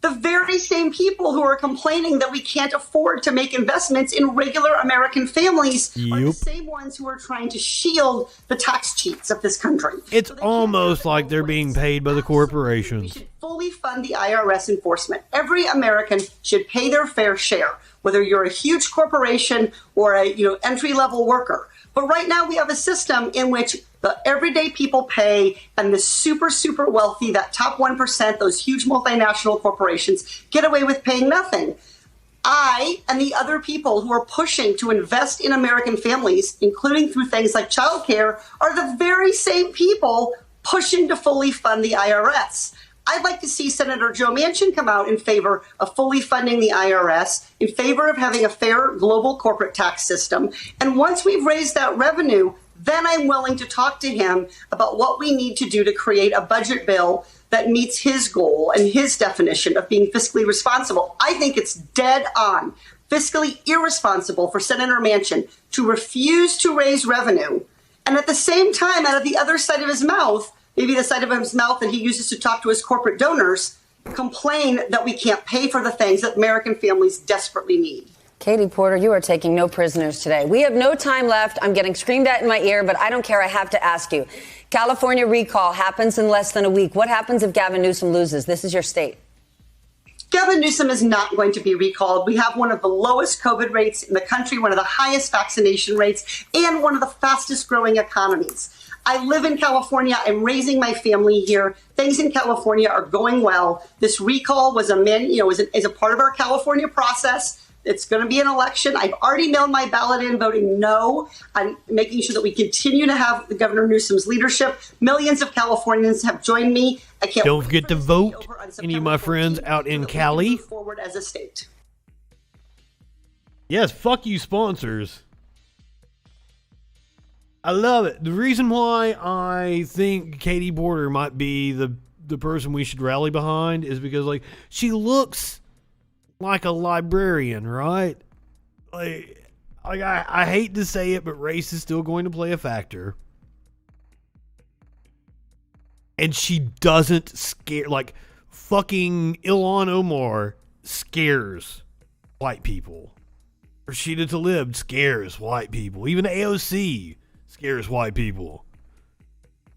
The very same people who are complaining that we can't afford to make investments in regular American families are the same ones who are trying to shield the tax cheats of this country. It's almost like they're being paid by the corporations. We should fully fund the IRS enforcement. Every American should pay their fair share, whether you're a huge corporation or a entry-level worker. But right now we have a system in which the everyday people pay and the super, super wealthy, that top 1%, those huge multinational corporations, get away with paying nothing. I and the other people who are pushing to invest in American families, including through things like childcare, are the very same people pushing to fully fund the IRS. I'd like to see Senator Joe Manchin come out in favor of fully funding the IRS, in favor of having a fair global corporate tax system. And once we've raised that revenue, then I'm willing to talk to him about what we need to do to create a budget bill that meets his goal and his definition of being fiscally responsible. I think it's dead on, fiscally irresponsible for Senator Manchin to refuse to raise revenue and at the same time, out of the other side of his mouth, maybe the side of his mouth that he uses to talk to his corporate donors, complain that we can't pay for the things that American families desperately need. Katie Porter, you are taking no prisoners today. We have no time left. I'm getting screamed at in my ear, but I don't care. I have to ask you. California recall happens in less than a week. What happens if Gavin Newsom loses? This is your state. Gavin Newsom is not going to be recalled. We have one of the lowest COVID rates in the country, one of the highest vaccination rates, and one of the fastest growing economies. I live in California. I'm raising my family here. Things in California are going well. This recall was is a part of our California process. It's going to be an election. I've already mailed my ballot in, voting no. I'm making sure that we continue to have the Governor Newsom's leadership. Millions of Californians have joined me. I can't. Don't forget to vote. Any of my friends out in Cali. Forward as a state. Yes, fuck you, sponsors. I love it. The reason why I think Katie Porter might be the person we should rally behind is because, like, she looks like a librarian, right? Like I hate to say it, but race is still going to play a factor. And she doesn't scare, like, fucking Ilhan Omar scares white people. Rashida Tlaib scares white people. Even AOC scares white people.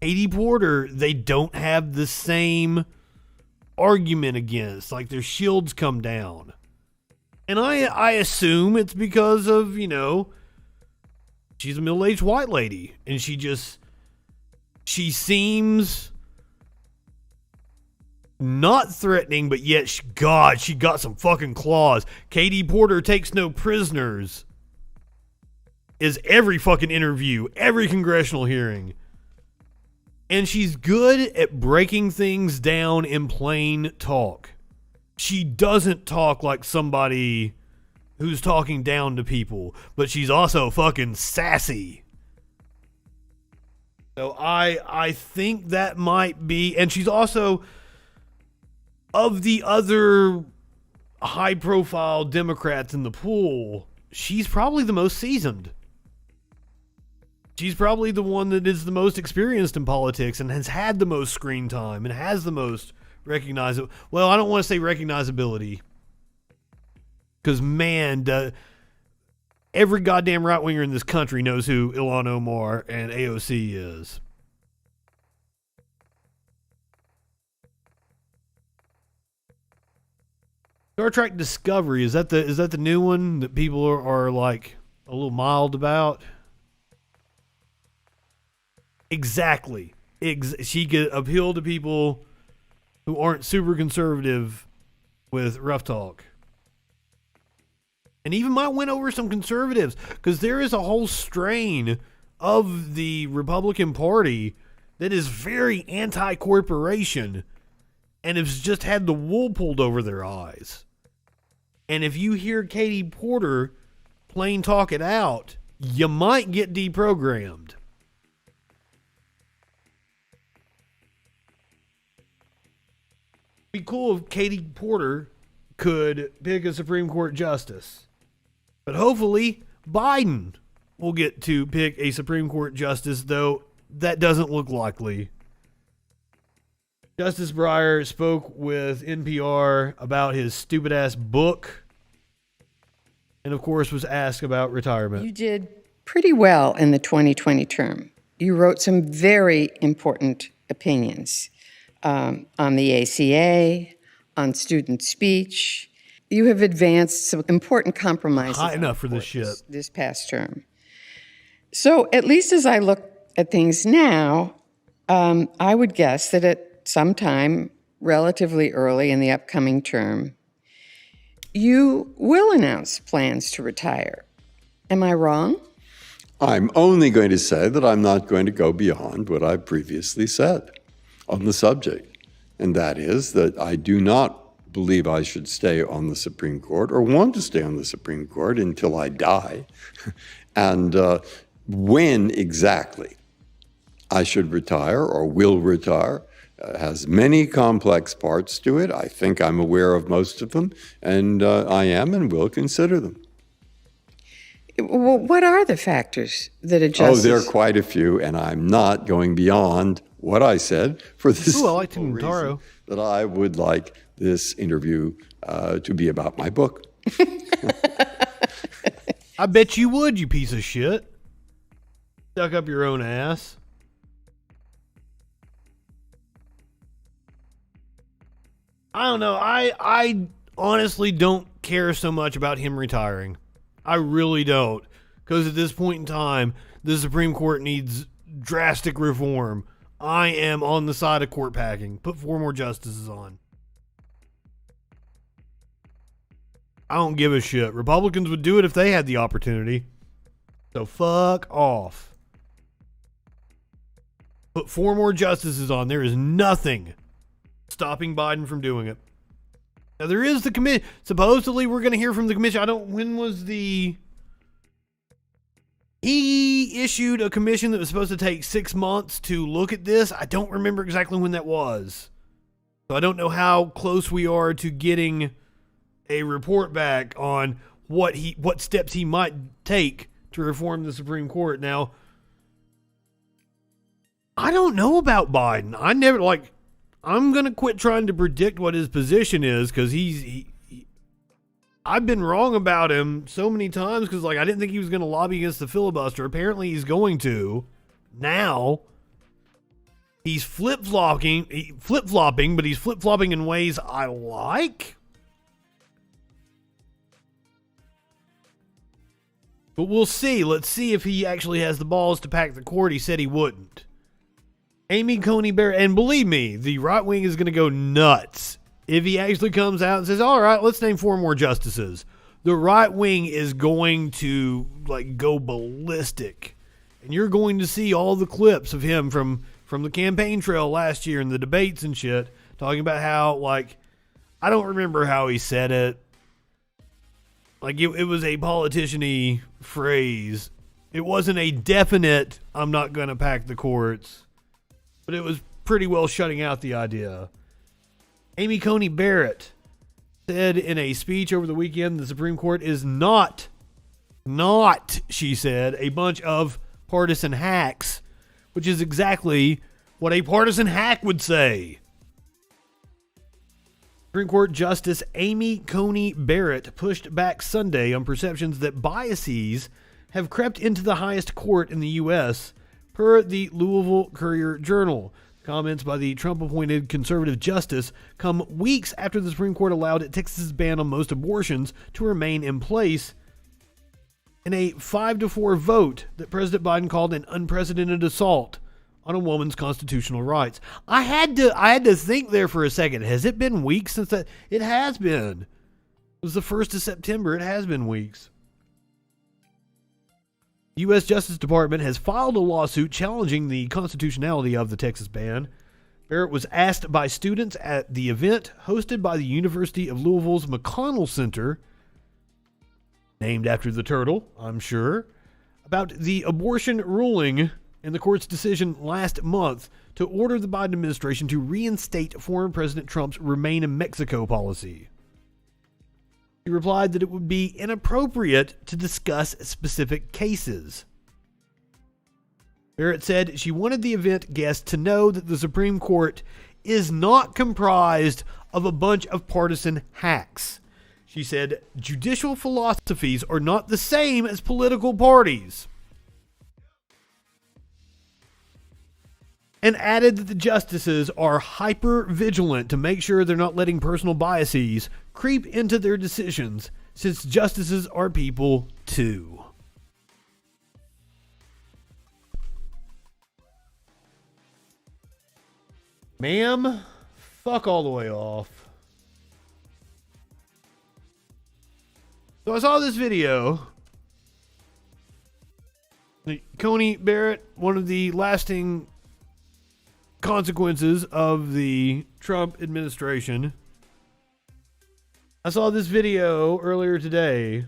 Katie Porter, they don't have the same argument against. Like, their shields come down. And I assume it's because of, she's a middle-aged white lady. And she seems not threatening, but yet, she got some fucking claws. Katie Porter takes no prisoners. Is every fucking interview, every congressional hearing. And she's good at breaking things down in plain talk. She doesn't talk like somebody who's talking down to people, but she's also fucking sassy. So I think that might be, and she's also, of the other high-profile Democrats in the pool, she's probably the most seasoned. She's probably the one that is the most experienced in politics and has had the most screen time and has the most recognizable. Well, I don't want to say recognizability, because man, every goddamn right winger in this country knows who Ilhan Omar and AOC is. Star Trek Discovery, is that the new one that people are like a little mild about? Exactly. She could appeal to people who aren't super conservative with rough talk. And even might win over some conservatives, because there is a whole strain of the Republican Party that is very anti-corporation and has just had the wool pulled over their eyes. And if you hear Katie Porter plain talk it out, you might get deprogrammed. Be cool if Katie Porter could pick a Supreme Court justice. But hopefully Biden will get to pick a Supreme Court justice, though that doesn't look likely. Justice Breyer spoke with NPR about his stupid-ass book and, of course, was asked about retirement. You did pretty well in the 2020 term. You wrote some very important opinions on the ACA, on student speech. You have advanced some important compromises. High enough for this shit. This past term. So at least as I look at things now, I would guess that at some time relatively early in the upcoming term, you will announce plans to retire. Am I wrong? I'm only going to say that I'm not going to go beyond what I previously said on the subject, and that is that I do not believe I should stay on the Supreme Court or want to stay on the Supreme Court until I die. And when exactly I should retire or will retire has many complex parts to it. I think I'm aware of most of them, and I am and will consider them. Well, what are the factors that a justice... Oh, there are quite a few, and I'm not going beyond what I said for this reason that I would like this interview to be about my book. I bet you would, you piece of shit. Stuck up your own ass. I don't know. I honestly don't care so much about him retiring. I really don't. Because at this point in time, the Supreme Court needs drastic reform. I am on the side of court packing. Put 4 more justices on. I don't give a shit. Republicans would do it if they had the opportunity. So fuck off. Put 4 more justices on. There is nothing stopping Biden from doing it. Now there is the commission. Supposedly we're going to hear from the commission. When was the... He issued a commission that was supposed to take 6 months to look at this. I don't remember exactly when that was. So I don't know how close we are to getting a report back on what steps he might take to reform the Supreme Court. Now, I don't know about Biden. I'm going to quit trying to predict what his position is, because I've been wrong about him so many times, because I didn't think he was going to lobby against the filibuster. Apparently he's going to. Now, he's flip-flopping, but he's flip-flopping in ways I like. But we'll see. Let's see if he actually has the balls to pack the court. He said he wouldn't. Amy Coney Barrett, and believe me, the right wing is going to go nuts if he actually comes out and says, all right, let's name 4 more justices. The right wing is going to go ballistic. And you're going to see all the clips of him from the campaign trail last year and the debates and shit, talking about how, I don't remember how he said it. It was a politician-y phrase. It wasn't a definite, I'm not going to pack the courts. But it was pretty well shutting out the idea. Amy Coney Barrett said in a speech over the weekend, the Supreme Court is not, she said, a bunch of partisan hacks, which is exactly what a partisan hack would say. Supreme Court Justice Amy Coney Barrett pushed back Sunday on perceptions that biases have crept into the highest court in the U.S., per the Louisville Courier-Journal. Comments by the Trump-appointed conservative justice come weeks after the Supreme Court allowed Texas's ban on most abortions to remain in place in a 5-4 vote that President Biden called an unprecedented assault on a woman's constitutional rights. I had to think there for a second. Has it been weeks since that? It has been. It was the 1st of September. It has been weeks. The U.S. Justice Department has filed a lawsuit challenging the constitutionality of the Texas ban. Barrett was asked by students at the event hosted by the University of Louisville's McConnell Center, named after the turtle, I'm sure, about the abortion ruling in the court's decision last month to order the Biden administration to reinstate former President Trump's Remain in Mexico policy. He replied that it would be inappropriate to discuss specific cases. Barrett said she wanted the event guests to know that the Supreme Court is not comprised of a bunch of partisan hacks. She said judicial philosophies are not the same as political parties, and added that the justices are hyper-vigilant to make sure they're not letting personal biases creep into their decisions, since justices are people too. Ma'am, fuck all the way off. So I saw this video. Coney Barrett, one of the lasting consequences of the Trump administration. I saw this video earlier today.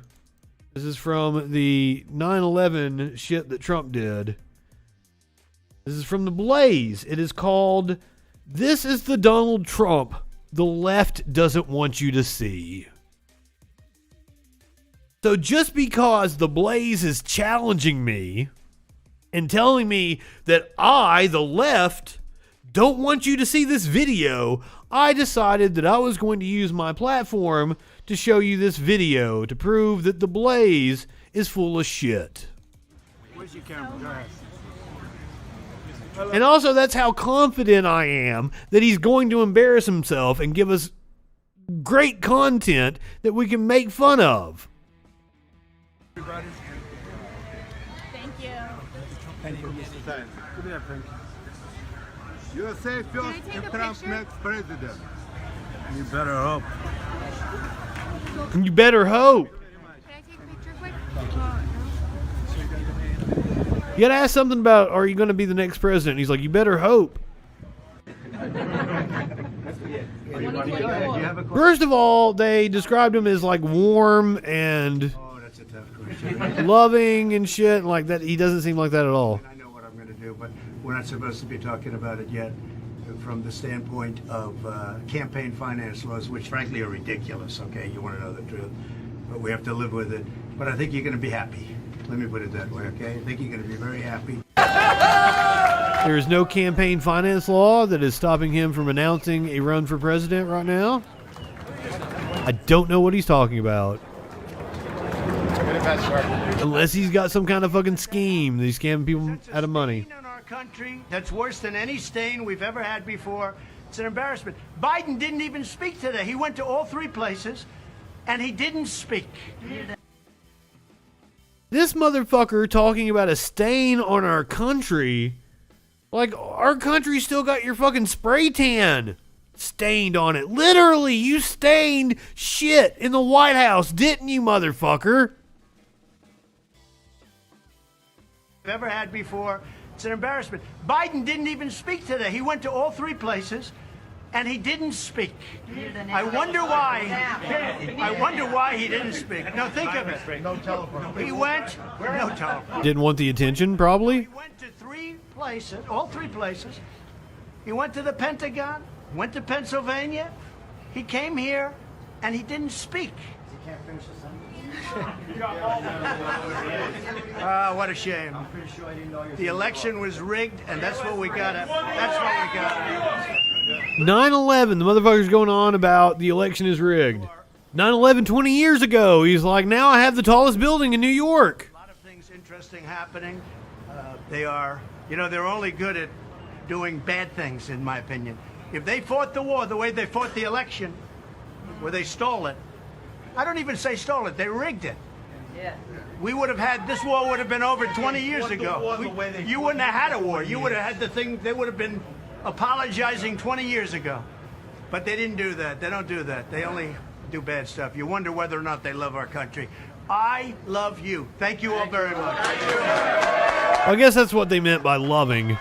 This is from the 9/11 shit that Trump did. This is from The Blaze. It is called, "This is the Donald Trump the left doesn't want you to see." So just because The Blaze is challenging me and telling me that I, the left, don't want you to see this video, I decided that I was going to use my platform to show you this video to prove that The Blaze is full of shit. Where's your camera? Go ahead. And also, that's how confident I am that he's going to embarrass himself and give us great content that we can make fun of. Thank you. You say first if Trump next president. You better hope. You better hope. Can I take a picture quick? You gotta ask something about, are you going to be the next president? He's like, you better hope. First of all, they described him as like warm and loving and shit like that. He doesn't seem like that at all. I know what I'm going to do, but we're not supposed to be talking about it yet from the standpoint of campaign finance laws, which frankly are ridiculous, okay? You want to know the truth. But we have to live with it. But I think you're going to be happy. Let me put it that way, okay? I think you're going to be very happy. There is no campaign finance law that is stopping him from announcing a run for president right now. I don't know what he's talking about. Unless he's got some kind of fucking scheme that he's scamming people out of money. In our country, that's worse than any stain we've ever had before. It's an embarrassment. Biden didn't even speak today. He went to all three places, and he didn't speak. This motherfucker talking about a stain on our country. Like, our country still got your fucking spray tan stained on it. Literally, you stained shit in the White House, didn't you, motherfucker? Ever had before. It's an embarrassment. Biden didn't even speak today. He went to all three places, and he didn't speak. I wonder why. I wonder why he didn't speak. Now think of it. No telephone. He went. No telephone. Didn't want the attention, probably. He went to three places, all three places. He went to the Pentagon, went to Pennsylvania. He came here, and he didn't speak. He can't finish the sentence. What a shame. I'm pretty sure I didn't know the election was rigged, and that's what we got. That's what we got. 9/11, the motherfucker's going on about the election is rigged. 9/11 20 years ago, he's like, now I have the tallest building in New York. A lot of things interesting happening. They are, they're only good at doing bad things, in my opinion. If they fought the war the way they fought the election, where they stole it, I don't even say stole it, they rigged it. Yeah. We would have had, this war would have been over 20 years ago. You wouldn't have had a war. You would have had the thing, they would have been apologizing 20 years ago. But they didn't do that. They don't do that. They only do bad stuff. You wonder whether or not they love our country. I love you. Thank you all very much. I guess that's what they meant by loving. This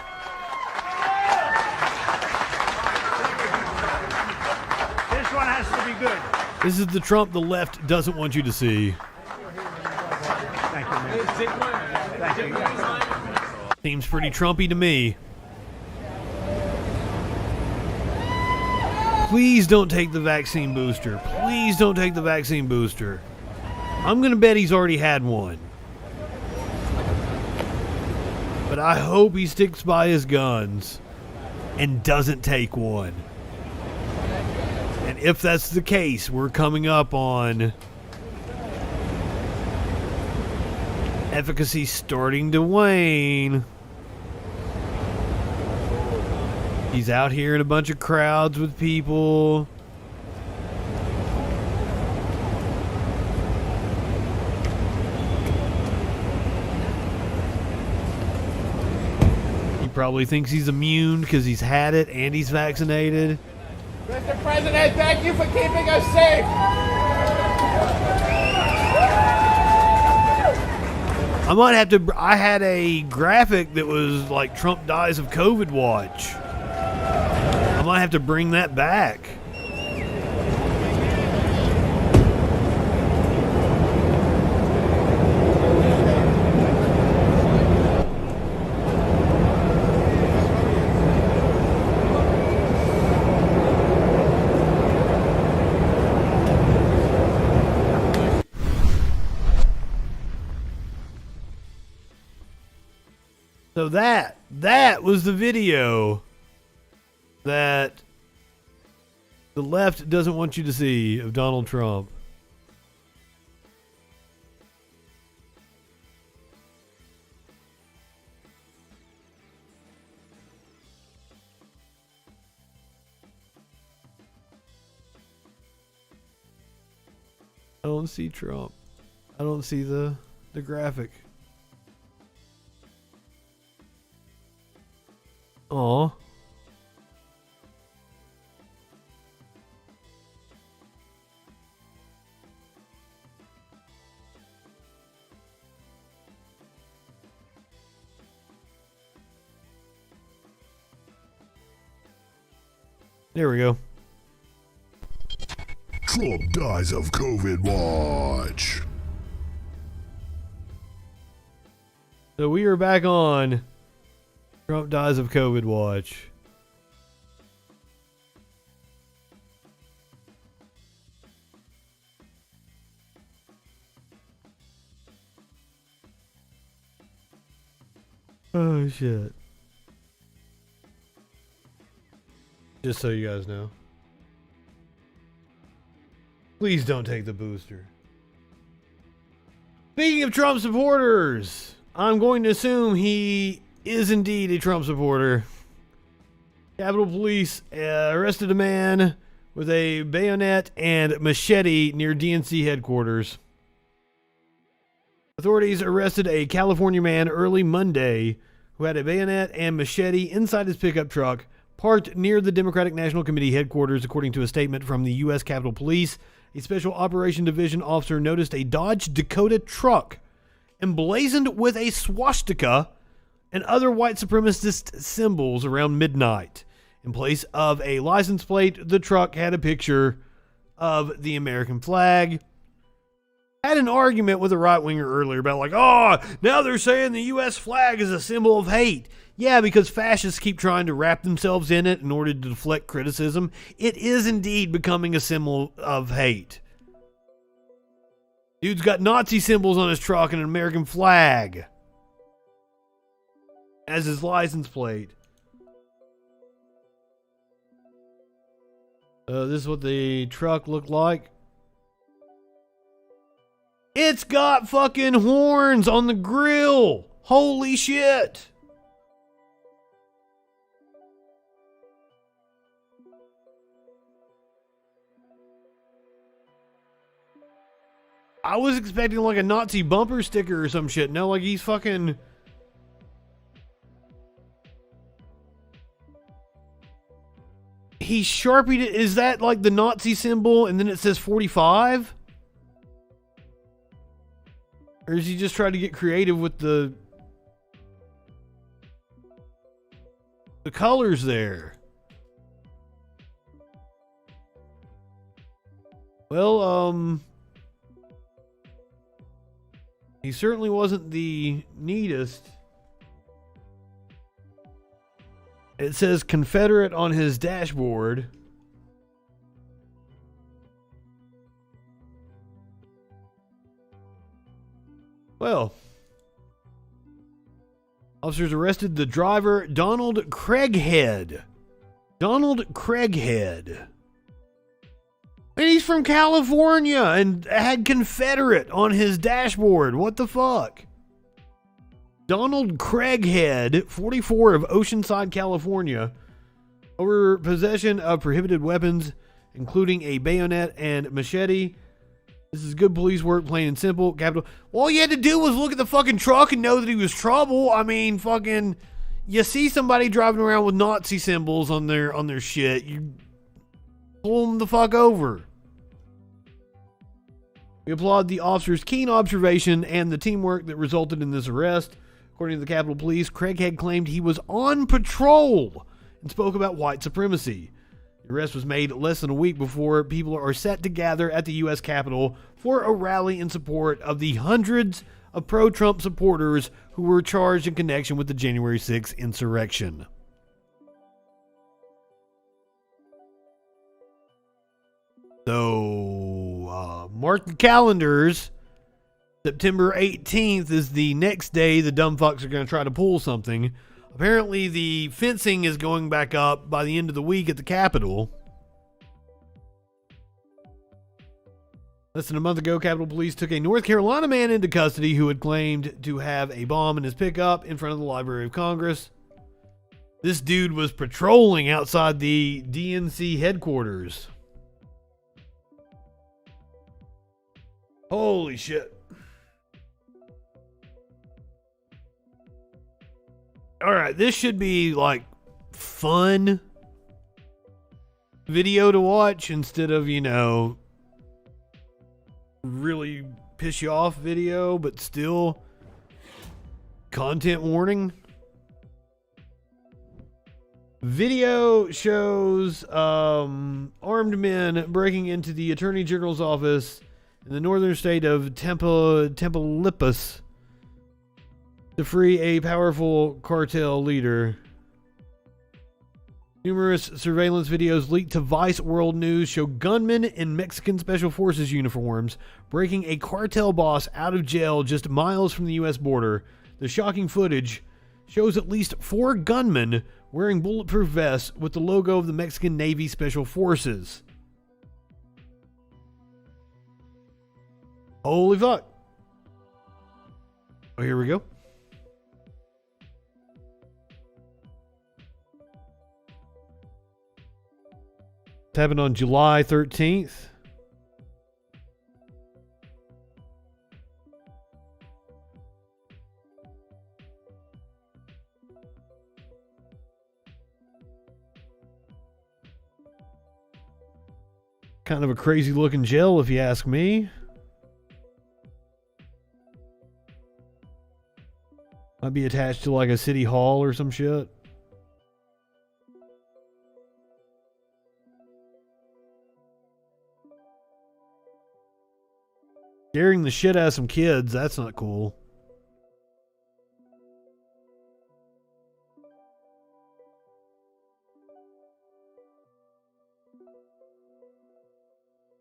one has to be good. This is the Trump the left doesn't want you to see. Thank you, man. Thank you. Seems pretty Trumpy to me. Please don't take the vaccine booster. Please don't take the vaccine booster. I'm going to bet he's already had one. But I hope he sticks by his guns and doesn't take one. And if that's the case, we're coming up on efficacy starting to wane. He's out here in a bunch of crowds with people. He probably thinks he's immune because he's had it and he's vaccinated. Mr. President, thank you for keeping us safe. I had a graphic that was like Trump dies of COVID watch. I might have to bring that back. So that was the video that the left doesn't want you to see of Donald Trump. I don't see Trump. I don't see the graphic. Aw. There we go. Trump dies of COVID watch. So we are back on Trump dies of COVID watch. Oh shit. Just so you guys know. Please don't take the booster. Speaking of Trump supporters, I'm going to assume he is indeed a Trump supporter. Capitol Police arrested a man with a bayonet and machete near DNC headquarters. Authorities arrested a California man early Monday who had a bayonet and machete inside his pickup truck parked near the Democratic National Committee headquarters, according to a statement from the U.S. Capitol Police. A Special Operation Division officer noticed a Dodge Dakota truck emblazoned with a swastika and other white supremacist symbols around midnight. In place of a license plate, the truck had a picture of the American flag. Had an argument with a right-winger earlier about now they're saying the U.S. flag is a symbol of hate. Yeah, because fascists keep trying to wrap themselves in it in order to deflect criticism. It is indeed becoming a symbol of hate. Dude's got Nazi symbols on his truck and an American flag as his license plate. This is what the truck looked like. It's got fucking horns on the grill. Holy shit. I was expecting like a Nazi bumper sticker or some shit. No, like he's fucking... He Sharpied it. Is that like the Nazi symbol and then it says 45? Or is he just trying to get creative with the colors there? Well, he certainly wasn't the neatest. It says Confederate on his dashboard. Well, officers arrested the driver, Donald Craighead. Donald Craighead. And he's from California and had Confederate on his dashboard. What the fuck? Donald Craighead, 44, of Oceanside, California, over possession of prohibited weapons, including a bayonet and machete. This is good police work, plain and simple. Capitol. All you had to do was look at the fucking truck and know that he was trouble. I mean, fucking, you see somebody driving around with Nazi symbols on their shit, you pull them the fuck over. We applaud the officer's keen observation and the teamwork that resulted in this arrest. According to the Capitol Police, Craighead claimed he was on patrol and spoke about white supremacy. The arrest was made less than a week before people are set to gather at the U.S. Capitol for a rally in support of the hundreds of pro-Trump supporters who were charged in connection with the January 6th insurrection. So, mark the calendars. September 18th is the next day the dumb fucks are going to try to pull something. Apparently, the fencing is going back up by the end of the week at the Capitol. Less than a month ago, Capitol Police took a North Carolina man into custody who had claimed to have a bomb in his pickup in front of the Library of Congress. This dude was patrolling outside the DNC headquarters. Holy shit. All right, this should be like fun video to watch instead of, really piss you off video, but still content warning. Video shows armed men breaking into the Attorney General's office in the northern state of Tamaulipas to free a powerful cartel leader. Numerous surveillance videos leaked to Vice World News show gunmen in Mexican Special Forces uniforms breaking a cartel boss out of jail just miles from the U.S. border. The shocking footage shows at least 4 gunmen wearing bulletproof vests with the logo of the Mexican Navy Special Forces. Holy fuck. Oh, here we go. It happened on July 13th. Kind of a crazy looking jail, if you ask me. Might be attached to like a city hall or some shit. Scaring the shit out of some kids, that's not cool.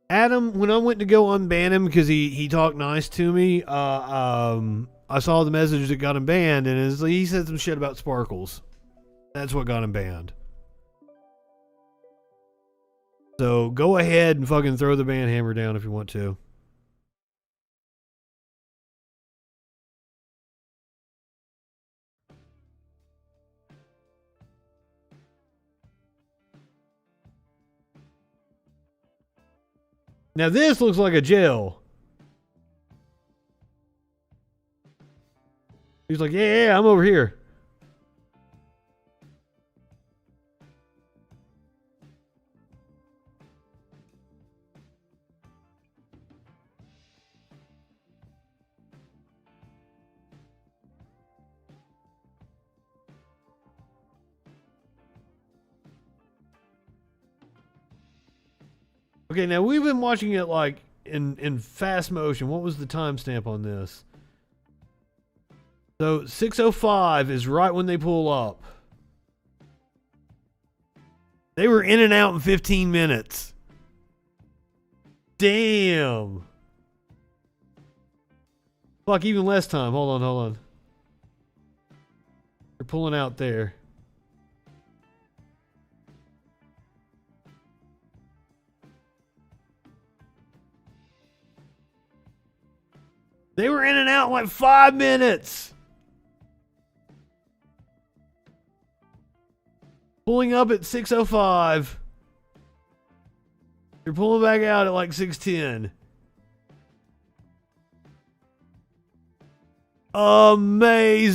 Adam, when I went to go unban him because he talked nice to me, I saw the message that got him banned, and he said some shit about sparkles. That's what got him banned. So go ahead and fucking throw the ban hammer down if you want to. Now this looks like a jail. He's like, yeah, I'm over here. Okay, now we've been watching it like in fast motion. What was the timestamp on this? So 6:05 is right when they pull up. They were in and out in 15 minutes. Damn. Fuck, even less time. Hold on. They're pulling out there. They were in and out in like 5 minutes. Pulling up at 6:05. You're pulling back out at like 6:10. Amazing.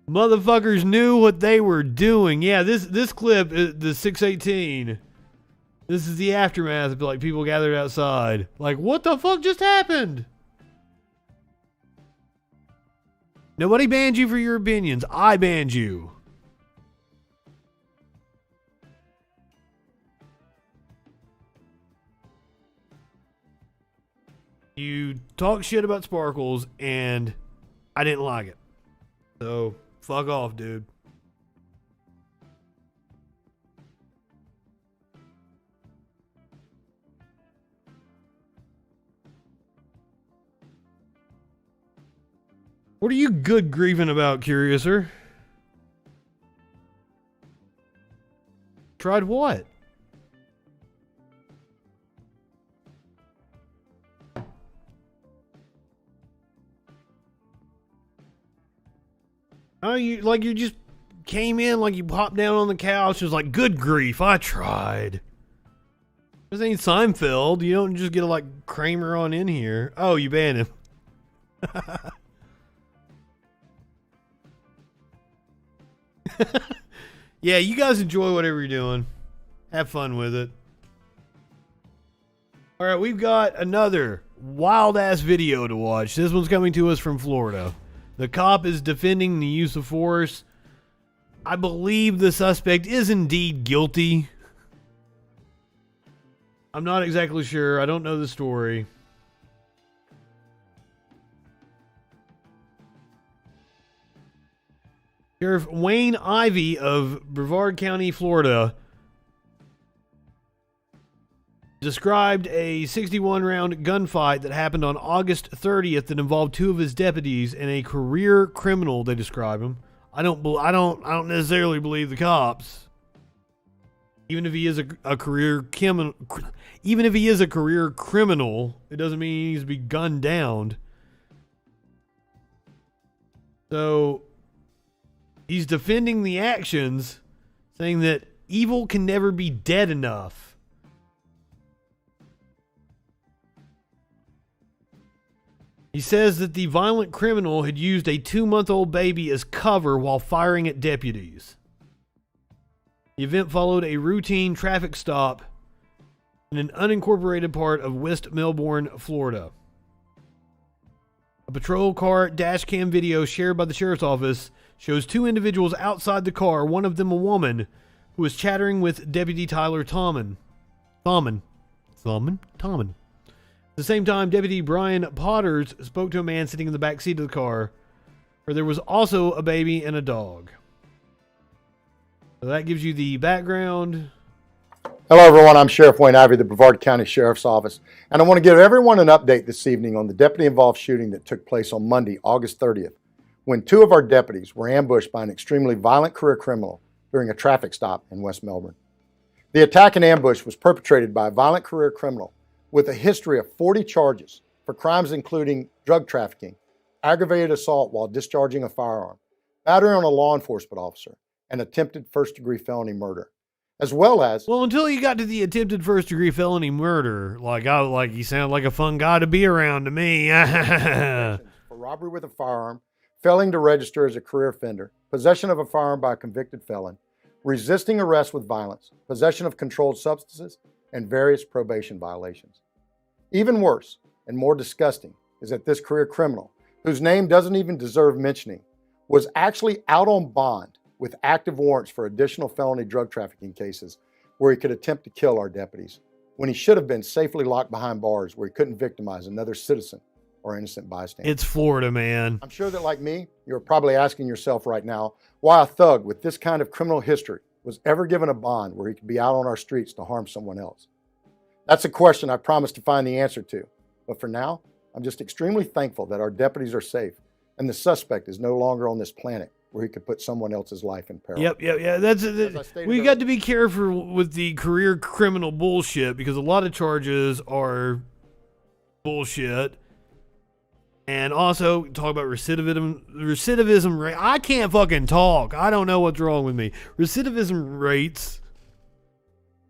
Motherfuckers knew what they were doing. Yeah, this clip, the 6:18. This is the aftermath of like people gathered outside. Like, what the fuck just happened? Nobody banned you for your opinions. I banned you. You talk shit about Sparkles, and I didn't like it. So, fuck off, dude. What are you good grieving about, Curiouser? Tried what? Oh, you're just came in like you popped down on the couch. It was like, good grief, I tried. This ain't Seinfeld. You don't just get to like Kramer on in here. Oh, you banned him. Yeah, you guys enjoy whatever you're doing. Have fun with it. All right, we've got another wild-ass video to watch. This one's coming to us from Florida. The cop is defending the use of force. I believe the suspect is indeed guilty. I'm not exactly sure. I don't know the story. Sheriff Wayne Ivey of Brevard County, Florida, described a 61-round gunfight that happened on August 30th that involved two of his deputies and a career criminal. They describe him. I don't necessarily believe the cops. Even if he is a career criminal, it doesn't mean he needs to be gunned down. So he's defending the actions, saying that evil can never be dead enough. He says that the violent criminal had used a 2-month-old baby as cover while firing at deputies. The event followed a routine traffic stop in an unincorporated part of West Melbourne, Florida. A patrol car dash cam video shared by the sheriff's office shows two individuals outside the car, one of them a woman, who was chattering with Deputy Tyler Tommen. At the same time, Deputy Brian Potters spoke to a man sitting in the back seat of the car, where there was also a baby and a dog. So that gives you the background. Hello, everyone. I'm Sheriff Wayne Ivey, the Brevard County Sheriff's Office, and I want to give everyone an update this evening on the deputy-involved shooting that took place on Monday, August 30th, when two of our deputies were ambushed by an extremely violent career criminal during a traffic stop in West Melbourne. The attack and ambush was perpetrated by a violent career criminal with a history of 40 charges for crimes including drug trafficking, aggravated assault while discharging a firearm, battery on a law enforcement officer, and attempted first-degree felony murder, as well as... Well, until you got to the attempted first-degree felony murder, you sound like a fun guy to be around to me. For robbery with a firearm, failing to register as a career offender, possession of a firearm by a convicted felon, resisting arrest with violence, possession of controlled substances, and various probation violations. Even worse and more disgusting is that this career criminal, whose name doesn't even deserve mentioning, was actually out on bond with active warrants for additional felony drug trafficking cases where he could attempt to kill our deputies, when he should have been safely locked behind bars where he couldn't victimize another citizen or innocent bystander. It's Florida, man. I'm sure that, like me, you're probably asking yourself right now why a thug with this kind of criminal history was ever given a bond where he could be out on our streets to harm someone else. That's a question I promise to find the answer to. But for now, I'm just extremely thankful that our deputies are safe and the suspect is no longer on this planet where he could put someone else's life in peril. Yep. We got to be careful with the career criminal bullshit because a lot of charges are bullshit. And also, talk about recidivism rate. I can't fucking talk. I don't know what's wrong with me. Recidivism rates,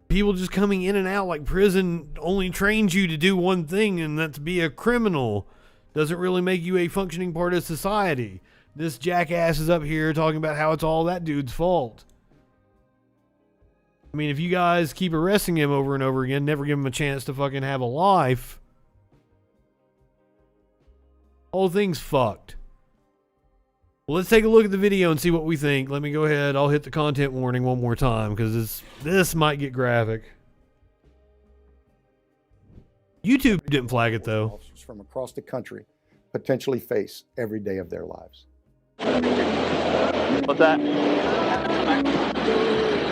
people just coming in and out like prison only trains you to do one thing, and that's be a criminal. Doesn't really make you a functioning part of society. This jackass is up here talking about how it's all that dude's fault. I mean, if you guys keep arresting him over and over again, never give him a chance to fucking have a life, whole thing's fucked. Well, let's take a look at the video and see what we think. Let me go ahead. I'll hit the content warning one more time because this might get graphic. YouTube didn't flag it, though. Officers from across the country potentially face every day of their lives. What's that?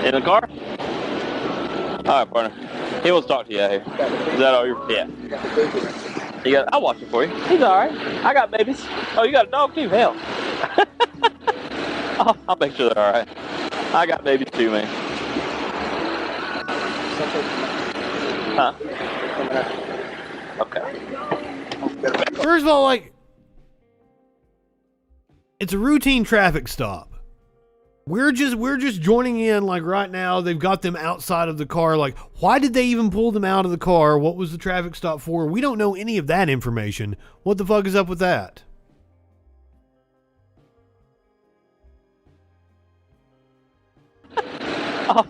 In the car? All right, partner. He wants to talk to you out here. Is that all you're... Yeah. I'll watch it for you. He's all right. I got babies. Oh, you got a dog too? Hell. I'll make sure they're all right. I got babies too, man. Huh? Okay. First of all, it's a routine traffic stop. We're just joining in, like, right now. They've got them outside of the car. Like, why did they even pull them out of the car? What was the traffic stop for? We don't know any of that information. What the fuck is up with that?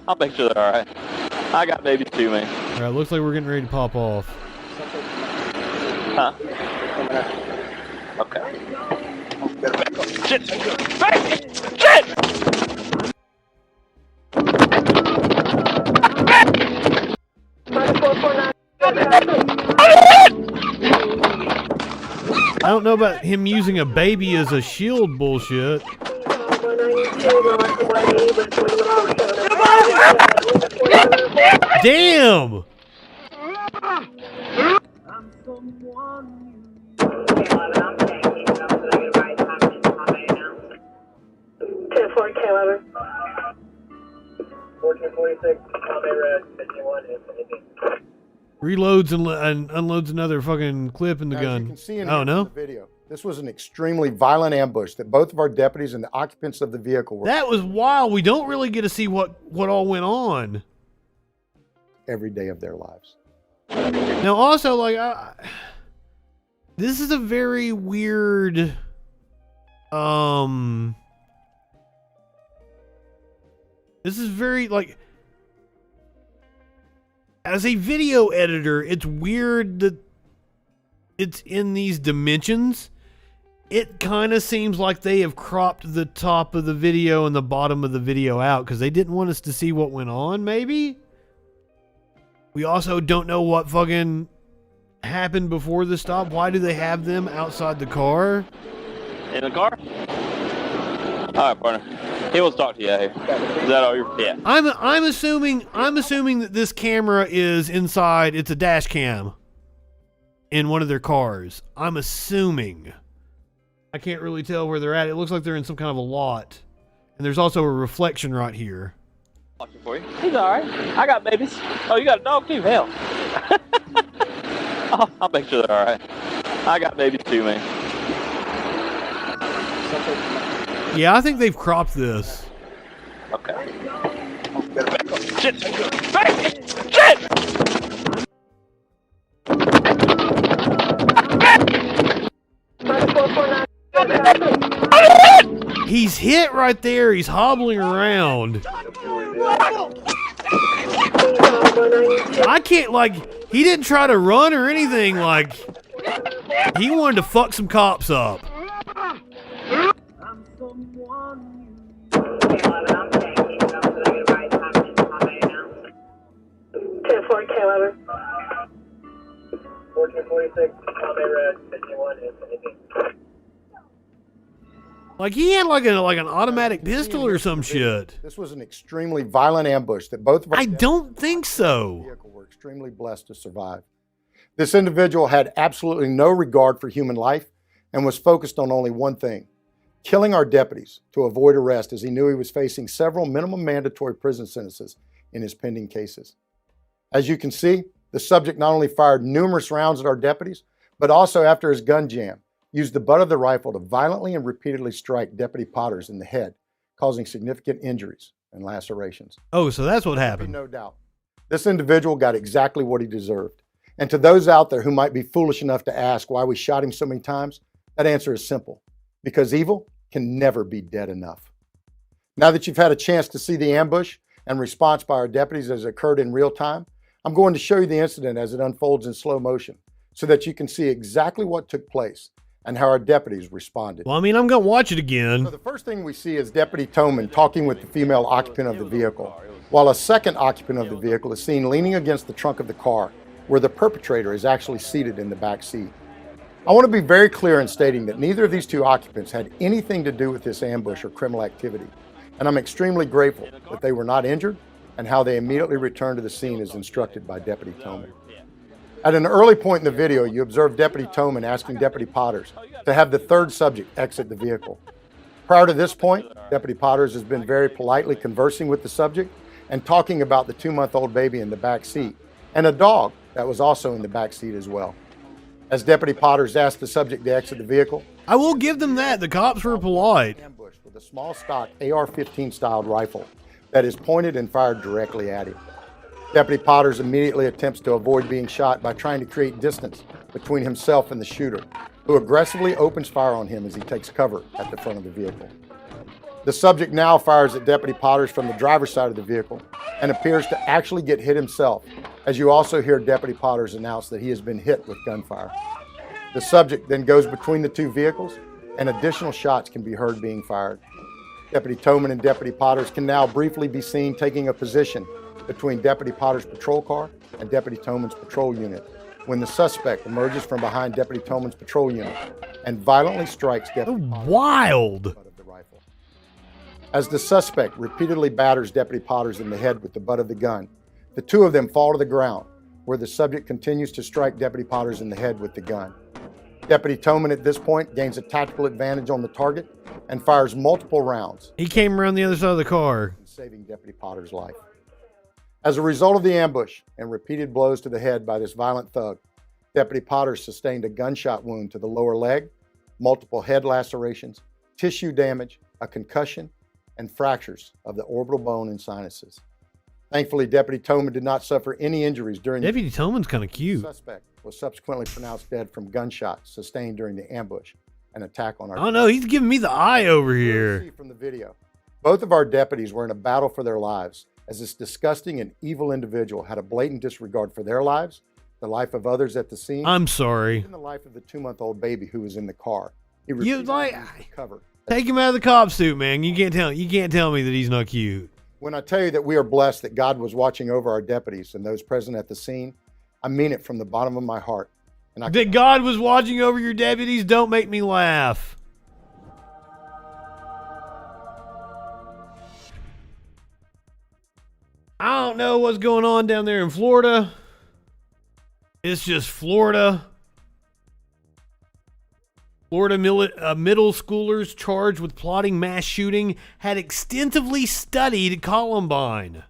I'll make sure they're all right. I got babies too, man. All right, looks like we're getting ready to pop off. Huh? Okay. Shit! Shit! I don't know about him using a baby as a shield bullshit. Damn! Reloads and unloads another fucking clip in the As gun. you can see in Oh here no! from the video, this was an extremely violent ambush that both of our deputies and the occupants of the vehicle were That was wild. We don't really get to see what all went on every day of their lives. Now, also, like, this is a very weird, this is very, like, as a video editor, it's weird that it's in these dimensions. It kind of seems like they have cropped the top of the video and the bottom of the video out because they didn't want us to see what went on, maybe? We also don't know what fucking happened before the stop. Why do they have them outside the car? In the car? All right, partner. He wants to talk to you out here. Is that all you're? Yeah. I'm assuming that this camera is inside. It's a dash cam in one of their cars. I'm assuming. I can't really tell where they're at. It looks like they're in some kind of a lot, and there's also a reflection right here. Watching for you. He's all right. I got babies. Oh, you got a dog too? Hell. I'll make sure they're all right. I got babies too, man. Yeah, I think they've cropped this. Okay. Shit! Shit! He's hit right there. He's hobbling around. I can't, like, he didn't try to run or anything. Like, he wanted to fuck some cops up. Like, he had like an automatic pistol or some shit. This was an extremely violent ambush that both of our I don't think so. were extremely blessed to survive. This individual had absolutely no regard for human life and was focused on only one thing: killing our deputies to avoid arrest, as he knew he was facing several minimum mandatory prison sentences in his pending cases. As you can see, the subject not only fired numerous rounds at our deputies, but also, after his gun jam, used the butt of the rifle to violently and repeatedly strike Deputy Potters in the head, causing significant injuries and lacerations. Oh, so that's what happened. No doubt. This individual got exactly what he deserved. And to those out there who might be foolish enough to ask why we shot him so many times, that answer is simple: because evil can never be dead enough. Now that you've had a chance to see the ambush and response by our deputies as it occurred in real time, I'm going to show you the incident as it unfolds in slow motion so that you can see exactly what took place and how our deputies responded. Well, I mean, I'm going to watch it again. So the first thing we see is Deputy Toman talking with the female occupant of the vehicle, while a second occupant of the vehicle is seen leaning against the trunk of the car, where the perpetrator is actually seated in the back seat. I want to be very clear in stating that neither of these two occupants had anything to do with this ambush or criminal activity, and I'm extremely grateful that they were not injured and how they immediately returned to the scene as instructed by Deputy Toman. At an early point in the video, you observe Deputy Toman asking Deputy Potters to have the third subject exit the vehicle. Prior to this point, Deputy Potters has been very politely conversing with the subject and talking about the 2-month-old baby in the back seat and a dog that was also in the back seat as well. As Deputy Potters asked the subject to exit the vehicle, I will give them that. The cops were polite. ambushed with a small stock AR-15 styled rifle that is pointed and fired directly at him. Deputy Potters immediately attempts to avoid being shot by trying to create distance between himself and the shooter, who aggressively opens fire on him as he takes cover at the front of the vehicle. The subject now fires at Deputy Potters from the driver's side of the vehicle and appears to actually get hit himself, as you also hear Deputy Potters announce that he has been hit with gunfire. The subject then goes between the two vehicles, and additional shots can be heard being fired. Deputy Toman and Deputy Potters can now briefly be seen taking a position between Deputy Potters' patrol car and Deputy Toman's patrol unit when the suspect emerges from behind Deputy Toman's patrol unit and violently strikes Deputy Potters. Wild! As the suspect repeatedly batters Deputy Potters in the head with the butt of the gun, the two of them fall to the ground, where the subject continues to strike Deputy Potters in the head with the gun. Deputy Toman at this point gains a tactical advantage on the target and fires multiple rounds. He came around the other side of the car, saving Deputy Potters' life. As a result of the ambush and repeated blows to the head by this violent thug, Deputy Potters sustained a gunshot wound to the lower leg, multiple head lacerations, tissue damage, a concussion, and fractures of the orbital bone and sinuses. Thankfully, Deputy Toman did not suffer any injuries during Deputy Toman's kind of cute. The suspect was subsequently pronounced dead from gunshots sustained during the ambush and attack on our... Oh no, he's giving me the eye over here. From the video, both of our deputies were in a battle for their lives, as this disgusting and evil individual had a blatant disregard for their lives, the life of others at the scene. I'm sorry. Even the life of the 2-month-old baby who was in the car. He You like cover. Take him out of the cop suit, man. You can't tell me that he's not cute. When I tell you that we are blessed that God was watching over our deputies and those present at the scene, I mean it from the bottom of my heart. And That God was watching over your deputies, don't make me laugh. I don't know what's going on down there in Florida. It's just Florida. Florida middle schoolers charged with plotting mass shooting had extensively studied Columbine.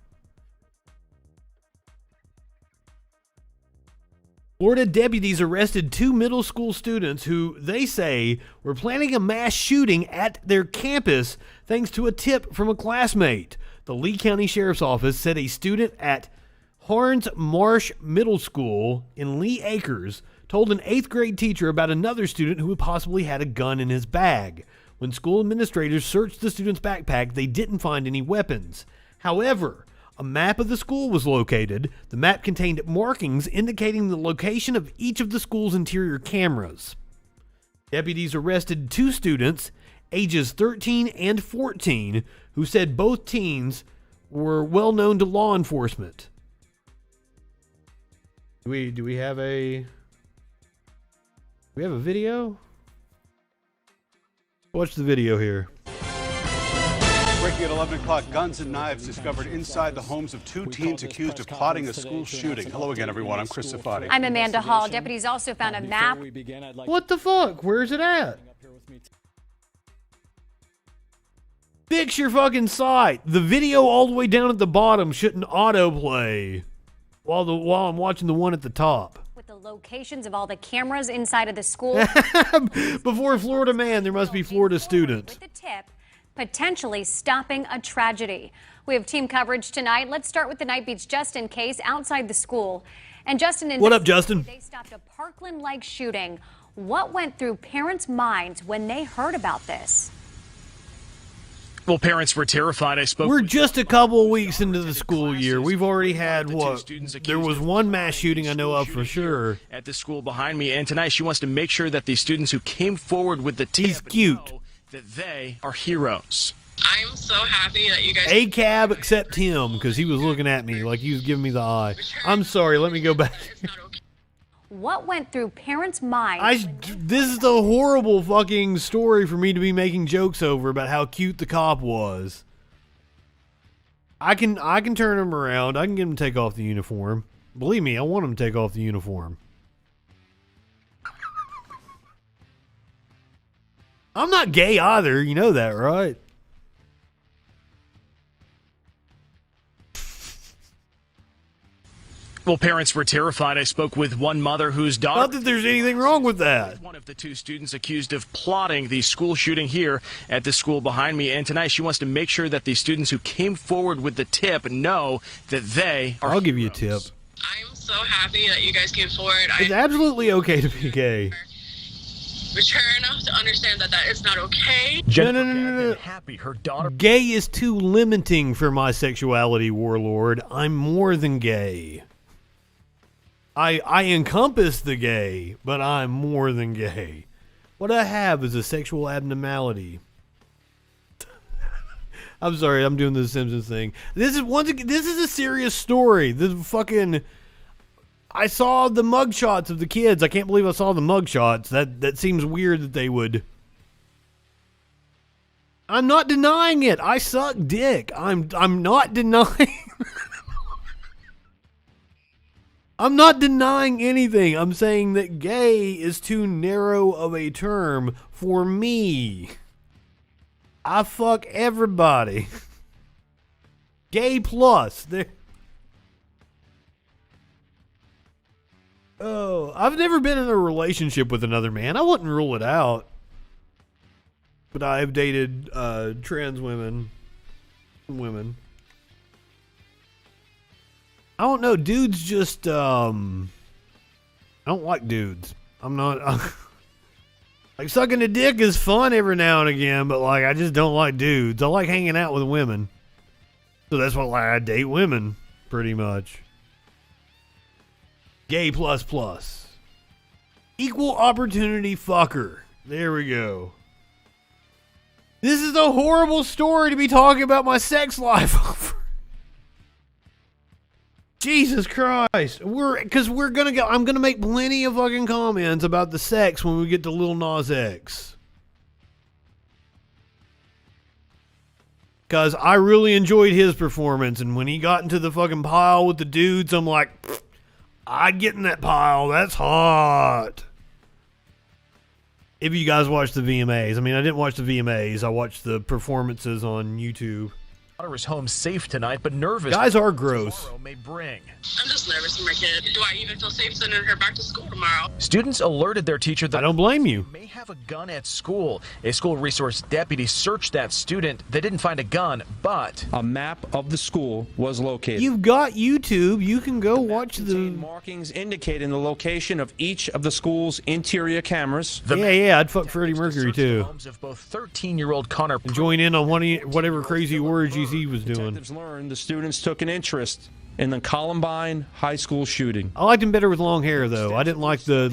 Florida deputies arrested 2 middle school students who, they say, were planning a mass shooting at their campus thanks to a tip from a classmate. The Lee County Sheriff's Office said a student at Harns Marsh Middle School in Lee Acres told an 8th grade teacher about another student who possibly had a gun in his bag. When school administrators searched the student's backpack, they didn't find any weapons. However, a map of the school was located. The map contained markings indicating the location of each of the school's interior cameras. Deputies arrested 2 students, ages 13 and 14, who said both teens were well known to law enforcement. Do we have a video? Watch the video here. Breaking at 11 o'clock, guns and knives discovered inside the homes of 2 teens accused of plotting a school shooting. Hello again, everyone. I'm Chris Safadi. I'm Amanda Hall. Deputies also found a map. What the fuck? Where's it at? Fix your fucking site. The video all the way down at the bottom shouldn't autoplay while I'm watching the one at the top. With the locations of all the cameras inside of the school. Before Florida man, there must be Florida student. With the tip, potentially stopping a tragedy. We have team coverage tonight. Let's start with the Night Beats Justin case outside the school. And Justin, what up, Justin? They stopped a Parkland-like shooting. What went through parents' minds when they heard about this? Well, parents were terrified. We're just a couple of weeks into the school year. We've already had what? There was one mass shooting I know of for sure. At the school behind me, and tonight she wants to make sure that the students who came forward with the tip He's cute. know that they are heroes. I'm so happy that you guys... A cab except him, because he was looking at me like he was giving me the eye. I'm sorry, let me go back. What went through parents' minds? This is the horrible fucking story for me to be making jokes over about how cute the cop was. I can turn him around. I can get him to take off the uniform. Believe me, I want him to take off the uniform. I'm not gay either. You know that, right? Well, parents were terrified. I spoke with one mother whose daughter... Not that there's anything wrong with that. One of the two students accused of plotting the school shooting here at the school behind me. And tonight she wants to make sure that the students who came forward with the tip know that they are... I'll give you a tip. I'm so happy that you guys came forward. It's absolutely okay to be gay. Mature enough to understand that it's not okay. No. Happy her daughter... Gay is too limiting for my sexuality, Warlord. I'm more than gay. I encompass the gay, but I'm more than gay. What I have is a sexual abnormality. I'm sorry, I'm doing the Simpsons thing. This is a serious story. I saw the mugshots of the kids. I can't believe I saw the mugshots. That seems weird that they would. I'm not denying it. I suck dick. I'm not denying. I'm not denying anything. I'm saying that gay is too narrow of a term for me. I fuck everybody. Gay plus. Oh, I've never been in a relationship with another man. I wouldn't rule it out. But I have dated trans women. I don't know, dudes just, I don't like dudes. I'm not, like, sucking a dick is fun every now and again, but, like, I just don't like dudes. I like hanging out with women. So that's why I date women, pretty much. Gay plus plus. Equal opportunity fucker. There we go. This is a horrible story to be talking about my sex life over. Jesus Christ. I'm gonna make plenty of fucking comments about the sex when we get to Lil Nas X. Cause I really enjoyed his performance, and when he got into the fucking pile with the dudes, I'm like, I'd get in that pile. That's hot. If you guys watch the VMAs. I mean, I didn't watch the VMAs. I watched the performances on YouTube. Daughter is home safe tonight, but nervous. Guys are gross. May bring. I'm just nervous for my kid. Do I even feel safe sending her back to school tomorrow? Students alerted their teacher that I don't blame you. May have a gun at school. A school resource deputy searched that student. They didn't find a gun, but a map of the school was located. You've got YouTube. You can go watch the markings indicating the location of each of the school's interior cameras. Yeah, I'd fuck Freddie Mercury too. Homes of both 13-year-old Connor and join in on whatever crazy orgies he was doing. Detectives learned the students took an interest in the Columbine High School shooting. I liked him better with long hair, though. I didn't like the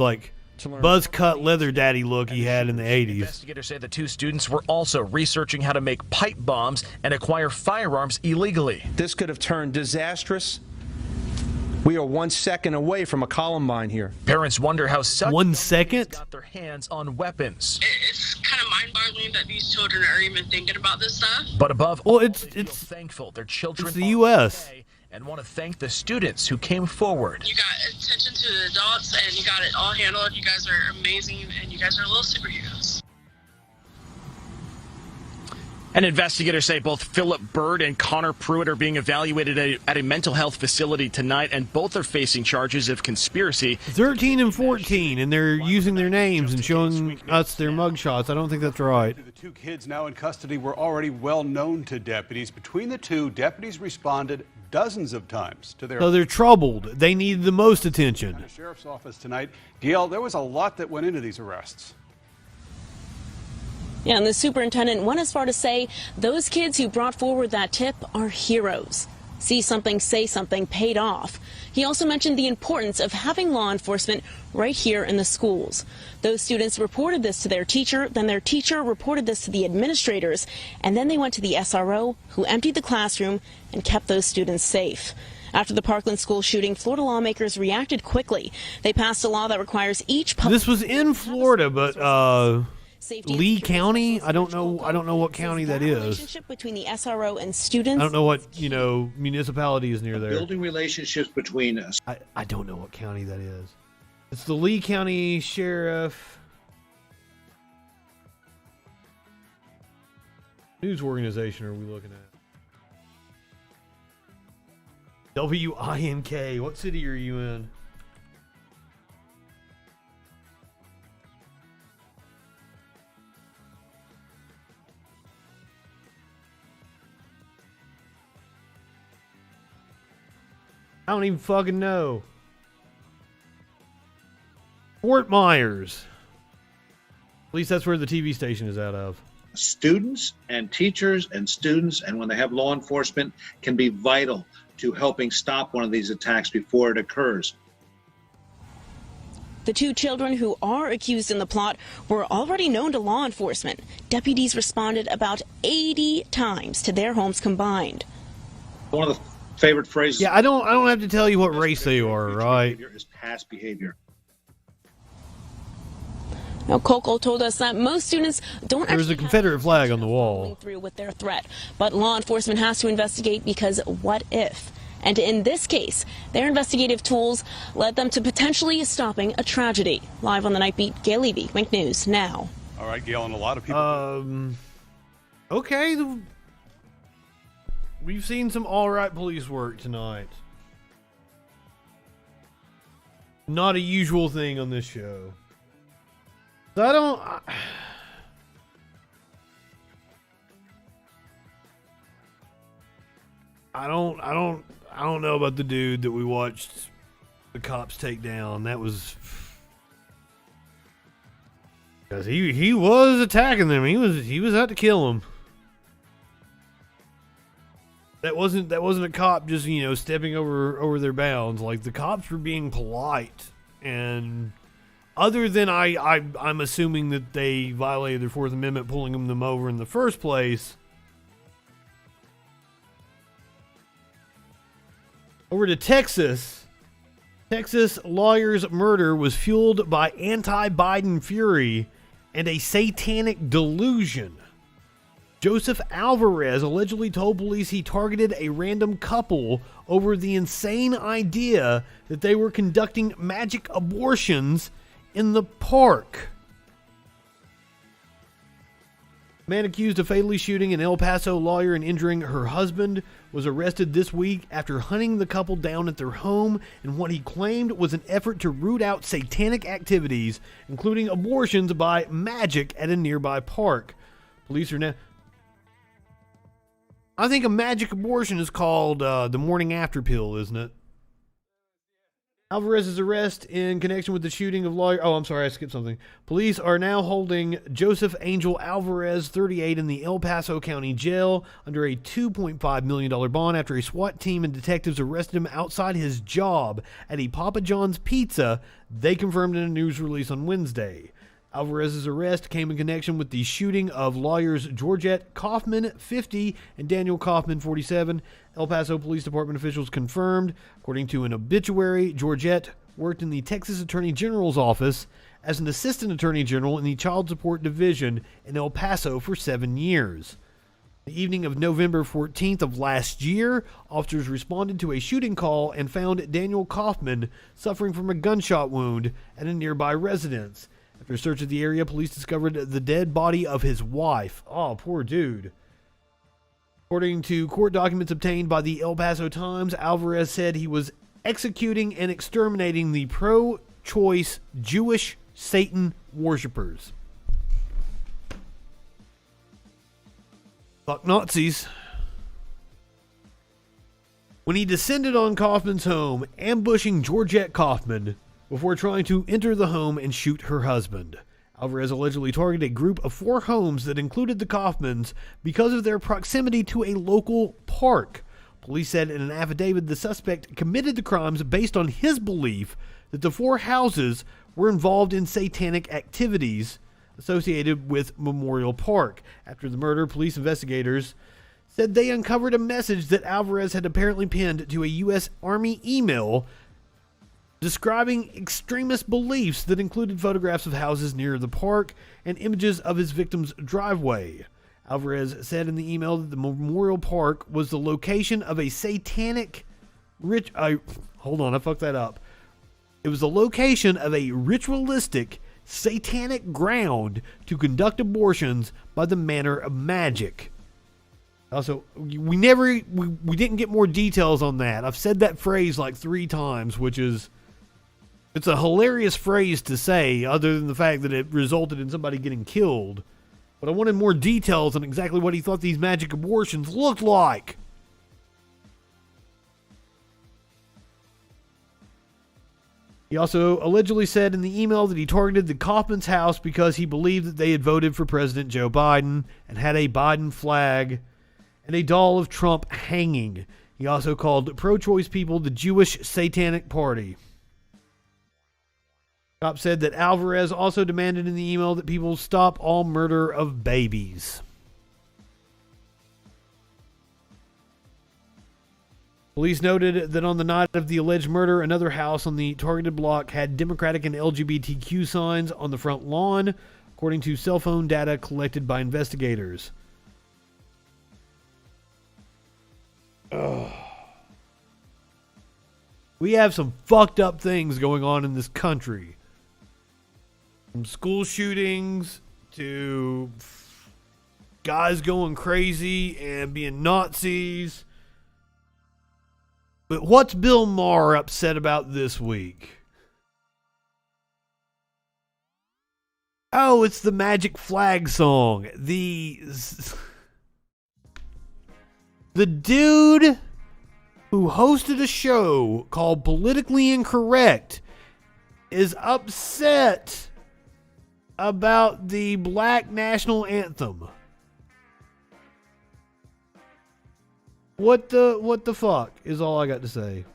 buzz cut leather daddy look he had in the 80s. Investigators say the two students were also researching how to make pipe bombs and acquire firearms illegally. This could have turned disastrous. We are 1 second away from a Columbine here. Parents wonder how such 1 second got their hands on weapons. It's kind of mind-boggling that these children are even thinking about this stuff. But above all, it's thankful their children it's the U.S. and want to thank the students who came forward. You got attention to the adults, and you got it all handled. You guys are amazing, and you guys are little superheroes. And investigators say both Philip Bird and Connor Pruitt are being evaluated at a mental health facility tonight, and both are facing charges of conspiracy. 13 and 14, and they're using their names and showing us their mugshots. I don't think that's right. The two kids now in custody were already well known to deputies. Between the two, deputies responded dozens of times to their... So they're troubled. They need the most attention. The sheriff's office tonight. DL, there was a lot that went into these arrests. Yeah, and the superintendent went as far to say those kids who brought forward that tip are heroes. See something, say something paid off. He also mentioned the importance of having law enforcement right here in the schools. Those students reported this to their teacher, then their teacher reported this to the administrators, and then they went to the SRO, who emptied the classroom and kept those students safe. After the Parkland school shooting, Florida lawmakers reacted quickly. They passed a law that requires each public... This was in Florida, but Lee County? I don't know what county that is. Relationship between the SRO and students. I don't know what, municipality is near there. Building relationships between us. I don't know what county that is. It's the Lee County Sheriff news organization are we looking at? WINK. What city are you in? I don't even fucking know. Fort Myers. At least that's where the TV station is out of. Students and teachers and students, and when they have law enforcement, can be vital to helping stop one of these attacks before it occurs. The two children who are accused in the plot were already known to law enforcement. Deputies responded about 80 times to their homes combined. One of the favorite phrases. Yeah, I don't have to tell you what race they are, right? Is past behavior. Now, Coco told us that most students don't There's a Confederate flag on the wall. Through with their threat, but law enforcement has to investigate because what if? And in this case, their investigative tools led them to potentially stopping a tragedy. Live on the Night Beat, Gail Levy, Wink News now. All right, Gail, and a lot of people. Okay. We've seen some all right police work tonight. Not a usual thing on this show. I don't know about the dude that we watched the cops take down. That was because he was attacking them. He was out to kill them. That wasn't a cop just stepping over their bounds. Like, the cops were being polite, and other than I'm assuming that they violated their Fourth Amendment, pulling them over in the first place. Over to Texas. Texas lawyer's murder was fueled by anti-Biden fury and a satanic delusion. Joseph Alvarez allegedly told police he targeted a random couple over the insane idea that they were conducting magic abortions in the park. Man accused of fatally shooting an El Paso lawyer and injuring her husband was arrested this week after hunting the couple down at their home in what he claimed was an effort to root out satanic activities, including abortions by magic at a nearby park. Police are now... I think a magic abortion is called the morning after pill, isn't it? Alvarez's arrest in connection with the shooting of lawyer... Oh, I'm sorry, I skipped something. Police are now holding Joseph Angel Alvarez, 38, in the El Paso County Jail under a $2.5 million bond after a SWAT team and detectives arrested him outside his job at a Papa John's Pizza, they confirmed in a news release on Wednesday. Alvarez's arrest came in connection with the shooting of lawyers Georgette Kaufman, 50, and Daniel Kaufman, 47. El Paso Police Department officials confirmed. According to an obituary, Georgette worked in the Texas Attorney General's office as an assistant attorney general in the Child Support Division in El Paso for 7 years. The evening of November 14th of last year, officers responded to a shooting call and found Daniel Kaufman suffering from a gunshot wound at a nearby residence. After a search of the area, police discovered the dead body of his wife. Oh, poor dude. According to court documents obtained by the El Paso Times, Alvarez said he was executing and exterminating the pro-choice Jewish Satan worshippers. Fuck Nazis. When he descended on Kaufman's home, ambushing Georgette Kaufman before trying to enter the home and shoot her husband. Alvarez allegedly targeted a group of 4 homes that included the Kaufmans because of their proximity to a local park. Police said in an affidavit the suspect committed the crimes based on his belief that the 4 houses were involved in satanic activities associated with Memorial Park. After the murder, police investigators said they uncovered a message that Alvarez had apparently pinned to a U.S. Army email describing extremist beliefs that included photographs of houses near the park and images of his victim's driveway. Alvarez said in the email that the Memorial Park was the location of a satanic hold on, I fucked that up. It was the location of a ritualistic satanic ground to conduct abortions by the manner of magic. Also, we didn't get more details on that. I've said that phrase like 3 times, which is, it's a hilarious phrase to say, other than the fact that it resulted in somebody getting killed. But I wanted more details on exactly what he thought these magic abortions looked like. He also allegedly said in the email that he targeted the Kaufman's house because he believed that they had voted for President Joe Biden and had a Biden flag and a doll of Trump hanging. He also called pro-choice people the Jewish Satanic Party. Cop said that Alvarez also demanded in the email that people stop all murder of babies. Police noted that on the night of the alleged murder, another house on the targeted block had Democratic and LGBTQ signs on the front lawn, according to cell phone data collected by investigators. Ugh. We have some fucked up things going on in this country. From school shootings to guys going crazy and being Nazis. But what's Bill Maher upset about this week? Oh, it's the Magic Flag song. The dude who hosted a show called Politically Incorrect is upset about the Black National Anthem. What the fuck is all I got to say.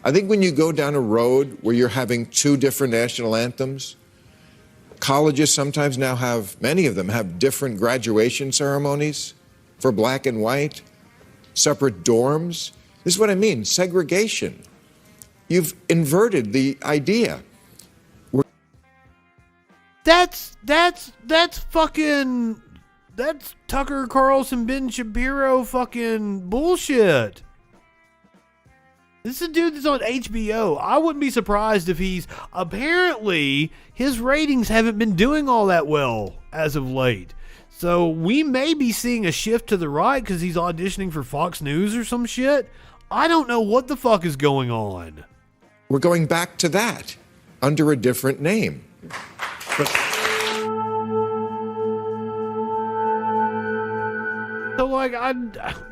I think when you go down a road where you're having 2 different national anthems, colleges sometimes now many of them have different graduation ceremonies for black and white, separate dorms. This is what I mean, segregation. You've inverted the idea. That's fucking... That's Tucker Carlson, Ben Shapiro fucking bullshit. This is a dude that's on HBO. I wouldn't be surprised if he's... Apparently, his ratings haven't been doing all that well as of late. So we may be seeing a shift to the right because he's auditioning for Fox News or some shit. I don't know what the fuck is going on. We're going back to that under a different name. But... So, like,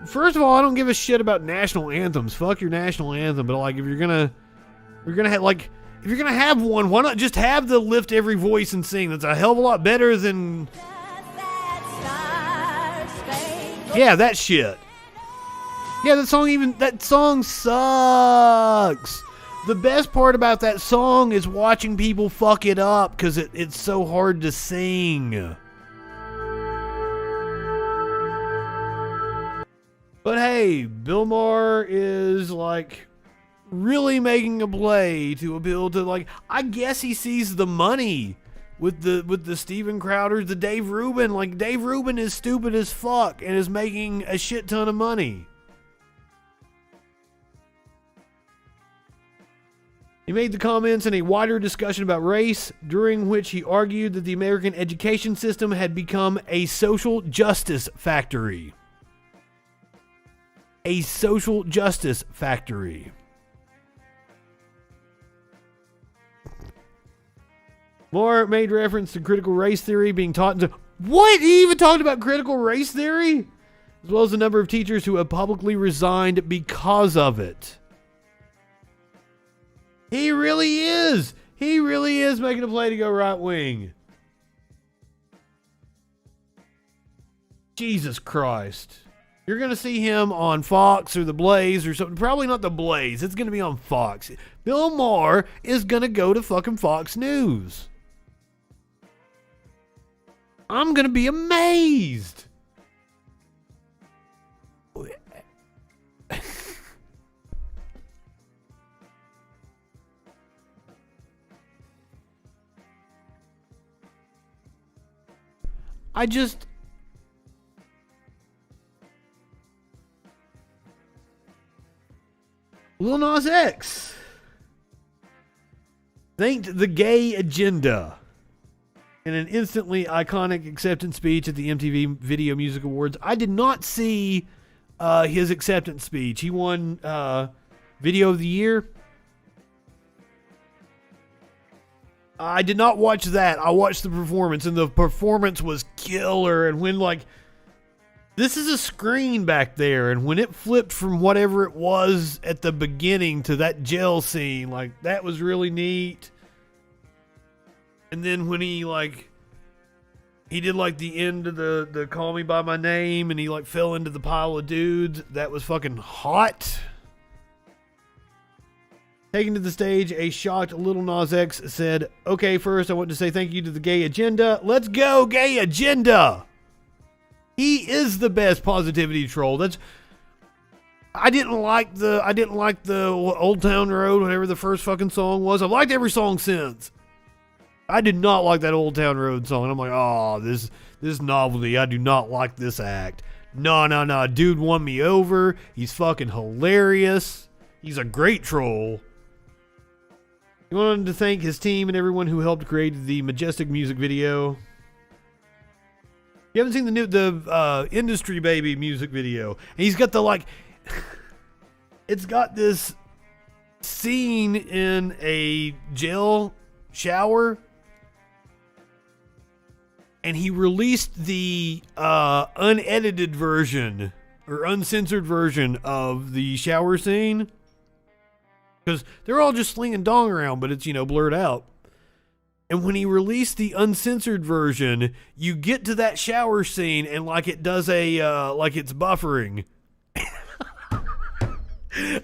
first of all, I don't give a shit about national anthems. Fuck your national anthem. But, like, if you're gonna have one, why not just have the lift every voice and sing? That's a hell of a lot better than... Yeah, that shit. Yeah, that song sucks. The best part about that song is watching people fuck it up because it's so hard to sing. But hey, Bill Maher is like really making a play to appeal to, like, I guess he sees the money with the Steven Crowder, the Dave Rubin. Like, Dave Rubin is stupid as fuck and is making a shit ton of money. He made the comments in a wider discussion about race, during which he argued that the American education system had become a social justice factory. A social justice factory. Moore made reference to critical race theory being taught in... What? He even talked about critical race theory? As well as the number of teachers who have publicly resigned because of it. He really is. He really is making a play to go right wing. Jesus Christ. You're going to see him on Fox or The Blaze or something. Probably not The Blaze. It's going to be on Fox. Bill Maher is going to go to fucking Fox News. I'm going to be amazed. I just... Lil Nas X thanked the gay agenda in an instantly iconic acceptance speech at the MTV Video Music Awards. I did not see his acceptance speech. He won Video of the Year. I did not watch that. I watched the performance, and the performance was killer. And when, like, this is a screen back there, and when it flipped from whatever it was at the beginning to that jail scene, like, that was really neat. And then when he did, like, the end of the Call Me By My Name, and he, like, fell into the pile of dudes, that was fucking hot. Taken to the stage, a shocked Lil Nas X said, "Okay, first I want to say thank you to the Gay Agenda. Let's go, Gay Agenda!" He is the best positivity troll. I didn't like the Old Town Road, whatever the first fucking song was. I've liked every song since. I did not like that Old Town Road song. And I'm like, oh, this novelty. I do not like this act. No. Dude won me over. He's fucking hilarious. He's a great troll. He wanted to thank his team and everyone who helped create the majestic music video. You haven't seen the Industry Baby music video. And he's got it's got this scene in a jail shower. And he released the unedited version or uncensored version of the shower scene. Because they're all just slinging dong around, but it's, blurred out. And when he released the uncensored version, you get to that shower scene and it does like it's buffering.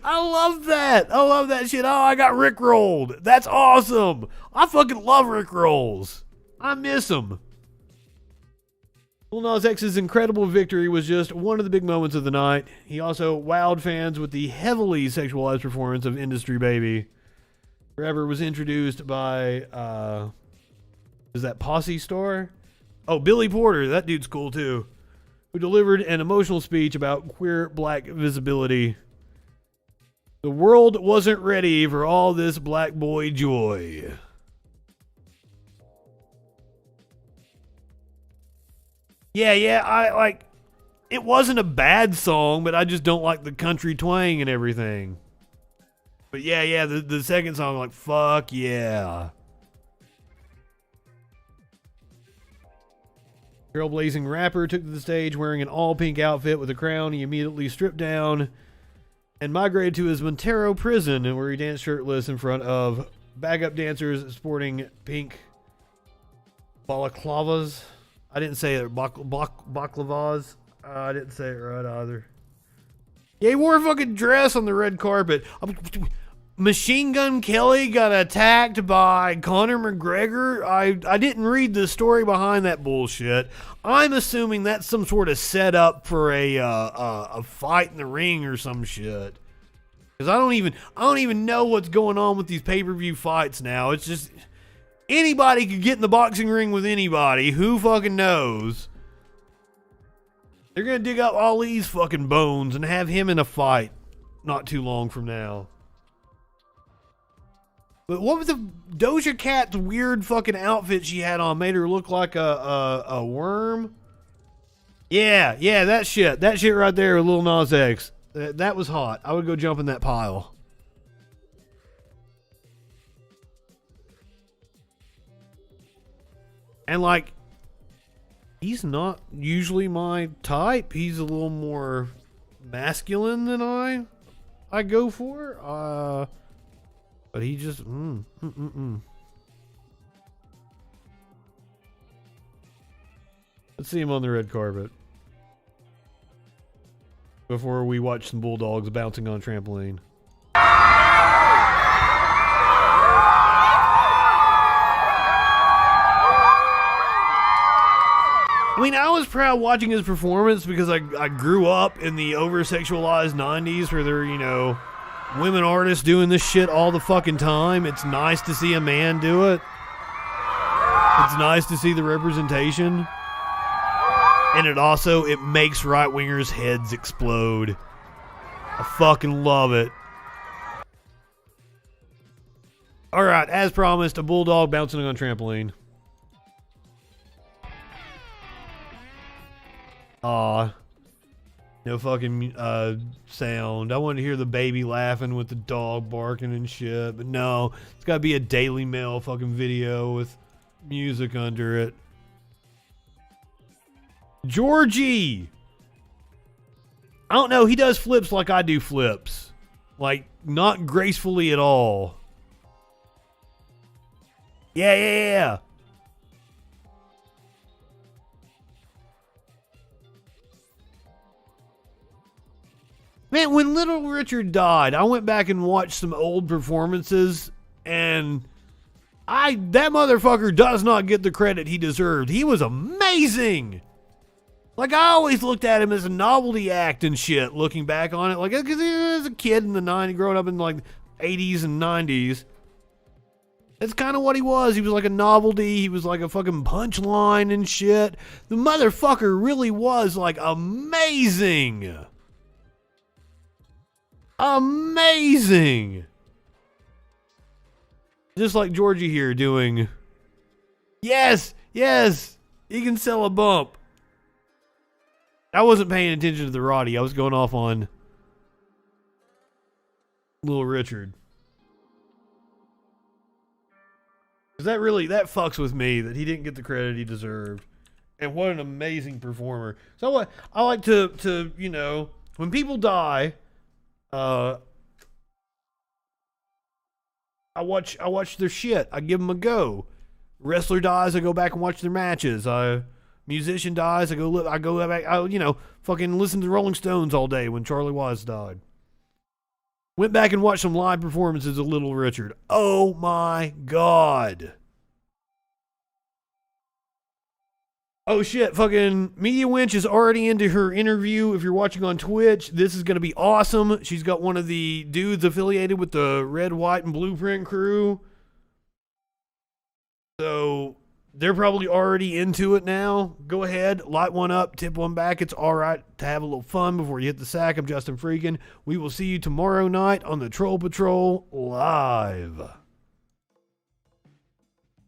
I love that. I love that shit. Oh, I got rickrolled. That's awesome. I fucking love rickrolls. I miss them. Lil Nas X's incredible victory was just one of the big moments of the night. He also wowed fans with the heavily sexualized performance of Industry Baby. Forever was introduced by, is that Posse Star? Oh, Billy Porter, that dude's cool too, who delivered an emotional speech about queer black visibility. The world wasn't ready for all this black boy joy. Yeah, it wasn't a bad song, but I just don't like the country twang and everything. But yeah, the second song, fuck yeah. Trailblazing rapper took to the stage wearing an all-pink outfit with a crown. He immediately stripped down and migrated to his Montero prison, where he danced shirtless in front of backup dancers sporting pink balaclavas. I didn't say it. Baklavas. I didn't say it right either. Yeah, he wore a fucking dress on the red carpet. Machine Gun Kelly got attacked by Conor McGregor. I didn't read the story behind that bullshit. I'm assuming that's some sort of setup for a fight in the ring or some shit. Because I don't even know what's going on with these pay-per-view fights now. It's just anybody could get in the boxing ring with anybody. Who fucking knows? They're going to dig up Ali's fucking bones and have him in a fight not too long from now. But what was the Doja Cat's weird fucking outfit she had on? Made her look like a worm? Yeah, that shit. That shit right there with Lil Nas X. That was hot. I would go jump in that pile. And he's not usually my type. He's a little more masculine than I go for. But he just Let's see him on the red carpet before we watch some bulldogs bouncing on a trampoline. I mean, I was proud watching his performance because I grew up in the over-sexualized 90s where there are, women artists doing this shit all the fucking time. It's nice to see a man do it. It's nice to see the representation. And it makes right-wingers' heads explode. I fucking love it. Alright, as promised, a bulldog bouncing on a trampoline. Aw. No fucking sound. I wanted to hear the baby laughing with the dog barking and shit. But no, it's got to be a Daily Mail fucking video with music under it. Georgie! I don't know. He does flips like I do flips. Like, not gracefully at all. Yeah. Man, when Little Richard died, I went back and watched some old performances, and that motherfucker does not get the credit he deserved. He was amazing. Like, I always looked at him as a novelty act and shit, looking back on it. Like, because he was a kid in the 90s, growing up in, like, 80s and 90s. That's kind of what he was. He was like a novelty. He was like a fucking punchline and shit. The motherfucker really was, like, amazing. Amazing. Just like Georgie here doing, yes, he can sell a bump. I wasn't paying attention to the Roddy. I was going off on Little Richard. Because that fucks with me that he didn't get the credit he deserved. And what an amazing performer. So I like to you know, when people die, I watch their shit. I give them a go. Wrestler dies, I go back and watch their matches. Musician dies, I go back. Fucking listen to the Rolling Stones all day when Charlie Watts died. Went back and watched some live performances of Little Richard. Oh my God. Oh shit, fucking Media Winch is already into her interview. If you're watching on Twitch, this is going to be awesome. She's got one of the dudes affiliated with the Red, White, and Blueprint crew. So they're probably already into it now. Go ahead, light one up, tip one back. It's all right to have a little fun before you hit the sack. I'm Justin Freakin. We will see you tomorrow night on the Troll Patrol Live.